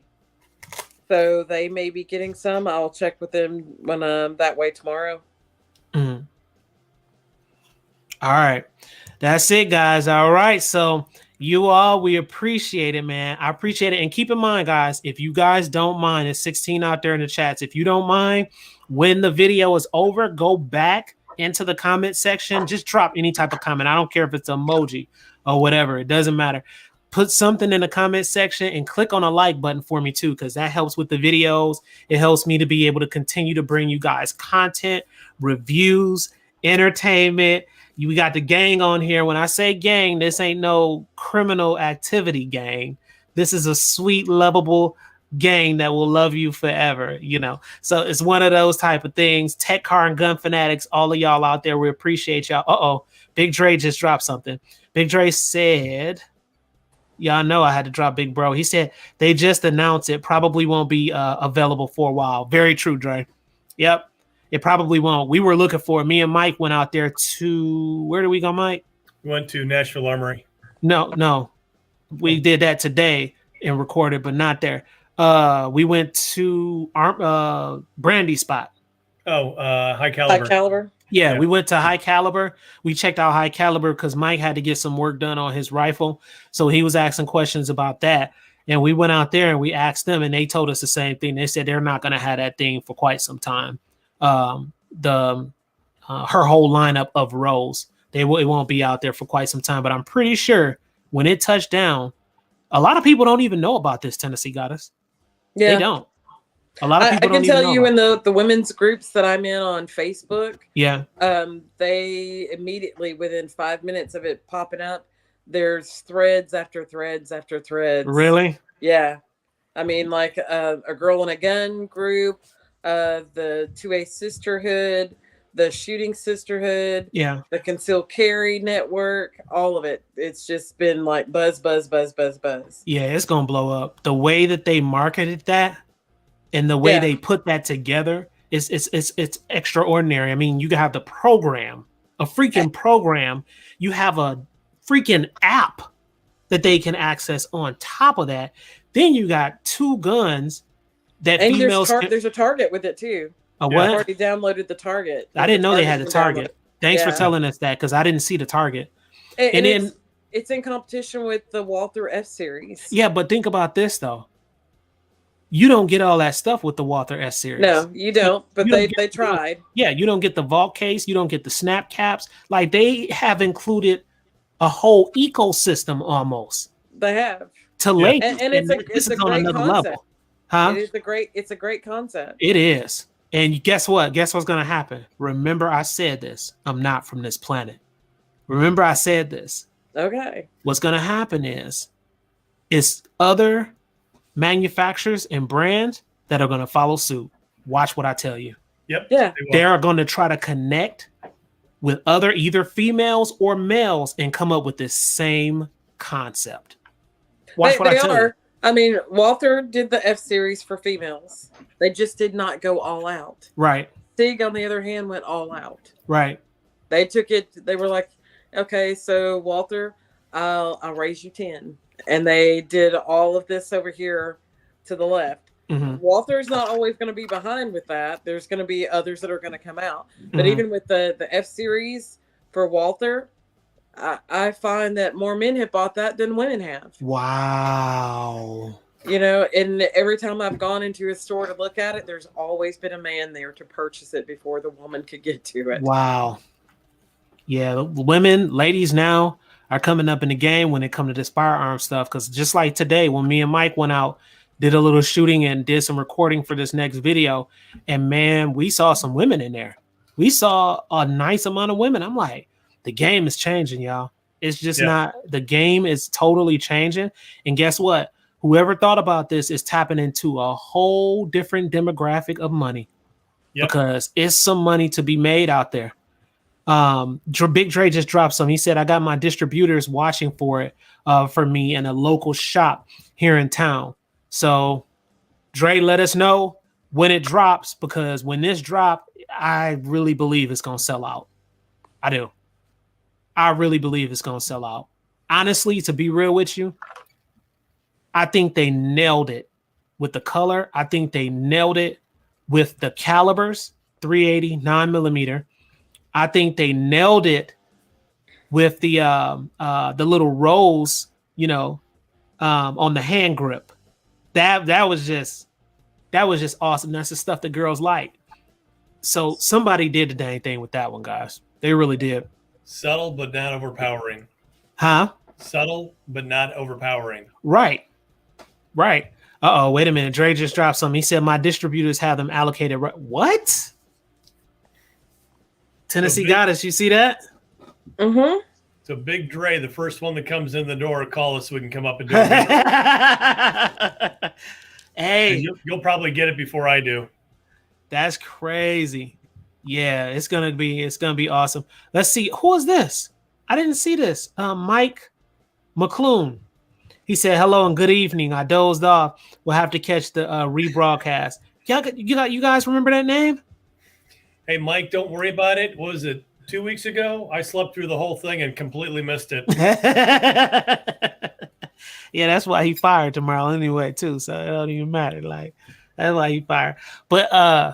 Speaker 2: So they may be getting some. I'll check with them when I'm that way tomorrow.
Speaker 1: Mm-hmm. All right. That's it, guys. All right. So you all, we appreciate it, man. I appreciate it. And keep in mind, guys, if you guys don't mind, it's 16 out there in the chats. If you don't mind, when the video is over, go back into the comment section. Just drop any type of comment. I don't care if it's emoji or whatever. It doesn't matter. Put something in the comment section and click on a like button for me too, because that helps with the videos. It helps me to be able to continue to bring you guys content, reviews, entertainment. We got the gang on here. When I say gang, this ain't no criminal activity gang. This is a sweet, lovable gang that will love you forever, you know. So it's one of those type of things. Tech, car, and gun fanatics, all of y'all out there, we appreciate y'all. Uh-oh, Big Dre just dropped something. Big Dre said, y'all know I had to drop Big Bro. He said they just announced it probably won't be available for a while. Very true, Dre. Yep. It probably won't. We were looking for it. Me and Mike went out there to, where did we go, Mike?
Speaker 4: We went to Nashville Armory.
Speaker 1: No. We did that today and recorded, but not there. We went to Brandy spot.
Speaker 4: Oh, High Caliber.
Speaker 2: High Caliber?
Speaker 1: Yeah, we went to High Caliber. We checked out High Caliber because Mike had to get some work done on his rifle. So he was asking questions about that. And we went out there and we asked them, and they told us the same thing. They said they're not going to have that thing for quite some time. Her whole lineup of roles, it won't be out there for quite some time. But I'm pretty sure when it touched down, a lot of people don't even know about this. Tennessee got us. Yeah, they don't. A lot of people. I can tell you
Speaker 2: in the women's groups that I'm in on Facebook.
Speaker 1: Yeah.
Speaker 2: They immediately within 5 minutes of it popping up, there's threads after threads after threads.
Speaker 1: Really?
Speaker 2: Yeah. I mean, like a girl in a gun group, the 2A sisterhood, the shooting sisterhood, the concealed carry network, all of it. It's just been like buzz.
Speaker 1: Yeah, it's gonna blow up. The way that they marketed that and the way they put that together is it's extraordinary. I mean, you have the program, a freaking program. You have a freaking app that they can access on top of that. Then you got two guns that
Speaker 2: and
Speaker 1: females.
Speaker 2: There's a target with it too.
Speaker 1: A what?
Speaker 2: I've already downloaded the target.
Speaker 1: I didn't know they had the target. Thanks for telling us that because I didn't see the target.
Speaker 2: And then it's in competition with the Walther F series.
Speaker 1: Yeah, but think about this though. You don't get all that stuff with the Walther S series.
Speaker 2: No, you don't. But they tried.
Speaker 1: You don't get the vault case. You don't get the snap caps. Like they have included a whole ecosystem almost.
Speaker 2: They have
Speaker 1: to ladies,
Speaker 2: and it's a great concept. Level.
Speaker 1: Huh?
Speaker 2: It's a great concept.
Speaker 1: It is. And guess what? Guess what's going to happen? Remember I said this. I'm not from this planet. Remember I said this.
Speaker 2: Okay. What's
Speaker 1: going to happen is other manufacturers and brands that are going to follow suit. Watch what I tell you.
Speaker 4: Yep.
Speaker 2: Yeah.
Speaker 1: They are going to try to connect with other either females or males and come up with this same concept. Watch what I tell you.
Speaker 2: I mean, Walther did the F series for females. They just did not go all out.
Speaker 1: Right.
Speaker 2: Sig, on the other hand, went all out.
Speaker 1: Right.
Speaker 2: They took it. They were like, okay, so Walther, I'll raise you 10. And they did all of this over here to the left.
Speaker 1: Mm-hmm.
Speaker 2: Walther's not always going to be behind with that. There's going to be others that are going to come out. But even with the F series for Walther, I find that more men have bought that than women have.
Speaker 1: Wow.
Speaker 2: You know, and every time I've gone into a store to look at it, there's always been a man there to purchase it before the woman could get to it.
Speaker 1: Wow. Yeah, women, ladies now are coming up in the game when it comes to this firearm stuff. Because just like today, when me and Mike went out, did a little shooting and did some recording for this next video, and man, we saw some women in there. We saw a nice amount of women. I'm like, the game is changing, y'all. It's just not, the game is totally changing. And guess what? Whoever thought about this is tapping into a whole different demographic of money because it's some money to be made out there. Big Dre just dropped some. He said, I got my distributors watching for it for me in a local shop here in town. So Dre, let us know when it drops, because when this drop, I really believe it's going to sell out. I do. I really believe it's going to sell out. Honestly, to be real with you, I think they nailed it with the color. I think they nailed it with the calibers, 380, 9mm. I think they nailed it with the little rolls, you know, on the hand grip. That was just awesome. That's the stuff that girls like. So somebody did the dang thing with that one, guys. They really did.
Speaker 4: Subtle but not overpowering.
Speaker 1: Huh?
Speaker 4: Subtle but not overpowering.
Speaker 1: Right. Uh-oh, wait a minute. Dre just dropped something. He said my distributors have them allocated. What? Tennessee Goddess, you see that?
Speaker 2: Mm-hmm.
Speaker 4: So Big Dre, the first one that comes in the door, call us so we can come up and do it.
Speaker 1: Hey,
Speaker 4: you'll probably get it before I do.
Speaker 1: That's crazy. Yeah, it's gonna be awesome. Let's see, who is this? I didn't see this. Mike McClune. He said, "Hello and good evening. I dozed off. We'll have to catch the rebroadcast." You guys remember that name?
Speaker 4: Hey, Mike, don't worry about it. What was it? 2 weeks ago, I slept through the whole thing and completely missed it.
Speaker 1: Yeah, that's why he fired tomorrow anyway, too. So it don't even matter. Like, that's why he fired. But I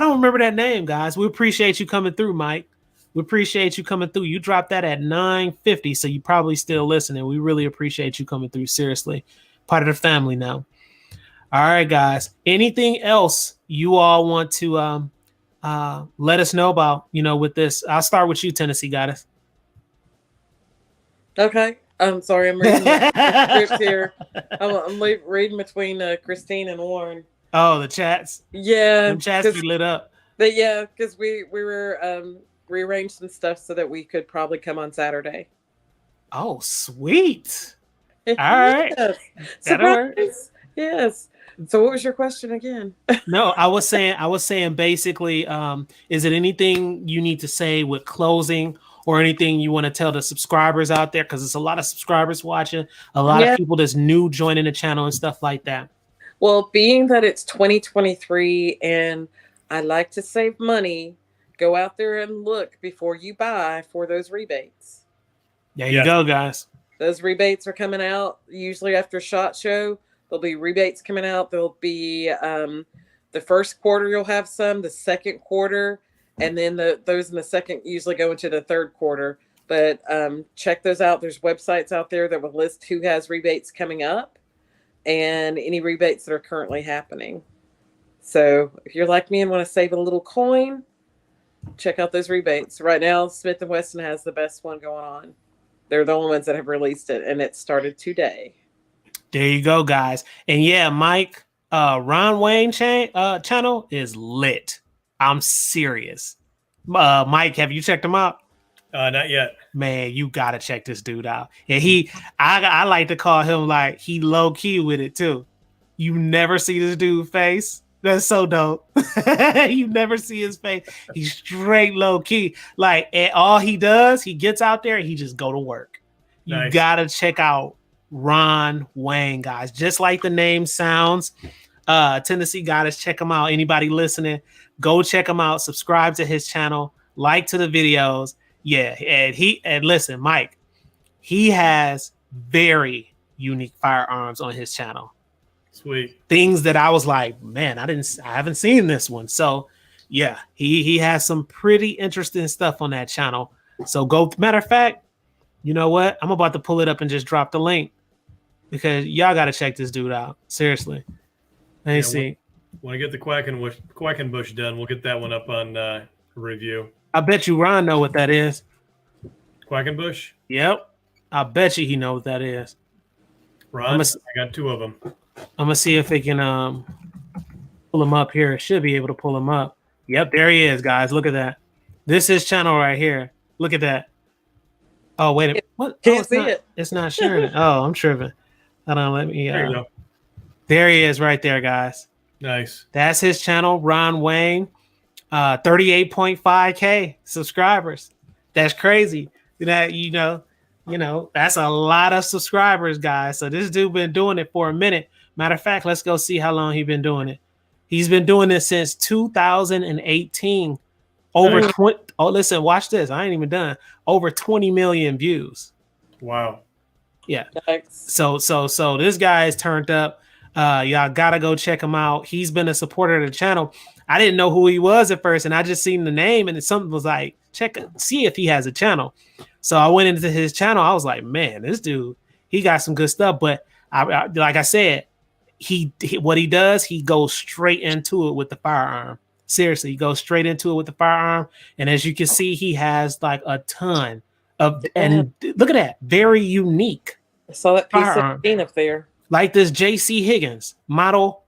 Speaker 1: don't remember that name, guys. We appreciate you coming through, Mike. We appreciate you coming through. You dropped that at 9:50, so you probably still listening. We really appreciate you coming through. Seriously, part of the family now. All right, guys. Anything else you all want to let us know about, with this? I'll start with you, Tennessee Goddess.
Speaker 2: Okay. I'm sorry. I'm reading the script here. I'm reading between Christine and Warren.
Speaker 1: Oh, the chats.
Speaker 2: Yeah.
Speaker 1: Them chats be lit up.
Speaker 2: But yeah, because we were rearranged some stuff so that we could probably come on Saturday.
Speaker 1: Oh, sweet. All right.
Speaker 2: Yes.
Speaker 1: That'll work.
Speaker 2: Yes. So what was your question again?
Speaker 1: No, I was saying basically, is it anything you need to say with closing or anything you want to tell the subscribers out there? Because there's a lot of subscribers watching, a lot of people that's new joining the channel and stuff like that.
Speaker 2: Well, being that it's 2023 and I like to save money, go out there and look before you buy for those rebates.
Speaker 1: There you go, guys.
Speaker 2: Those rebates are coming out usually after SHOT Show. There'll be rebates coming out. There'll be the first quarter you'll have some, the second quarter, and then those in the second usually go into the third quarter. But check those out. There's websites out there that will list who has rebates coming up and any rebates that are currently happening. So if you're like me and want to save a little coin, check out those rebates. Right now, Smith & Wesson has the best one going on. They're the only ones that have released it, and it started today.
Speaker 1: There you go, guys. And yeah, Mike, Ron Wayne channel is lit. I'm serious. Mike, have you checked him out?
Speaker 4: Not yet.
Speaker 1: Man, you gotta check this dude out. And I like to call him like he low key with it too. You never see this dude's face. That's so dope. You never see his face. He's straight low key. Like, and all he does, he gets out there and he just go to work. You gotta check out Ron Wayne, guys. Just like the name sounds. Tennessee Goddess, check him out. Anybody listening, go check him out. Subscribe to his channel. Like to the videos. Yeah, and listen, Mike, he has very unique firearms on his channel.
Speaker 4: Sweet.
Speaker 1: Things that I was like, man, I haven't seen this one. So yeah, he has some pretty interesting stuff on that channel. So go, matter of fact, you know what? I'm about to pull it up and just drop the link because y'all got to check this dude out. Seriously. Let me see.
Speaker 4: When I get the Quackenbush done, we'll get that one up on review. I
Speaker 1: bet you Ron know what that is.
Speaker 4: Quackenbush?
Speaker 1: Yep. I bet you he knows what that is.
Speaker 4: Ron, I got two of them.
Speaker 1: I'm gonna see if they can pull him up here. Should be able to pull him up. Yep, there he is, guys. Look at that. This is channel right here. Look at that. Oh, wait a minute. What?
Speaker 2: Can't see it.
Speaker 1: It's not sharing it. Oh, I'm tripping. Hold on, let me.
Speaker 4: There you go.
Speaker 1: There he is right there, guys.
Speaker 4: Nice.
Speaker 1: That's his channel, Ron Wayne. 38.5K subscribers. That's crazy. That you know, that's a lot of subscribers, guys. So this dude been doing it for a minute. Matter of fact, let's go see how long he's been doing it. He's been doing this since 2018. Over 20. Oh, listen, watch this. I ain't even done. Over 20 million views.
Speaker 4: Wow.
Speaker 1: Yeah. So this guy is turned up. Y'all gotta go check him out. He's been a supporter of the channel. I didn't know who he was at first, and I just seen the name, and something was like, see if he has a channel. So I went into his channel. I was like, man, this dude, he got some good stuff. But I like I said, what he does, he goes straight into it with the firearm. Seriously, he goes straight into it with the firearm. And as you can see, he has like a ton of, and look at that, very unique.
Speaker 2: I saw that P16 up there.
Speaker 1: Like this JC Higgins model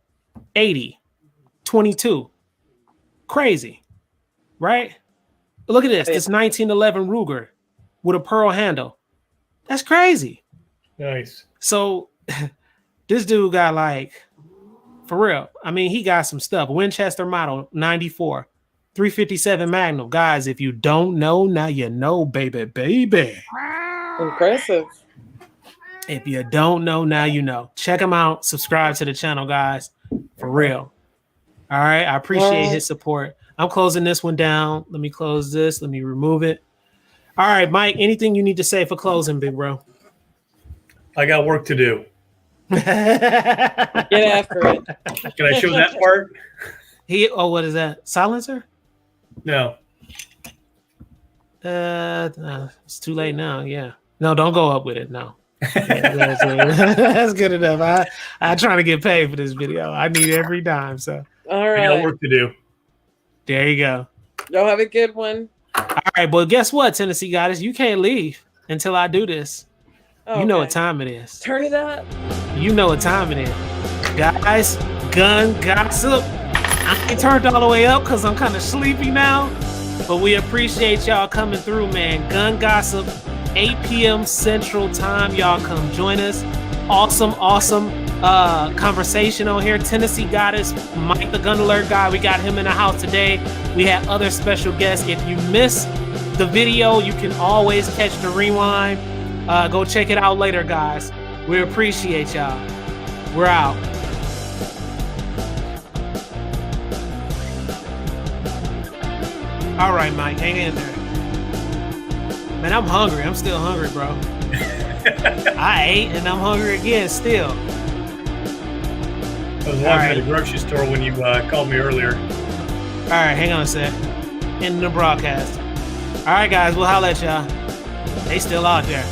Speaker 1: 80 22. Crazy, right? Look at this. This 1911 Ruger with a pearl handle. That's crazy.
Speaker 4: Nice.
Speaker 1: So this dude got like, for real. I mean, he got some stuff. Winchester model 94, 357 Magnum. Guys, if you don't know, now you know, baby.
Speaker 2: Impressive.
Speaker 1: If you don't know, now you know. Check him out. Subscribe to the channel, guys. For real. All right. I appreciate his support. I'm closing this one down. Let me close this. Let me remove it. All right, Mike, anything you need to say for closing, big bro?
Speaker 4: I got work to do.
Speaker 2: Get after it.
Speaker 4: Can I show that part?
Speaker 1: What is that? Silencer?
Speaker 4: No.
Speaker 1: It's too late now. Yeah. No, don't go up with it. No. That's good enough. I'm trying to get paid for this video. I need every dime. So
Speaker 2: all right.
Speaker 4: I got work to do.
Speaker 1: There you go.
Speaker 2: Y'all have a good one.
Speaker 1: All right, but guess what, Tennessee Goddess? You can't leave until I do this. Okay. You know what time it is.
Speaker 2: Turn it up.
Speaker 1: You know what time it is. Guys, gun gossip. I ain't turned all the way up because I'm kind of sleepy now. But we appreciate y'all coming through, man. Gun gossip, 8 p.m. Central Time. Y'all come join us. Awesome conversation on here. Tennessee Goddess, Mike the Gun Alert guy. We got him in the house today. We had other special guests. If you missed the video, you can always catch the rewind. Go check it out later, guys. We appreciate y'all. We're out. All right, Mike, hang in there. Man, I'm hungry. I'm still hungry, bro. I ate and I'm hungry again still.
Speaker 4: I was walking to the grocery store when you called me earlier.
Speaker 1: All right, hang on a sec. Ending the broadcast. All right, guys, we'll holler at y'all. They still out there.